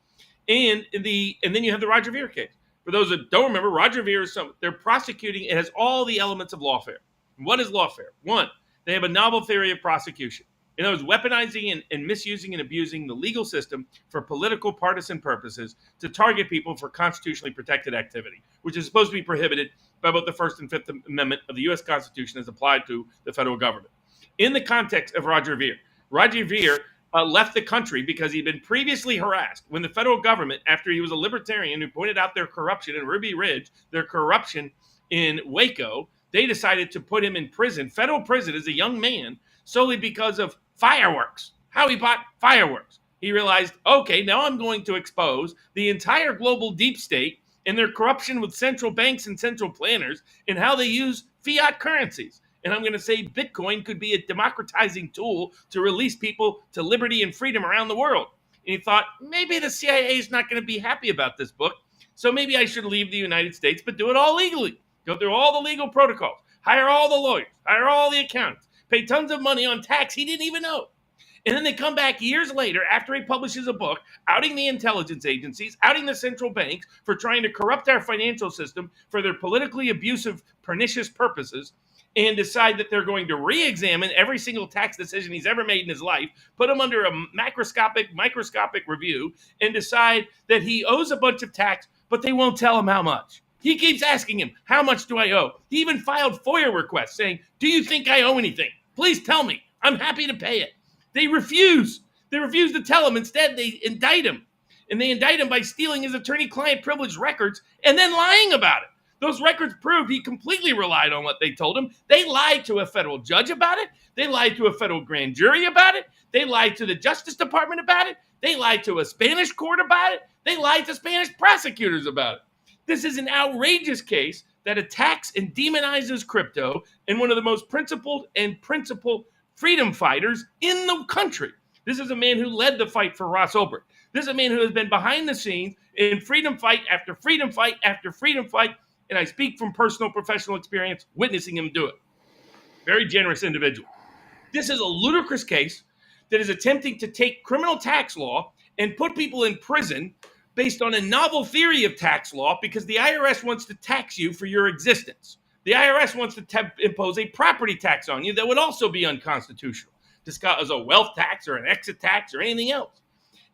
and then you have the Roger Ver case. For those that don't remember, Roger Ver they're prosecuting. It has all the elements of lawfare. What is lawfare? One, they have a novel theory of prosecution. In other words, weaponizing and misusing and abusing the legal system for political partisan purposes to target people for constitutionally protected activity, which is supposed to be prohibited by both the First and Fifth Amendment of the U.S. Constitution as applied to the federal government. In the context of Roger Ver left the country because he'd been previously harassed when the federal government, after he was a libertarian who pointed out their corruption in Ruby Ridge, their corruption in Waco, they decided to put him in prison, federal prison, as a young man, solely because of fireworks, how he bought fireworks. He realized, okay, now I'm going to expose the entire global deep state and their corruption with central banks and central planners and how they use fiat currencies. And I'm going to say Bitcoin could be a democratizing tool to release people to liberty and freedom around the world. And he thought, maybe the CIA is not going to be happy about this book, so maybe I should leave the United States, but do it all legally. Go through all the legal protocols, hire all the lawyers, hire all the accountants, pay tons of money on tax he didn't even know. And then they come back years later after he publishes a book outing the intelligence agencies, outing the central banks for trying to corrupt our financial system for their politically abusive, pernicious purposes, and decide that they're going to re-examine every single tax decision he's ever made in his life, put him under a microscopic review, and decide that he owes a bunch of tax, but they won't tell him how much. He keeps asking him, how much do I owe? He even filed FOIA requests saying, do you think I owe anything? Please tell me. I'm happy to pay it. They refuse. They refuse to tell him. Instead, they indict him. And they indict him by stealing his attorney-client privilege records and then lying about it. Those records proved he completely relied on what they told him. They lied to a federal judge about it. They lied to a federal grand jury about it. They lied to the Justice Department about it. They lied to a Spanish court about it. They lied to Spanish prosecutors about it. This is an outrageous case that attacks and demonizes crypto and one of the most principled freedom fighters in the country. This is a man who led the fight for Ross Ulbricht. This is a man who has been behind the scenes in freedom fight after freedom fight after freedom fight. And I speak from personal professional experience witnessing him do it. Very generous individual. This is a ludicrous case that is attempting to take criminal tax law and put people in prison based on a novel theory of tax law because the IRS wants to tax you for your existence. The IRS wants to impose a property tax on you that would also be unconstitutional, disguised as a wealth tax or an exit tax or anything else.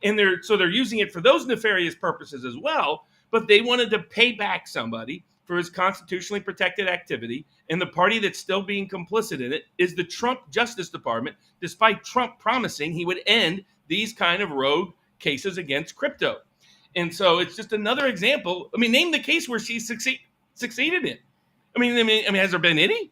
And they're using it for those nefarious purposes as well, but they wanted to pay back somebody for his constitutionally protected activity, and the party that's still being complicit in it is the Trump Justice Department, despite Trump promising he would end these kind of rogue cases against crypto. And so it's just another example. I mean, name the case where she succeeded in. I mean, has there been any?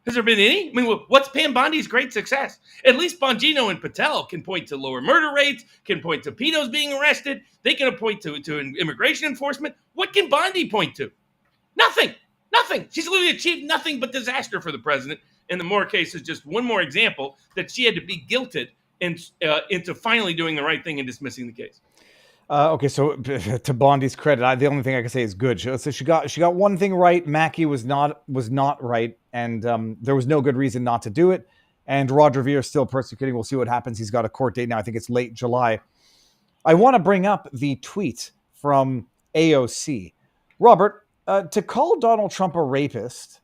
Has there been any? I mean, what's Pam Bondi's great success? At least Bongino and Patel can point to lower murder rates, can point to pedos being arrested. They can point to immigration enforcement. What can Bondi point to? Nothing. Nothing. She's literally achieved nothing but disaster for the president. And the Moore case is just one more example that she had to be guilted into finally doing the right thing and dismissing the case. Okay, so to Bondi's credit, the only thing I can say is good. So she got one thing right. Mackey was not right, and there was no good reason not to do it. And Roger Ver is still persecuting. We'll see what happens. He's got a court date now. I think it's late July. I want to bring up the tweet from AOC. Robert, to call Donald Trump a rapist,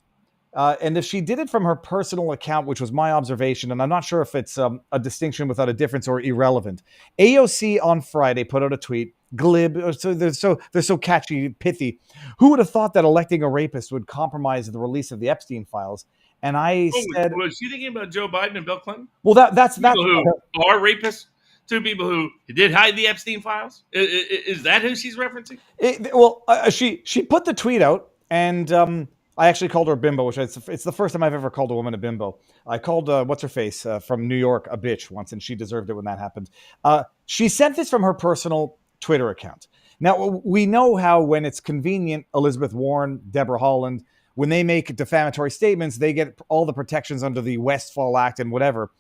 and if she did it from her personal account, which was my observation, and I'm not sure if it's a distinction without a difference or irrelevant. AOC on Friday put out a tweet, glib, so they're so catchy, pithy. Who would have thought that electing a rapist would compromise the release of the Epstein files? And I said, was she thinking about Joe Biden and Bill Clinton? Well, that's people who are rapists. Two people who did hide the Epstein files. Is that who she's referencing? She put the tweet out, and I actually called her a bimbo, which it's the first time I've ever called a woman a bimbo. I called what's her face from New York a bitch once, and she deserved it when that happened. She sent this from her personal Twitter account. Now we know how when it's convenient, Elizabeth Warren, Deborah Haaland, when they make defamatory statements, they get all the protections under the Westfall Act and whatever.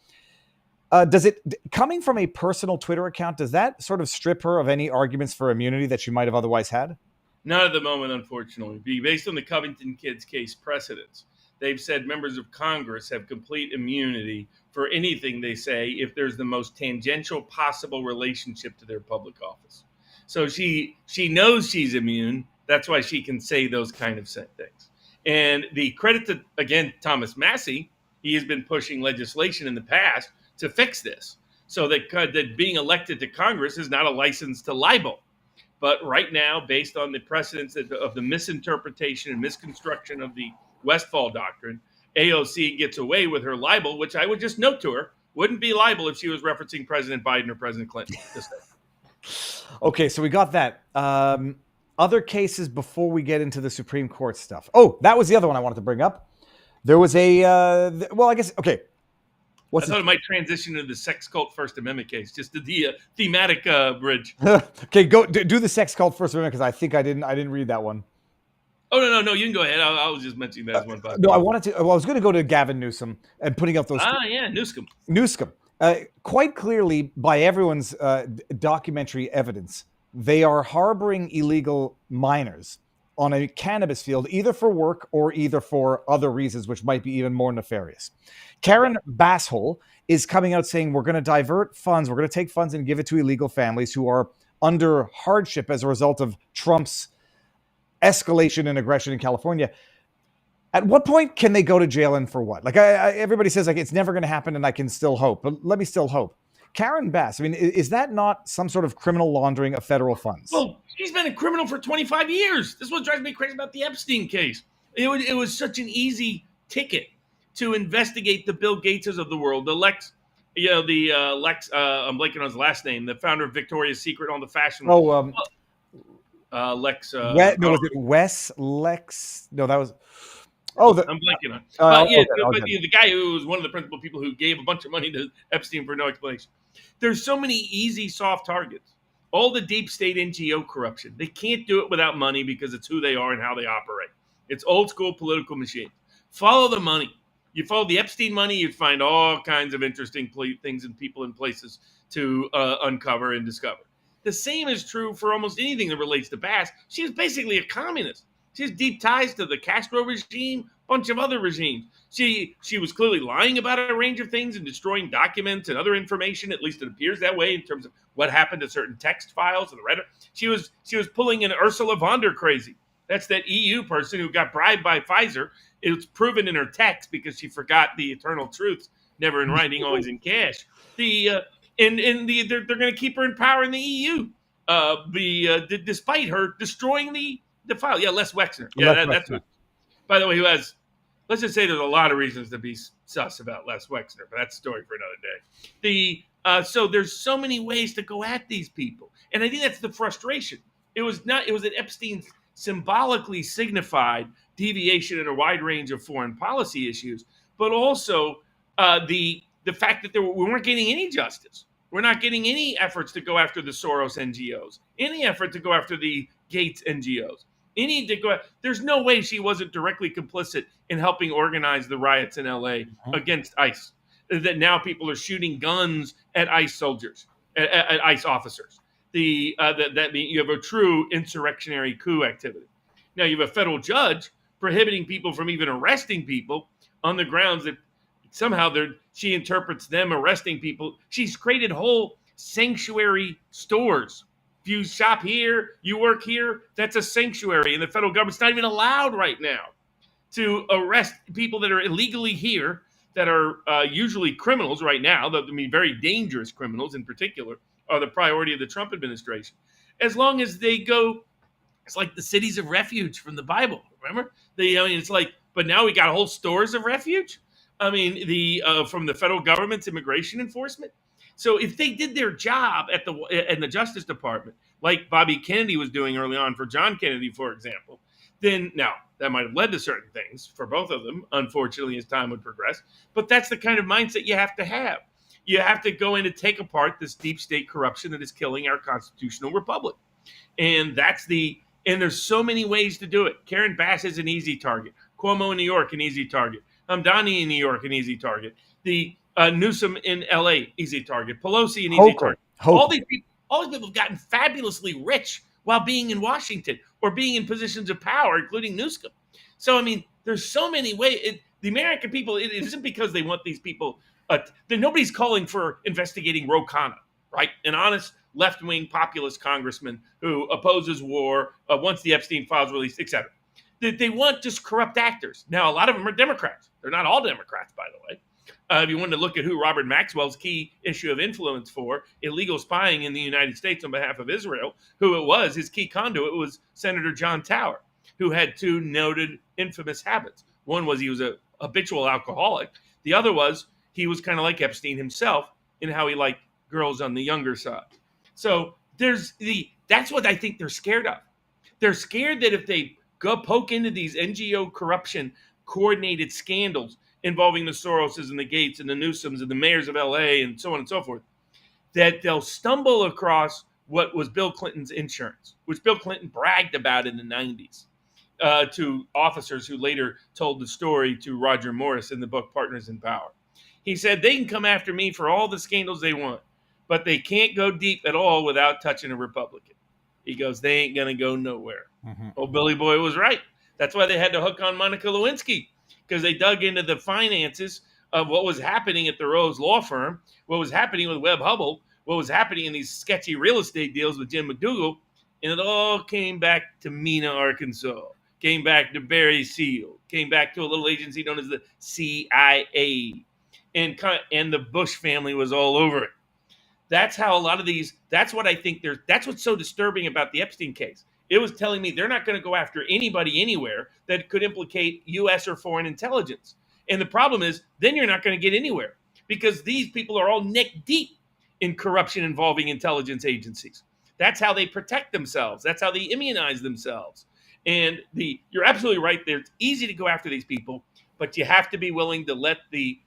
Does it, coming from a personal Twitter account, does that sort of strip her of any arguments for immunity that she might have otherwise had? Not at the moment, unfortunately. Based on the Covington kids case precedents, they've said members of Congress have complete immunity for anything they say if there's the most tangential possible relationship to their public office. So she knows she's immune. That's why she can say those kind of things. And the credit to, again, Thomas Massie, he has been pushing legislation in the past to fix this, so that being elected to Congress is not a license to libel. But right now, based on the precedents of the misinterpretation and misconstruction of the Westfall Doctrine, AOC gets away with her libel, which I would just note to her, wouldn't be libel if she was referencing President Biden or President Clinton. Okay, so we got that. Other cases before we get into the Supreme Court stuff. Oh, that was the other one I wanted to bring up. There was I guess, okay. I thought it might transition to the sex cult First Amendment case, just to the thematic bridge. Okay, go do the sex cult First Amendment, because I think I didn't read that one. Oh no, you can go ahead. I was just mentioning that as one. No, I was going to go to Gavin Newsom and putting out those. Newsom. Quite clearly, by everyone's documentary evidence, they are harboring illegal minors on a cannabis field, either for work or either for other reasons, which might be even more nefarious. Karen Basshole is coming out saying we're going to divert funds. We're going to take funds and give it to illegal families who are under hardship as a result of Trump's escalation and aggression in California. At what point can they go to jail, and for what? Like everybody says, like, it's never going to happen and I can still hope, but let me still hope. Karen Bass, I mean, is that not some sort of criminal laundering of federal funds? Well, she's been a criminal for 25 years. This is what drives me crazy about the Epstein case. It was such an easy ticket to investigate the Bill Gateses of the world, the Lex, I'm blanking on his last name, the founder of Victoria's Secret on the fashion. Lex. Was it Wes Lex? No, that was. I'm blanking on. The guy who was one of the principal people who gave a bunch of money to Epstein for no explanation. There's so many easy, soft targets. All the deep state NGO corruption. They can't do it without money because it's who they are and how they operate. It's old school political machine. Follow the money. You follow the Epstein money, you'd find all kinds of interesting things and people and places to uncover and discover. The same is true for almost anything that relates to Bass. She is basically a communist. She has deep ties to the Castro regime, a bunch of other regimes. She was clearly lying about a range of things and destroying documents and other information. At least it appears that way in terms of what happened to certain text files and the Reddit. She was pulling an Ursula von der crazy. That's that EU person who got bribed by Pfizer. It's proven in her text because she forgot the eternal truths, never in writing, always in cash. They're going to keep her in power in the EU. Despite her destroying the file. Yeah, Les Wexner. Yeah, that's what. By the way, let's just say there's a lot of reasons to be sus about Les Wexner, but that's a story for another day. So there's so many ways to go at these people. And I think that's the frustration. It was not. It was that Epstein symbolically signified deviation in a wide range of foreign policy issues, but also the fact that we weren't getting any justice. We're not getting any efforts to go after the Soros NGOs, any effort to go after the Gates NGOs. There's no way she wasn't directly complicit in helping organize the riots in LA against ICE. That now people are shooting guns at ICE soldiers, at ICE officers. That means you have a true insurrectionary coup activity. Now you have a federal judge prohibiting people from even arresting people on the grounds that somehow she interprets them arresting people. She's created whole sanctuary stores. If you shop here, you work here, that's a sanctuary. And the federal government's not even allowed right now to arrest people that are illegally here, that are usually criminals right now. I mean, very dangerous criminals in particular are the priority of the Trump administration. As long as they go, it's like the cities of refuge from the Bible. Remember? It's like, but now we got whole stores of refuge. I mean, from the federal government's immigration enforcement. So if they did their job in the Justice Department, like Bobby Kennedy was doing early on for John Kennedy, for example, then now that might have led to certain things for both of them, unfortunately, as time would progress. But that's the kind of mindset you have to have. You have to go in and take apart this deep state corruption that is killing our constitutional republic. And there's so many ways to do it. Karen Bass is an easy target. Cuomo in New York, an easy target. Hamdani in New York, an easy target. The Newsom in LA, easy target. Pelosi, an easy target. All these people have gotten fabulously rich while being in Washington or being in positions of power, including Newsom. So, I mean, there's so many ways. The American people, it isn't because they want these people. Nobody's calling for investigating Ro Khanna, right? An honest left-wing populist congressman who opposes war, wants the Epstein files released, etc. They want just corrupt actors. Now, a lot of them are Democrats. They're not all Democrats, by the way. If you wanted to look at who Robert Maxwell's key issue of influence for illegal spying in the United States on behalf of Israel, who it was, his key conduit was Senator John Tower, who had two noted infamous habits. One was he was a habitual alcoholic. The other was he was kind of like Epstein himself in how he liked girls on the younger side. So that's what I think they're scared of. They're scared that if they go poke into these NGO corruption coordinated scandals involving the Soroses and the Gates and the Newsoms and the mayors of LA and so on and so forth, that they'll stumble across what was Bill Clinton's insurance, which Bill Clinton bragged about in the 90s to officers who later told the story to Roger Morris in the book Partners in Power. He said, they can come after me for all the scandals they want, but they can't go deep at all without touching a Republican. He goes, they ain't going to go nowhere. Mm-hmm. Oh, Billy Boy was right. That's why they had to hook on Monica Lewinsky, because they dug into the finances of what was happening at the Rose law firm, what was happening with Webb Hubbell, what was happening in these sketchy real estate deals with Jim McDougal, and it all came back to Mena, Arkansas, came back to Barry Seal, came back to a little agency known as the CIA, and the Bush family was all over it. That's how a lot of these, that's what I think that's what's so disturbing about the Epstein case. It was telling me they're not going to go after anybody anywhere that could implicate U.S. or foreign intelligence. And the problem is, then you're not going to get anywhere because these people are all neck deep in corruption involving intelligence agencies. That's how they protect themselves. That's how they immunize themselves. And you're absolutely right there. It's easy to go after these people, but you have to be willing to let the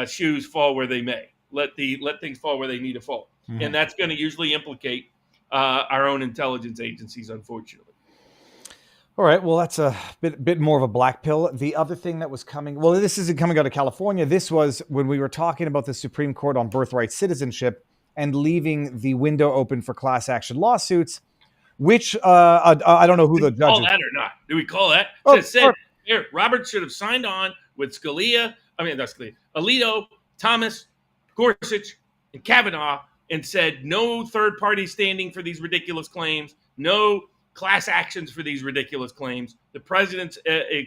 shoes fall where they may. Let things fall where they need to fall. Mm-hmm. And that's going to usually implicate our own intelligence agencies, unfortunately. All right. Well, that's a bit more of a black pill. The other thing that was coming, well, this isn't coming out of California. This was when we were talking about the Supreme Court on birthright citizenship and leaving the window open for class action lawsuits, which I don't know who the judge call that or not. Do we call that? Oh, it said here, Robert should have signed on with Scalia. I mean, not Scalia, Alito, Thomas, Gorsuch, and Kavanaugh, and said no third party standing for these ridiculous claims, no class actions for these ridiculous claims. The president's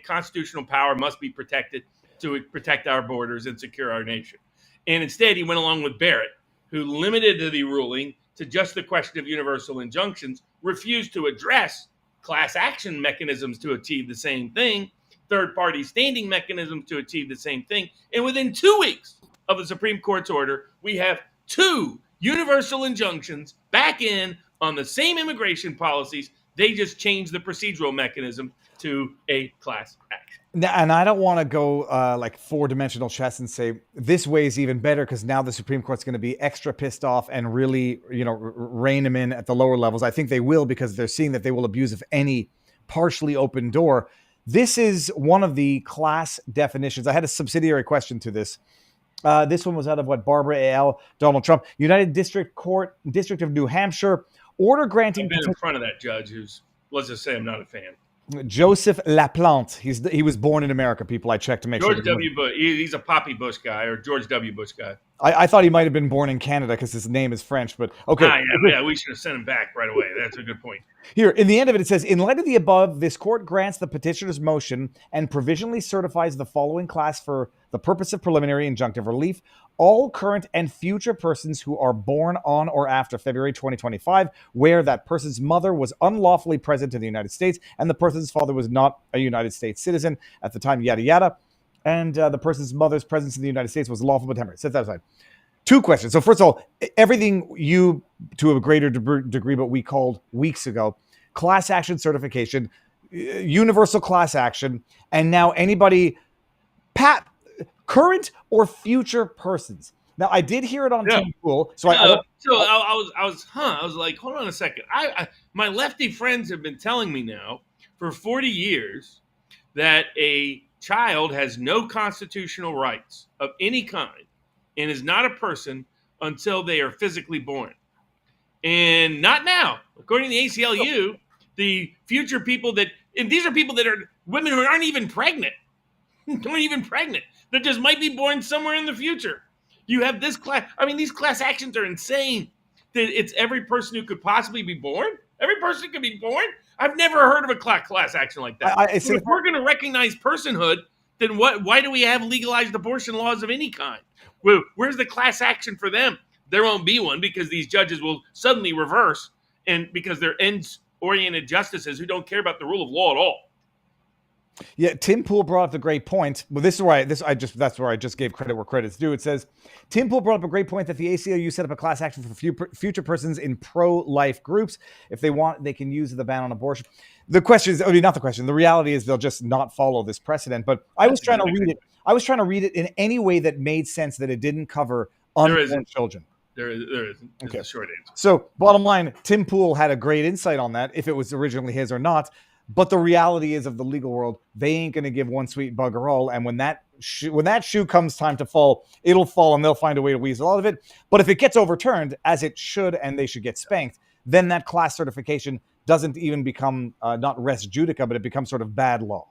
constitutional power must be protected to protect our borders and secure our nation. And instead, he went along with Barrett, who limited the ruling to just the question of universal injunctions, refused to address class action mechanisms to achieve the same thing, third party standing mechanisms to achieve the same thing. And within 2 weeks of the Supreme Court's order, we have 2 universal injunctions back in on the same immigration policies. They just changed the procedural mechanism to a class action. Now, and I don't want to go like four-dimensional chess and say this way is even better because now the Supreme Court's going to be extra pissed off and really, rein them in at the lower levels. I think they will because they're seeing that they will abuse of any partially open door. This is one of the class definitions. I had a subsidiary question to this. This one was out of Barbara A.L. Donald Trump, United District Court, District of New Hampshire, order granting. I've been in front of that judge who's, let's just say I'm not a fan. Joseph Laplante. He was born in America, people. I checked to make George sure. W. Bush. He's a Poppy Bush guy or George W. Bush guy. I thought he might have been born in Canada because his name is French, but okay. Yeah, we should have sent him back right away. That's a good point. Here, in the end of it, it says, in light of the above, this court grants the petitioner's motion and provisionally certifies the following class for the purpose of preliminary injunctive relief. All current and future persons who are born on or after February 2025, where that person's mother was unlawfully present in the United States and the person's father was not a United States citizen at the time, yada, yada. And the person's mother's presence in the United States was lawful but temporary. Set that aside. Two questions. So first of all, everything you, to a greater degree, but we called weeks ago, class action certification, universal class action, and now anybody, current or future persons. Now, I did hear it on Team Pool, so I was like, hold on a second. My lefty friends have been telling me now for 40 years that a child has no constitutional rights of any kind and is not a person until they are physically born. And not now. According to the ACLU, the future people and these are people that are women who aren't even pregnant. That just might be born somewhere in the future. You have this class. I mean, these class actions are insane. That it's every person who could possibly be born. Every person could be born. I've never heard of a class action like that. If we're going to recognize personhood, then why do we have legalized abortion laws of any kind? Where's the class action for them? There won't be one because these judges will suddenly reverse, and because they're ends-oriented justices who don't care about the rule of law at all. Yeah, Tim Pool brought up a great point. Well, that's where I just gave credit where credit's due. It says Tim Pool brought up a great point that the ACLU set up a class action for future persons in pro-life groups. If they want, they can use the ban on abortion. The question is, not the question. The reality is they'll just not follow this precedent. But I was trying to read it. I was trying to read it in any way that made sense that it didn't cover unborn children. There isn't. Okay. The short answer. So, bottom line, Tim Pool had a great insight on that, if it was originally his or not. But the reality is of the legal world, they ain't going to give one sweet bugger all. And when that shoe comes time to fall, it'll fall and they'll find a way to weasel out of it. But if it gets overturned, as it should, and they should get spanked, then that class certification doesn't even become not res judica, but it becomes sort of bad law.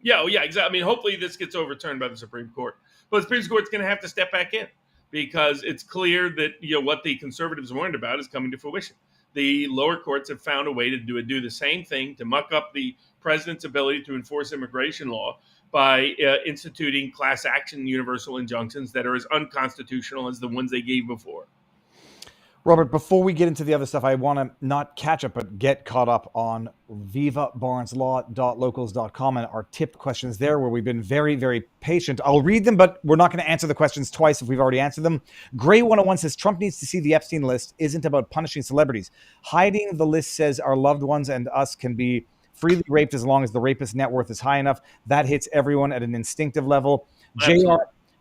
Yeah, exactly. I mean, hopefully this gets overturned by the Supreme Court. But the Supreme Court's going to have to step back in because it's clear that what the conservatives warned about is coming to fruition. The lower courts have found a way to do the same thing, to muck up the president's ability to enforce immigration law by instituting class action universal injunctions that are as unconstitutional as the ones they gave before. Robert, before we get into the other stuff, I want to not catch up, but get caught up on vivabarneslaw.locals.com and our tipped questions there, where we've been very, very patient. I'll read them, but we're not going to answer the questions twice if we've already answered them. Gray 101 says, Trump needs to see the Epstein list isn't about punishing celebrities. Hiding the list says our loved ones and us can be freely raped as long as the rapist's net worth is high enough. That hits everyone at an instinctive level.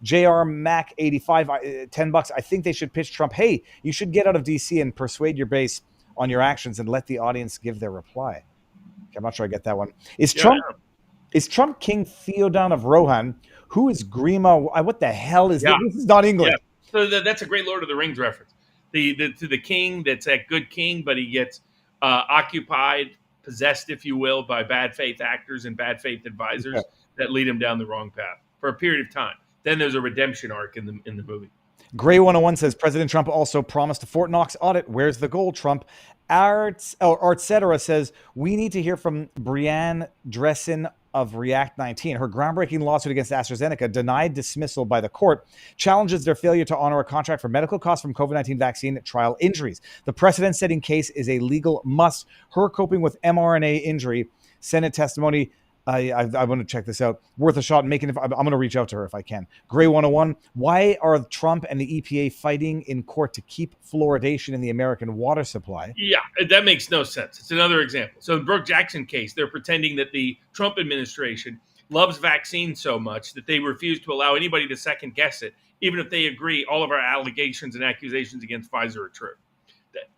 JR Mac 85, $10. I think they should pitch Trump, hey, you should get out of DC and persuade your base on your actions and let the audience give their reply. Okay, I'm not sure I get that one. Is Trump King Theodan of Rohan? Who is Grima? What the hell is this? This is not English. Yeah. So that's a great Lord of the Rings reference. To the king that's a good king, but he gets occupied, possessed, if you will, by bad faith actors and bad faith advisors that lead him down the wrong path for a period of time. Then there's a redemption arc in the movie. Gray 101 says President Trump also promised a Fort Knox audit. Where's the gold, Trump? Artcetera says we need to hear from Brianne Dressen of React 19. Her groundbreaking lawsuit against AstraZeneca, denied dismissal by the court, challenges their failure to honor a contract for medical costs from COVID-19 vaccine trial injuries. The precedent-setting case is a legal must. Her coping with mRNA injury, Senate testimony I want to check this out. Worth a shot. I'm going to reach out to her if I can. Gray 101. Why are Trump and the EPA fighting in court to keep fluoridation in the American water supply? Yeah, that makes no sense. It's another example. So in the Brooke Jackson case, they're pretending that the Trump administration loves vaccines so much that they refuse to allow anybody to second guess it, even if they agree all of our allegations and accusations against Pfizer are true.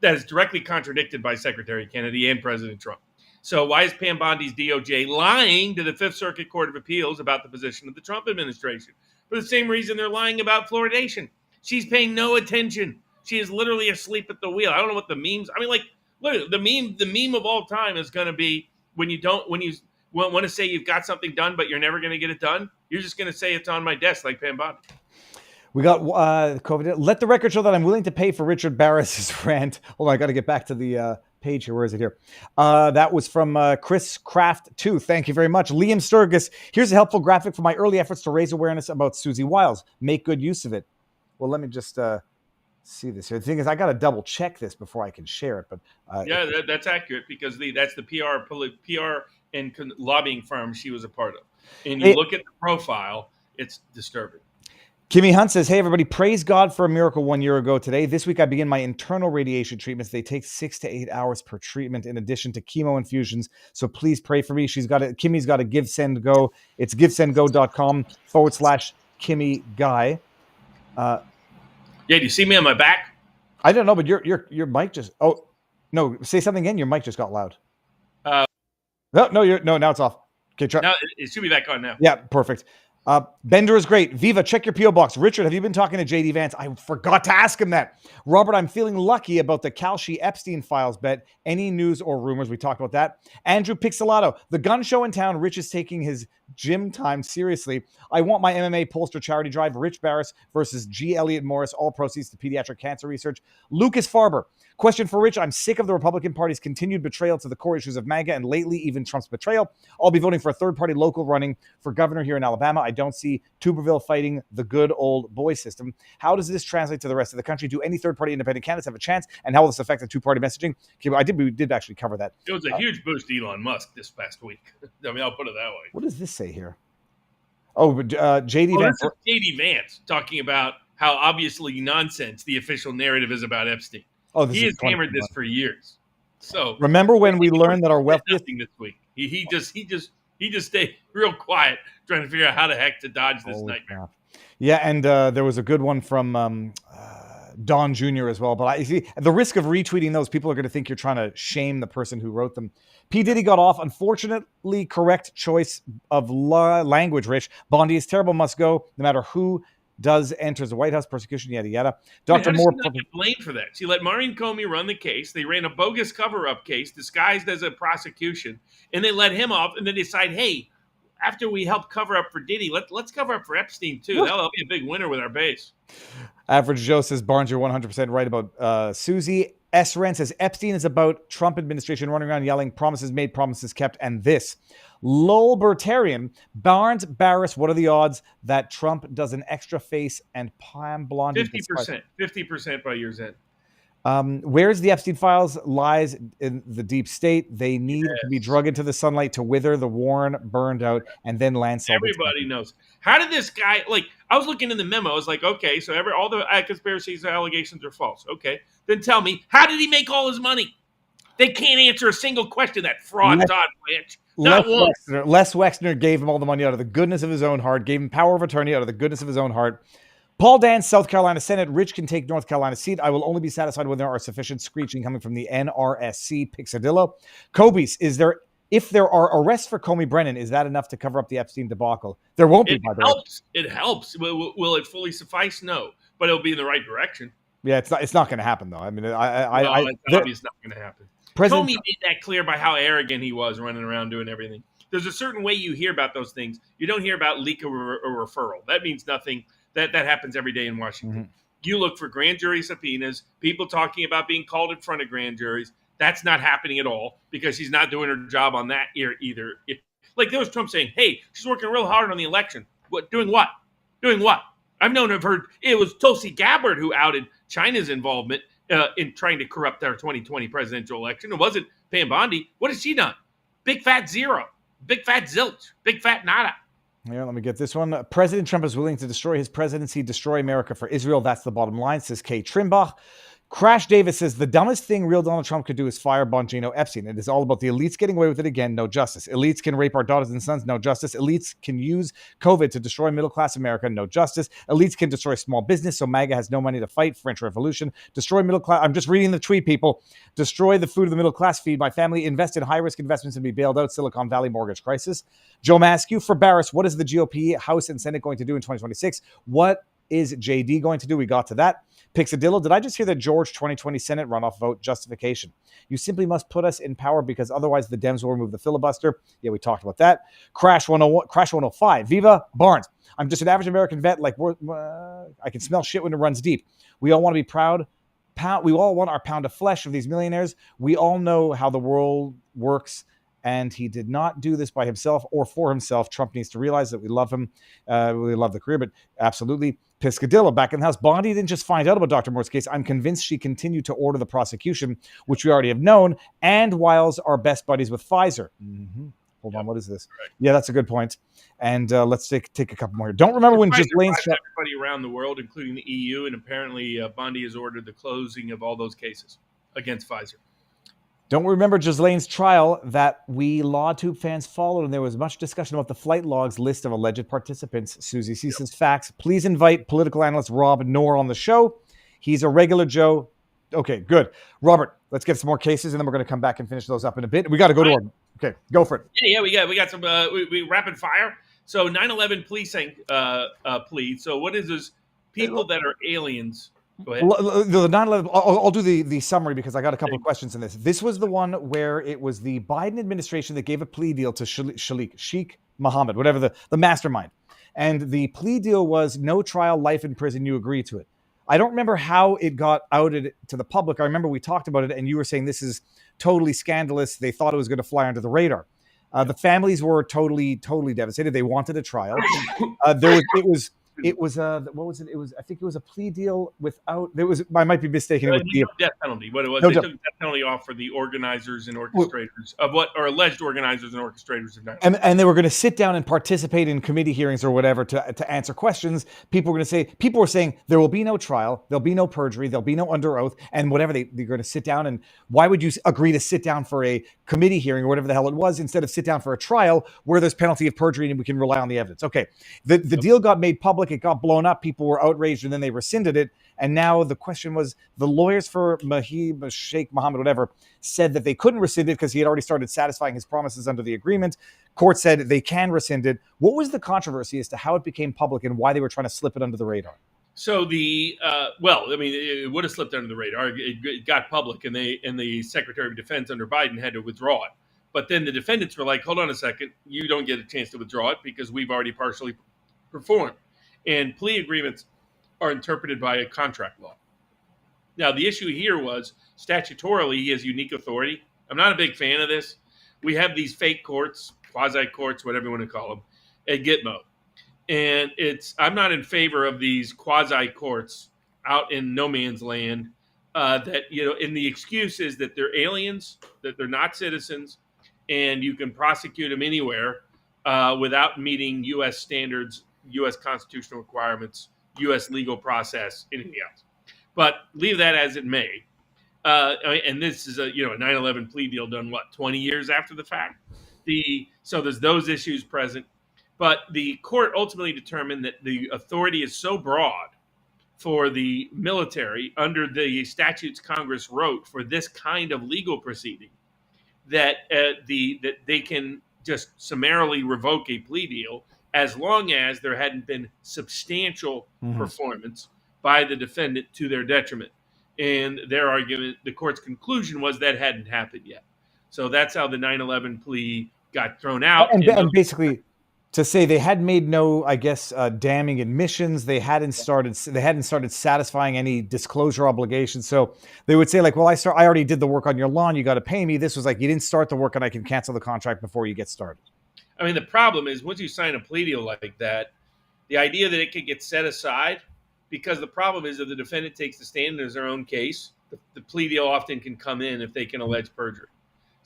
That is directly contradicted by Secretary Kennedy and President Trump. So why is Pam Bondi's DOJ lying to the Fifth Circuit Court of Appeals about the position of the Trump administration? For the same reason they're lying about fluoridation. She's paying no attention. She is literally asleep at the wheel. I don't know what the memes. I mean, like, look, the meme of all time is going to be when you want to say you've got something done, but you're never going to get it done. You're just going to say it's on my desk, like Pam Bondi. We got COVID. Let the record show that I'm willing to pay for Richard Baris's rant. Hold on, I got to get back to the page here. Where is it here? That was from Chris Kraft 2. Thank you very much. Liam Sturgis. Here's a helpful graphic for my early efforts to raise awareness about Susie Wiles. Make good use of it. Well, let me just see this here. The thing is, I got to double check this before I can share it. But that's accurate because that's the PR and lobbying firm she was a part of. And you look at the profile, it's disturbing. Kimmy Hunt says, hey, everybody, praise God for a miracle 1 year ago today. This week, I begin my internal radiation treatments. They take 6 to 8 hours per treatment in addition to chemo infusions. So please pray for me. Kimmy's got a Give, Send, Go. It's givesendgo.com/Kimmy Guy. Yeah, do you see me on my back? I don't know, but your mic just, oh, no, say something again. Your mic just got loud. No, now it's off. Okay, try. Now it should be back on now. Yeah, perfect. Bender is great. Viva, check your P.O. box. Richard, have you been talking to J.D. Vance? I forgot to ask him that. Robert, I'm feeling lucky about the Kalshi Epstein files bet. Any news or rumors? We talked about that. Andrew Pixelato, the gun show in town. Rich is taking his gym time seriously. I want my MMA pollster charity drive. Rich Baris versus G. Elliott Morris. All proceeds to pediatric cancer research. Lucas Farber. Question for Rich. I'm sick of the Republican Party's continued betrayal to the core issues of MAGA and lately even Trump's betrayal. I'll be voting for a third-party local running for governor here in Alabama. I don't see Tuberville fighting the good old boy system. How does this translate to the rest of the country? Do any third-party independent candidates have a chance? And how will this affect the two-party messaging? Okay, we did actually cover that. It was a huge boost to Elon Musk this past week. I mean, I'll put it that way. What does this say here? Oh, J.D. Vance. This is J.D. Vance talking about how obviously nonsense the official narrative is about Epstein. Oh, he has hammered this for years. So remember when we learned that our wealthiest this week? He just stayed real quiet, trying to figure out how the heck to dodge this nightmare. Crap. Yeah, and there was a good one from Don Jr. as well. But I see the risk of retweeting those, people are going to think you're trying to shame the person who wrote them. P. Diddy got off. Unfortunately, correct choice of language, Rich. Bondi is terrible, must go, no matter who enters the White House, persecution, yada, yada. Dr. Moore. She not get blamed for that. She let Maureen Comey run the case. They ran a bogus cover-up case disguised as a prosecution, and they let him off, and then decide, hey, after we help cover up for Diddy, let's cover up for Epstein, too. That'll be a big winner with our base. Average Joe says, Barnes, you're 100% right about Susie. S. Ren says, Epstein is about Trump administration running around yelling, promises made, promises kept, and this. Lolbertarian, Barnes, Baris, what are the odds that Trump does an extra face and Pam Blondie? 50% by year's end. Where's the Epstein files? Lies in the deep state. They need to be drug into the sunlight to wither the Warren burned out and then land. Everybody knows. How did this guy, I was looking in the memo. I was like, okay, so all the conspiracies allegations are false. Okay. Then tell me, how did he make all his money? They can't answer a single question, that fraud Todd Blanche. Les Wexner gave him all the money out of the goodness of his own heart, gave him power of attorney out of the goodness of his own heart. Paul Dance, South Carolina Senate. Rich can take North Carolina seat. I will only be satisfied when there are sufficient screeching coming from the NRSC. Pixadillo. Kobe's, if there are arrests for Comey Brennan, is that enough to cover up the Epstein debacle? There won't be, by the way. It helps. Will it fully suffice? No, but it'll be in the right direction. Yeah, it's not going to happen, though. I mean, it's obvious not going to happen. Comey made that clear by how arrogant he was running around doing everything. There's a certain way you hear about those things. You don't hear about leak or referral. That means nothing. That happens every day in Washington. Mm-hmm. You look for grand jury subpoenas, people talking about being called in front of grand juries. That's not happening at all because she's not doing her job on that either. There was Trump saying, hey, she's working real hard on the election. Doing what? I've known of her. It was Tulsi Gabbard who outed China's involvement in trying to corrupt our 2020 presidential election. It wasn't Pam Bondi. What has she done? Big fat zero. Big fat zilch. Big fat nada. Here, let me get this one. President Trump is willing to destroy his presidency, destroy America for Israel. That's the bottom line, says Kay Trimbach. Crash Davis says the dumbest thing real Donald Trump could do is fire Bongino Epstein. It is all about the elites getting away with it again. No justice. Elites can rape our daughters and sons. No justice. Elites can use COVID to destroy middle-class America. No justice. Elites can destroy small business, so MAGA has no money to fight. French Revolution. Destroy middle class. I'm just reading the tweet, people. Destroy the food of the middle class. Feed my family. Invest in high-risk investments and be bailed out. Silicon Valley mortgage crisis. Joe Maskew for Baris. What is the GOP House and Senate going to do in 2026? What is JD going to do? We got to that. Pixadillo, did I just hear that George 2020 Senate runoff vote justification? You simply must put us in power because otherwise the Dems will remove the filibuster. Yeah, we talked about that. Crash 101, Crash 105. Viva Barnes. I'm just an average American vet. Like I can smell shit when it runs deep. We all want to be proud. We all want our pound of flesh of these millionaires. We all know how the world works. And he did not do this by himself or for himself. Trump needs to realize that we love him. We love the career, but absolutely. Piscadillo back in the house. Bondi didn't just find out about Dr. Moore's case. I'm convinced she continued to order the prosecution, which we already have known. And Wiles are best buddies with Pfizer. Mm-hmm. Hold on. What is this? Right. Yeah, that's a good point. And let's take a couple more here. Don't remember when Ghislaine's everybody around the world, including the EU, and apparently Bondi has ordered the closing of all those cases against Pfizer. Don't remember Ghislaine's trial that we LawTube fans followed, and there was much discussion about the flight logs list of alleged participants. Susie C says facts. Please invite political analyst Rob Knorr on the show. He's a regular Joe. Okay, good. Robert, let's get some more cases, and then we're going to come back and finish those up in a bit. We got to go to work. Okay, go for it. Yeah, we got some we rapid fire. So 9/11 plea. So what is this? People that are aliens. Go ahead. The 9/11. I'll do the summary because I got a couple of questions in this. This was the one where it was the Biden administration that gave a plea deal to Sheikh Mohammed, whatever the mastermind, and the plea deal was no trial, life in prison. You agree to it. I don't remember how it got outed to the public. I remember we talked about it, and you were saying this is totally scandalous. They thought it was going to fly under the radar. The families were totally devastated. They wanted a trial. It was what was it? It was, I think it was a plea deal without. I might be mistaken. It was no death penalty. What it was, they took the death penalty off for the organizers and orchestrators of what, or alleged organizers and orchestrators of 9/11. And they were going to sit down and participate in committee hearings or whatever to answer questions. People were saying there will be no trial, there'll be no perjury, there'll be no under oath, and whatever they're going to sit down. And why would you agree to sit down for a committee hearing or whatever the hell it was instead of sit down for a trial where there's penalty of perjury and we can rely on the evidence? Okay, the deal got made public. It got blown up. People were outraged, and then they rescinded it. And now the question was, the lawyers for Sheikh Mohammed, whatever, said that they couldn't rescind it because he had already started satisfying his promises under the agreement. Court said they can rescind it. What was the controversy as to how it became public and why they were trying to slip it under the radar? So it would have slipped under the radar. It got public, and the Secretary of Defense under Biden had to withdraw it. But then the defendants were like, hold on a second, you don't get a chance to withdraw it because we've already partially performed. And plea agreements are interpreted by a contract law. Now, the issue here was statutorily he has unique authority. I'm not a big fan of this. We have these fake courts, quasi-courts, whatever you want to call them, at Gitmo. And I'm not in favor of these quasi-courts out in no man's land and the excuse is that they're aliens, that they're not citizens, and you can prosecute them anywhere without meeting U.S. standards, U.S. constitutional requirements, U.S. legal process, anything else. But leave that as it may. And this is a 9/11 plea deal done 20 years after the fact. So there's those issues present. But the court ultimately determined that the authority is so broad for the military under the statutes Congress wrote for this kind of legal proceeding that that they can just summarily revoke a plea deal as long as there hadn't been substantial performance by the defendant to their detriment. And their argument, the court's conclusion was that hadn't happened yet. So that's how the 9/11 plea got thrown out. And basically, to say they had made no, I guess, damning admissions. They hadn't started satisfying any disclosure obligations. So they would say, like, well, I already did the work on your lawn. You got to pay me. This was like, you didn't start the work, and I can cancel the contract before you get started. I mean, the problem is once you sign a plea deal like that, the idea that it could get set aside, because the problem is if the defendant takes the stand as their own case, the plea deal often can come in if they can allege perjury.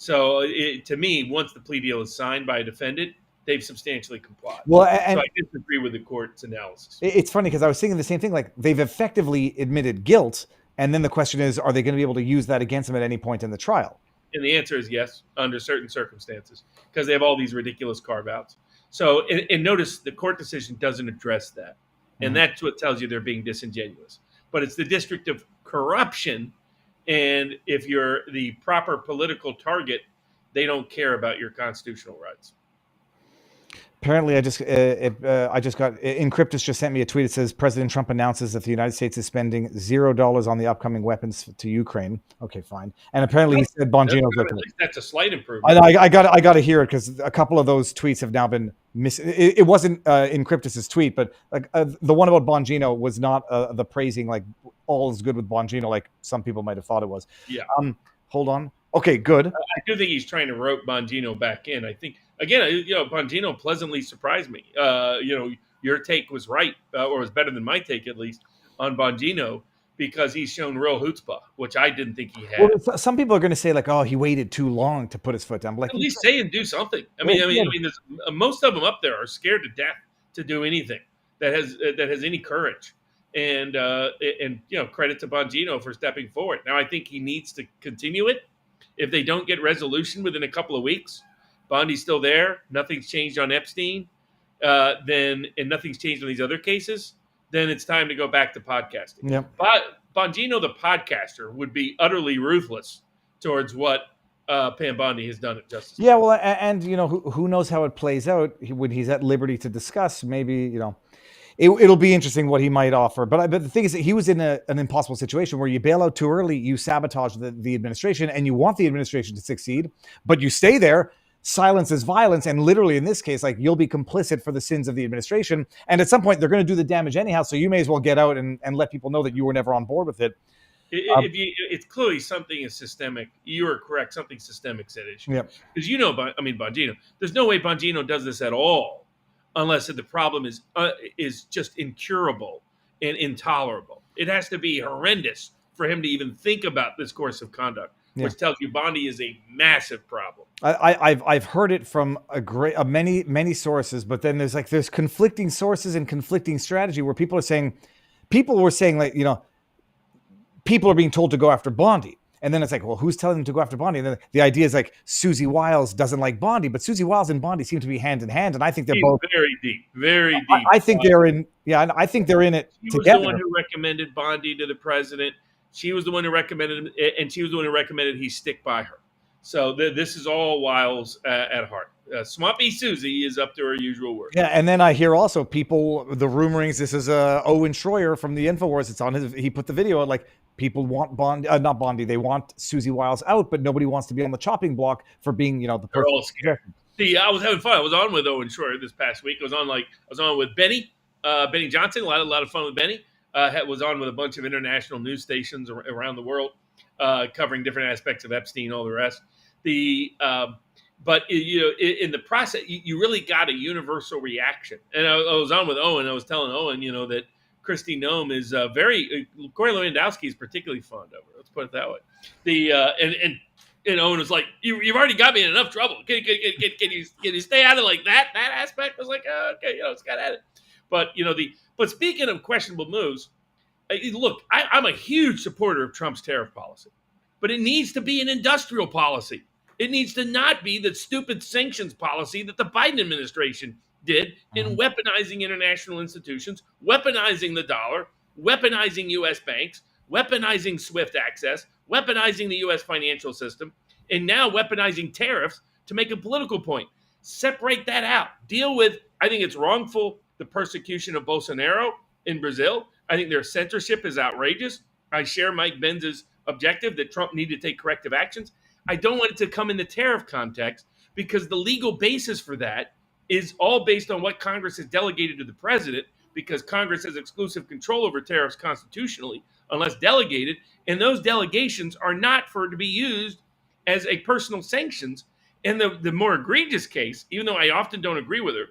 So to me, once the plea deal is signed by a defendant, they've substantially complied. Well, So and I disagree with the court's analysis. it's funny because I was thinking the same thing. Like they've effectively admitted guilt, and then the question is, are they going to be able to use that against them at any point in the trial? And the answer is yes, under certain circumstances, because they have all these ridiculous carve-outs. So, and notice the court decision doesn't address that. And that's what tells you they're being disingenuous. But it's the District of Corruption, and if you're the proper political target, they don't care about your constitutional rights. Apparently, I just got Encryptus just sent me a tweet. It says President Trump announces that the United States is spending $0 on the upcoming weapons to Ukraine. Okay, fine. And apparently, he said Bongino's At least that's a slight improvement. I got to hear it because a couple of those tweets have now been missed. It wasn't Encryptus's tweet, but like the one about Bongino was not the praising like all is good with Bongino like some people might have thought it was. Yeah. Hold on. Okay, good. I do think he's trying to rope Bongino back in. I think again, Bongino pleasantly surprised me. Your take was right, or was better than my take at least on Bongino because he's shown real chutzpah, which I didn't think he had. Well, some people are going to say like, oh, he waited too long to put his foot down. Like, at least say and do something. I mean, most of them up there are scared to death to do anything that has any courage. And credit to Bongino for stepping forward. Now I think he needs to continue it. If they don't get resolution within a couple of weeks, Bondi's still there, nothing's changed on Epstein, and nothing's changed on these other cases, then it's time to go back to podcasting. Yep. But Bongino, the podcaster, would be utterly ruthless towards what Pam Bondi has done at Justice. Yeah, well, and who knows how it plays out when he's at liberty to discuss. Maybe it'll be interesting what he might offer. But the thing is that he was in an impossible situation where you bail out too early, you sabotage the administration, and you want the administration to succeed, but you stay there. Silence is violence, and literally in this case, like you'll be complicit for the sins of the administration. And at some point, they're going to do the damage anyhow. So you may as well get out and let people know that you were never on board with it. It's clearly something is systemic. You are correct. Something systemic's at issue. Yep. Because Bongino. There's no way Bongino does this at all, unless the problem is just incurable and intolerable. It has to be horrendous for him to even think about this course of conduct, which tells you Bondi is a massive problem. I've heard it from many sources, but then there's conflicting sources and conflicting strategy where people were saying like people are being told to go after Bondi. And then it's like, well, who's telling them to go after Bondi? And then the idea is like Susie Wiles doesn't like Bondi, but Susie Wiles and Bondi seem to be hand in hand. And I think they're both very deep, very deep. I think they're in. Yeah, I think they're in it she together. Was the one who recommended Bondi to the president. She was the one who recommended him, and she was the one who recommended he stick by her. So this is all Wiles at heart. Swampy Susie is up to her usual work. Yeah, and then I hear also people, the rumorings, this is Owen Schroyer from the InfoWars. It's on he put the video out, like people want Bondi, not Bondi, they want Susie Wiles out, but nobody wants to be on the chopping block for being, the person. They're all scared. See, I was having fun. I was on with Owen Schroyer this past week. I was on with Benny Johnson, a lot of fun with Benny. Was on with a bunch of international news stations around the world, covering different aspects of Epstein, all the rest. But in the process, you really got a universal reaction. And I was on with Owen. I was telling Owen, that Kristi Noem is Corey Lewandowski is particularly fond of her. Let's put it that way. And Owen was like, "You've already got me in enough trouble. Can you stay out of like that aspect?" I was like, "Oh, okay, it's got at it." But but speaking of questionable moves, look, I'm a huge supporter of Trump's tariff policy, but it needs to be an industrial policy. It needs to not be the stupid sanctions policy that the Biden administration did in weaponizing international institutions, weaponizing the dollar, weaponizing U.S. banks, weaponizing SWIFT access, weaponizing the U.S. financial system, and now weaponizing tariffs to make a political point. Separate that out. Deal with, I think it's wrongful, the persecution of Bolsonaro in Brazil. I think their censorship is outrageous. I share Mike Benz's objective that Trump needed to take corrective actions. I don't want it to come in the tariff context because the legal basis for that is all based on what Congress has delegated to the president, because Congress has exclusive control over tariffs constitutionally unless delegated. And those delegations are not to be used as a personal sanctions. And the more egregious case, even though I often don't agree with her,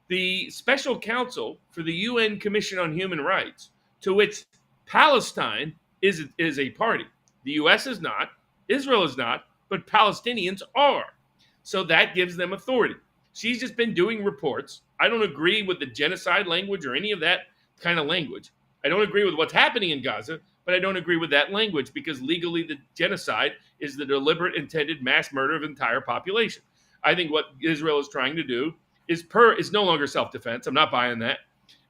the special counsel for the UN Commission on Human Rights, to which Palestine is a party. The U.S. is not, Israel is not, but Palestinians are. So that gives them authority. She's just been doing reports. I don't agree with the genocide language or any of that kind of language. I don't agree with what's happening in Gaza, but I don't agree with that language because legally the genocide is the deliberate intended mass murder of an entire population. I think what Israel is trying to do is no longer self-defense. I'm not buying that.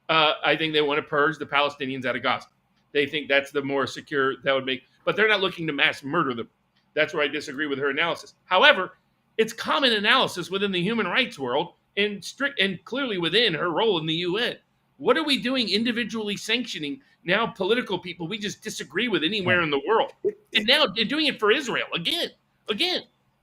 I think they want to purge the Palestinians out of Gaza. They think that's the more secure that would make, but they're not looking to mass murder them. That's where I disagree with her analysis. However, it's common analysis within the human rights world and clearly within her role in the UN. What are we doing individually sanctioning now political people we just disagree with anywhere in the world? And now they're doing it for Israel again.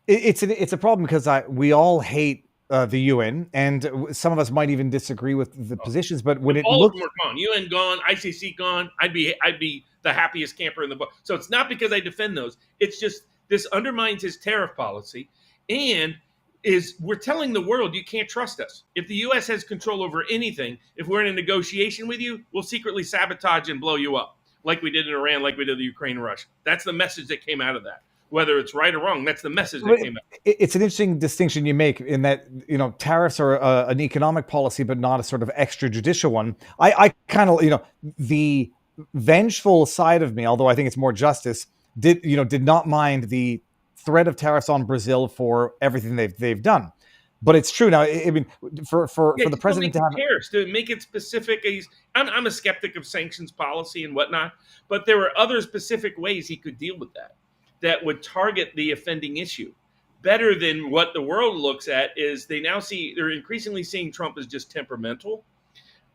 It's a problem because we all hate the UN, and some of us might even disagree with the positions. But when all of them are gone, UN gone, ICC gone, I'd be the happiest camper in the book. So it's not because I defend those. It's just this undermines his tariff policy, and we're telling the world you can't trust us. If the U.S. has control over anything, if we're in a negotiation with you, we'll secretly sabotage and blow you up, like we did in Iran, like we did in Ukraine and Russia. That's the message that came out of that. Whether it's right or wrong, that's the message that came out. It's an interesting distinction you make in that, tariffs are an economic policy, but not a sort of extrajudicial one. I kind of, the vengeful side of me, although I think it's more justice, did not mind the threat of tariffs on Brazil for everything they've done. But it's true now. I mean, for the president to have tariffs to make it specific. I'm a skeptic of sanctions policy and whatnot, but there were other specific ways he could deal with that would target the offending issue better than what the world looks at. Is they're increasingly seeing Trump as just temperamental,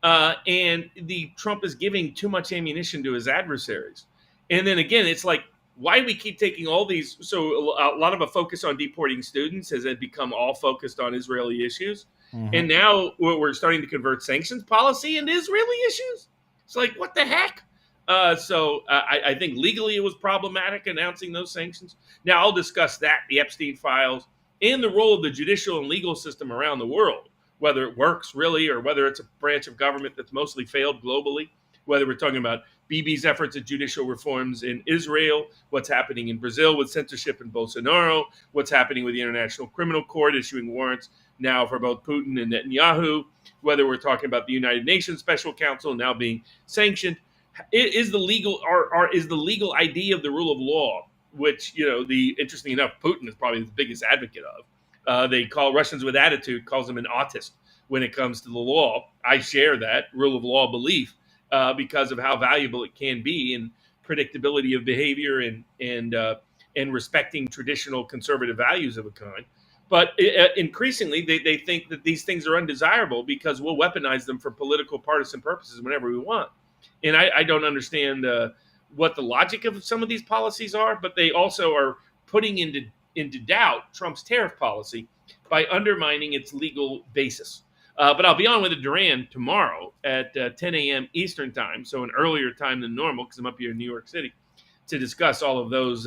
and Trump is giving too much ammunition to his adversaries. And then again, it's like, why we keep taking all these? So a lot of a focus on deporting students has become all focused on Israeli issues. Mm-hmm. And now we're starting to convert sanctions policy into Israeli issues. It's like, what the heck? So I think legally it was problematic announcing those sanctions. Now I'll discuss that, the Epstein files, and the role of the judicial and legal system around the world, whether it works really or whether it's a branch of government that's mostly failed globally, whether we're talking about Bibi's efforts at judicial reforms in Israel, what's happening in Brazil with censorship and Bolsonaro, what's happening with the International Criminal Court issuing warrants now for both Putin and Netanyahu, whether we're talking about the United Nations Special Counsel now being sanctioned. Is the legal idea of the rule of law, which, interestingly enough, Putin is probably the biggest advocate of. They call Russians with attitude, calls them an autist when it comes to the law. I share that rule of law belief because of how valuable it can be in predictability of behavior and respecting traditional conservative values of a kind. But increasingly, they think that these things are undesirable because we'll weaponize them for political partisan purposes whenever we want. And I don't understand what the logic of some of these policies are, but they also are putting into doubt Trump's tariff policy by undermining its legal basis. But I'll be on with Duran tomorrow at 10 a.m. Eastern time, so an earlier time than normal because I'm up here in New York City, to discuss all of those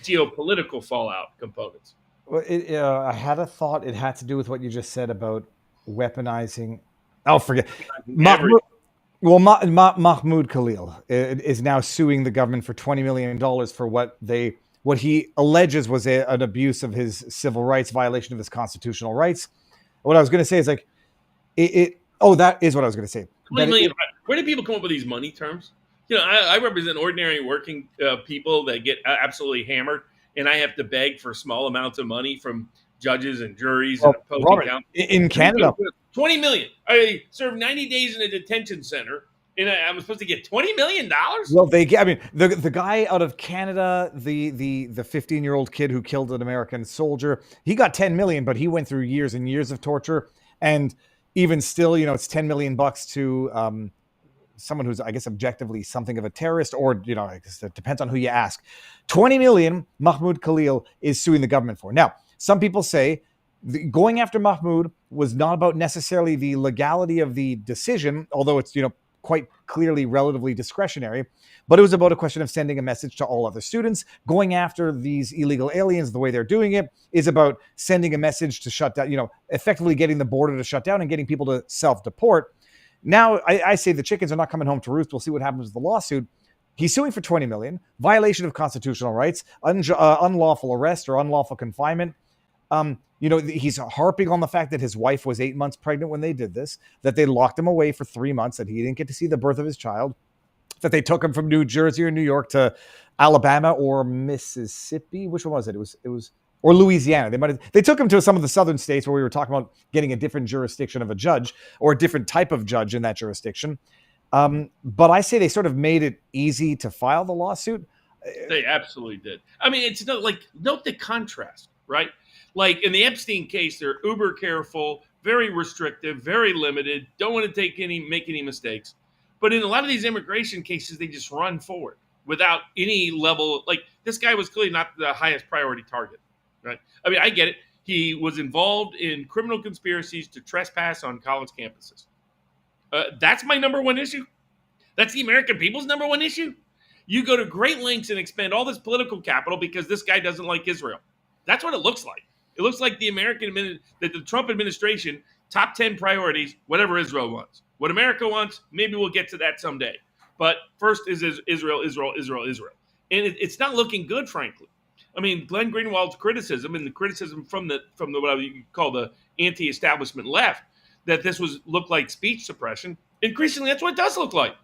geopolitical fallout components. Well, I had a thought. It had to do with what you just said about weaponizing. I'll forget. Mahmoud Khalil is now suing the government for $20 million for what he alleges was an abuse of his civil rights, violation of his constitutional rights. What I was going to say is that is what I was going to say. Where do people come up with these money terms? I represent ordinary working people that get absolutely hammered, and I have to beg for small amounts of money from judges and juries and opposing counsel. In Canada, $20 million. I served 90 days in a detention center, and I'm supposed to get $20 million? Well, the guy out of Canada, the 15-year-old kid who killed an American soldier, he got $10 million, but he went through years and years of torture, and even still, it's $10 million to someone who's, I guess, objectively something of a terrorist, or I guess it depends on who you ask. $20 million Mahmoud Khalil is suing the government for. Now, some people say going after Mahmoud was not about necessarily the legality of the decision, although it's quite clearly relatively discretionary, but it was about a question of sending a message to all other students. Going after these illegal aliens, the way they're doing it, is about sending a message to shut down, effectively getting the border to shut down and getting people to self-deport. Now, I say the chickens are not coming home to roost. We'll see what happens with the lawsuit. He's suing for 20 million, violation of constitutional rights, unlawful arrest or unlawful confinement. He's harping on the fact that his wife was 8 months pregnant when they did this, that they locked him away for 3 months, that he didn't get to see the birth of his child, that they took him from New Jersey or New York to Alabama or Mississippi. Which one was it? It was or Louisiana. They took him to some of the southern states where we were talking about getting a different jurisdiction of a judge or a different type of judge in that jurisdiction. But I say they sort of made it easy to file the lawsuit. They absolutely did. I mean, it's not like, note the contrast, right? Like in the Epstein case, they're uber careful, very restrictive, very limited, don't want to make any mistakes. But in a lot of these immigration cases, they just run forward without any level. Like this guy was clearly not the highest priority target, right? I mean, I get it. He was involved in criminal conspiracies to trespass on college campuses. That's my number one issue. That's the American people's number one issue. You go to great lengths and expend all this political capital because this guy doesn't like Israel. That's what it looks like. It looks like the Trump administration, top 10 priorities, whatever Israel wants. What America wants, maybe we'll get to that someday. But first is Israel. And it's not looking good, frankly. I mean, Glenn Greenwald's criticism and the criticism from the what you call the anti-establishment left, that this looked like speech suppression. Increasingly, that's what it does look like.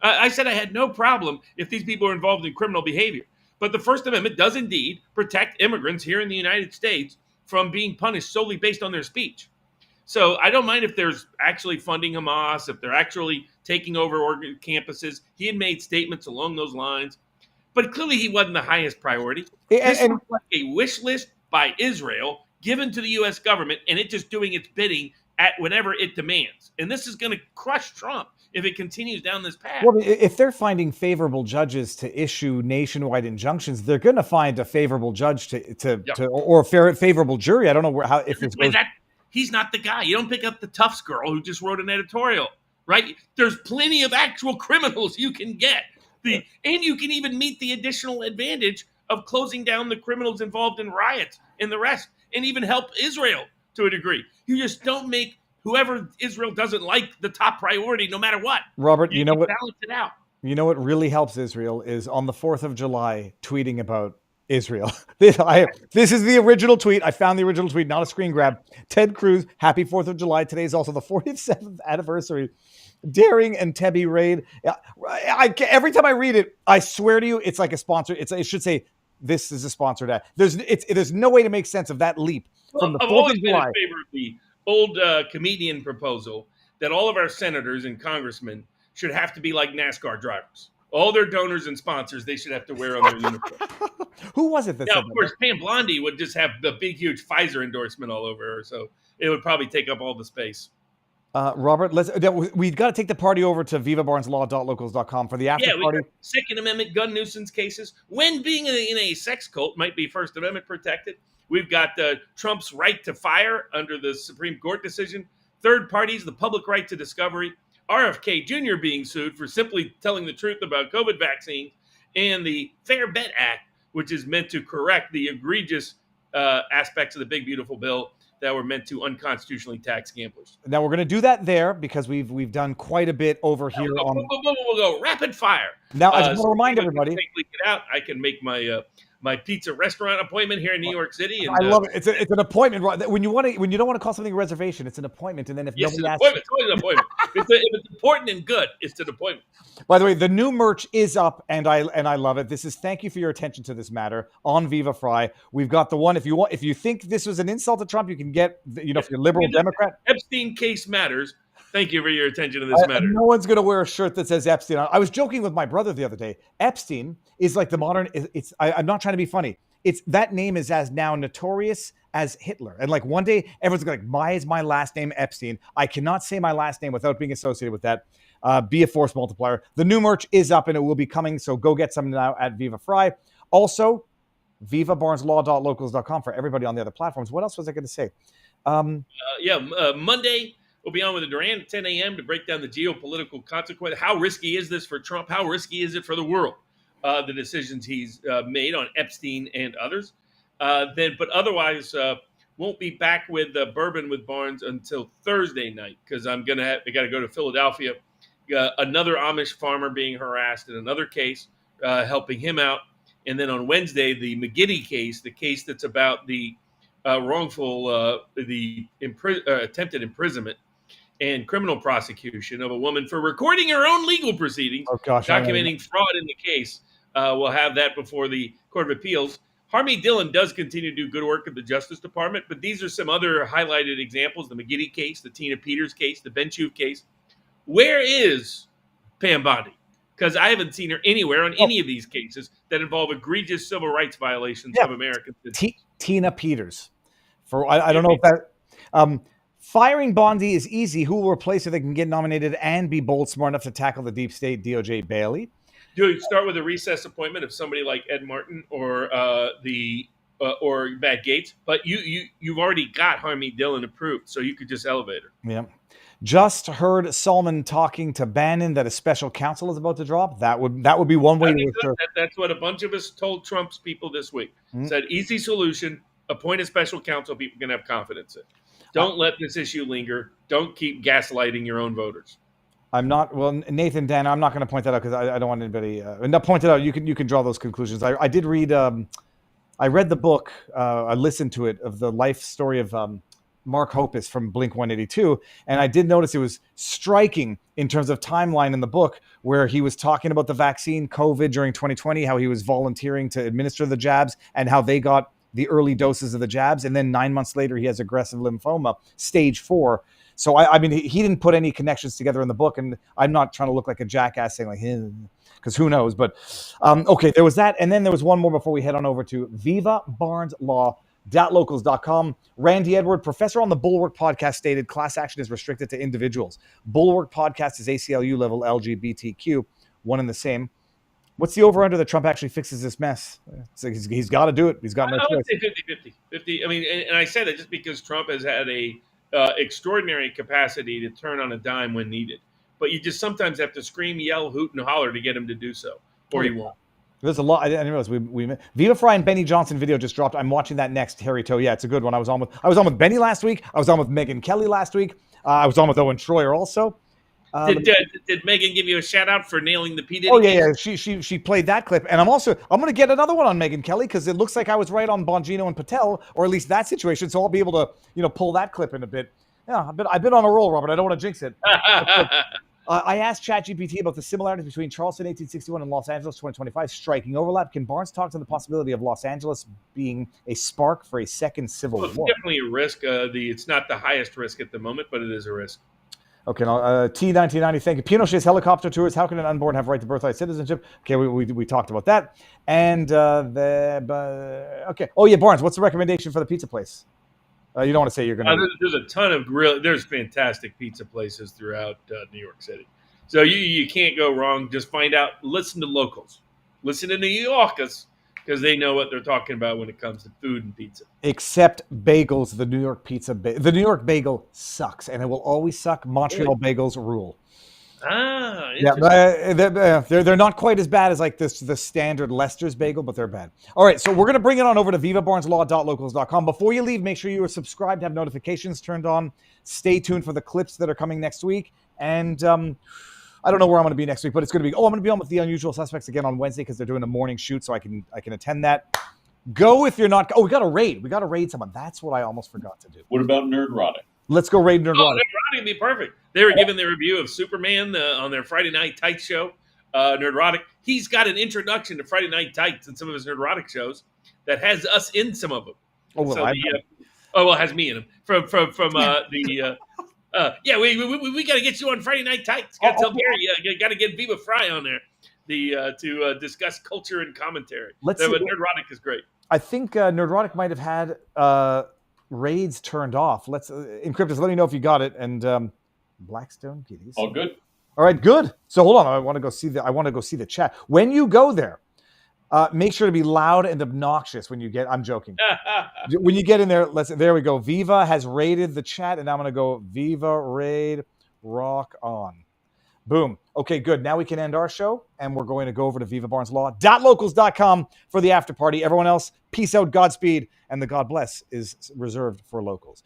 I said I had no problem if these people are involved in criminal behavior. But the First Amendment does indeed protect immigrants here in the United States from being punished solely based on their speech. So I don't mind if there's actually funding Hamas, if they're actually taking over campuses. He had made statements along those lines. But clearly he wasn't the highest priority. This was like a wish list by Israel given to the U.S. government, and it just doing its bidding at whatever it demands. And this is going to crush Trump if it continues down this path. Well, if they're finding favorable judges to issue nationwide injunctions, they're going to find a favorable judge or a favorable jury. I don't know if this goes. He's not the guy. You don't pick up the Tufts girl who just wrote an editorial, right? There's plenty of actual criminals you can get. And you can even meet the additional advantage of closing down the criminals involved in riots and the rest, and even help Israel to a degree. You just don't make whoever Israel doesn't like the top priority, no matter what. Robert, you know what? Balance it out. You know what really helps Israel is on the 4th of July tweeting about Israel. This is the original tweet. I found the original tweet, not a screen grab. Ted Cruz, happy 4th of July. Today is also the 47th anniversary. Daring and Tebby raid. Every time I read it, I swear to you, it's like a sponsor. It should say, this is a sponsored ad. There's no way to make sense of that leap from the 4th of July. I've always been in favor of the old comedian proposal that all of our senators and congressmen should have to be like NASCAR drivers. All their donors and sponsors, they should have to wear on their uniform. Who was it that said of course, Pam Blondie would just have the big, huge Pfizer endorsement all over her, so it would probably take up all the space. Robert, we've got to take the party over to vivabarneslaw.locals.com for the after party. Second Amendment gun nuisance cases. When being in a sex cult might be First Amendment protected. We've got Trump's right to fire under the Supreme Court decision. Third parties, the public right to discovery. RFK Jr. being sued for simply telling the truth about COVID vaccines. And the Fair Bet Act, which is meant to correct the egregious aspects of the big, beautiful bill that were meant to unconstitutionally tax gamblers. Now we're going to do that there because we've done quite a bit over here. We'll go rapid fire. Now I just want to remind everybody. I can make my pizza restaurant appointment here in New York City. And, I love it. It's an appointment. When you don't want to call something a reservation, it's an appointment. And then if nobody asks, it's always an appointment. if it's important and good, it's an appointment. By the way, the new merch is up, and I love it. This is thank you for your attention to this matter on Viva Fry. We've got the one. If you think this was an insult to Trump, you can get if you're liberal Democrat. Epstein case matters. Thank you for your attention to this matter. No one's going to wear a shirt that says Epstein. I was joking with my brother the other day. Epstein is like the modern. I'm not trying to be funny. That name is as now notorious as Hitler. And like one day, everyone's going to be like, why is my last name Epstein? I cannot say my last name without being associated with that. Be a force multiplier. The new merch is up and it will be coming. So go get some now at Viva Fry. Also, vivabarneslaw.locals.com for everybody on the other platforms. What else was I going to say? Monday, we'll be on with Duran at 10 a.m. to break down the geopolitical consequence. How risky is this for Trump? How risky is it for the world? The decisions he's made on Epstein and others. But otherwise, won't be back with Bourbon with Barnes until Thursday night because I got to go to Philadelphia. Another Amish farmer being harassed in another case helping him out. And then on Wednesday, the McGiddy case, the case that's about the wrongful, attempted imprisonment and criminal prosecution of a woman for recording her own legal proceedings, documenting fraud in the case. We'll have that before the Court of Appeals. Harmy Dillon does continue to do good work at the Justice Department, but these are some other highlighted examples: the McGiddy case, the Tina Peters case, the Ben Chuve case. Where is Pam Bondi? Because I haven't seen her anywhere on any of these cases that involve egregious civil rights violations of Americans. Tina Peters. I don't know if that... firing Bondi is easy. Who will replace her that can get nominated and be bold, smart enough to tackle the deep state? DOJ Bailey. Do you start with a recess appointment of somebody like Ed Martin or or Matt Gaetz? But you've already got Harmy Dillon approved, so you could just elevate her. Yeah. Just heard Solomon talking to Bannon that a special counsel is about to drop. That would be one way. That's what a bunch of us told Trump's people this week. Said easy solution: appoint a special counsel people can have confidence in. Don't let this issue linger. Don't keep gaslighting your own voters. I'm not. Well, Nathan, Dan, I'm not going to point that out because I don't want anybody. Not point it out. You can draw those conclusions. I did read. I read the book. I listened to it of the life story of Mark Hoppus from Blink 182, and I did notice it was striking in terms of timeline in the book where he was talking about the vaccine COVID during 2020, how he was volunteering to administer the jabs, and how they got the early doses of the jabs, and then 9 months later he has aggressive lymphoma, stage 4. So I mean, he didn't put any connections together in the book, and I'm not trying to look like a jackass saying like him, because who knows. But okay, there was that, and then there was one more before we head on over to vivabarneslaw.locals.com. Randy Edward, professor on the Bulwark podcast, stated class action is restricted to individuals. Bulwark podcast is ACLU level LGBTQ, one and the same. What's the over-under that Trump actually fixes this mess? He's got to do it. He's got no choice. I would say 50-50. 50. I mean, and I say that just because Trump has had a extraordinary capacity to turn on a dime when needed. But you just sometimes have to scream, yell, hoot, and holler to get him to do so, or he won't. There's a lot. I didn't realize we Viva Fry and Benny Johnson video just dropped. I'm watching that next. Harry Toe. Yeah, it's a good one. I was on with Benny last week. I was on with Megyn Kelly last week. I was on with Owen Schroyer also. Did Megan give you a shout out for nailing the P. Diddy case? Yeah. She played that clip, and I'm going to get another one on Megyn Kelly because it looks like I was right on Bongino and Patel, or at least that situation. So I'll be able to pull that clip in a bit. Yeah, I've been on a roll, Robert. I don't want to jinx it. I asked ChatGPT about the similarities between Charleston 1861 and Los Angeles 2025. Striking overlap. Can Barnes talk to the possibility of Los Angeles being a spark for a second civil war? Definitely a risk. It's not the highest risk at the moment, but it is a risk. Okay, now T1990, thank you. Pinochet's helicopter tours. How can an unborn have right to birthright citizenship? Okay, we talked about that. And okay. Oh yeah, Barnes. What's the recommendation for the pizza place? You don't want to say you're going to. There's a ton of there's fantastic pizza places throughout New York City. So you can't go wrong. Just find out. Listen to locals. Listen to New Yorkers because they know what they're talking about when it comes to food and pizza. Except bagels, the New York pizza. The New York bagel sucks, and it will always suck. Montreal bagels rule. Yeah, they're not quite as bad as like the standard Lester's bagel, but they're bad. All right, so we're going to bring it on over to vivabarneslaw.locals.com. Before you leave, make sure you are subscribed, have notifications turned on. Stay tuned for the clips that are coming next week. And I don't know where I'm going to be next week, but it's going to be, I'm going to be on with The Unusual Suspects again on Wednesday because they're doing a morning shoot, so I can attend that. Go if you're not. We got to raid. We got to raid someone. That's what I almost forgot to do. What about Nerdrotic? Let's go raid Nerdrotic. Nerdrotic would be perfect. They were giving their review of Superman on their Friday Night Tights show. Nerdrotic. He's got an introduction to Friday Night Tights in some of his Nerdrotic shows that has us in some of them. Oh, well, it has me in them. From we got to get you on Friday Night Tights. Got to tell Gary, you got to get Viva Fry on there to discuss culture and commentary. Nerdrotic is great. I think Nerdrotic might have had raids turned off. Let's Encryptus, let me know if you got it. And Blackstone Kitties. All good. All right, good. So hold on, I want to go see the chat. When you go there, make sure to be loud and obnoxious when you get. I'm joking. When you get in there, there we go. Viva has raided the chat, and I'm going to go Viva raid rock on. Boom. Okay, good. Now we can end our show, and we're going to go over to vivabarneslaw.locals.com for the after party. Everyone else, peace out, Godspeed, and the God bless is reserved for locals.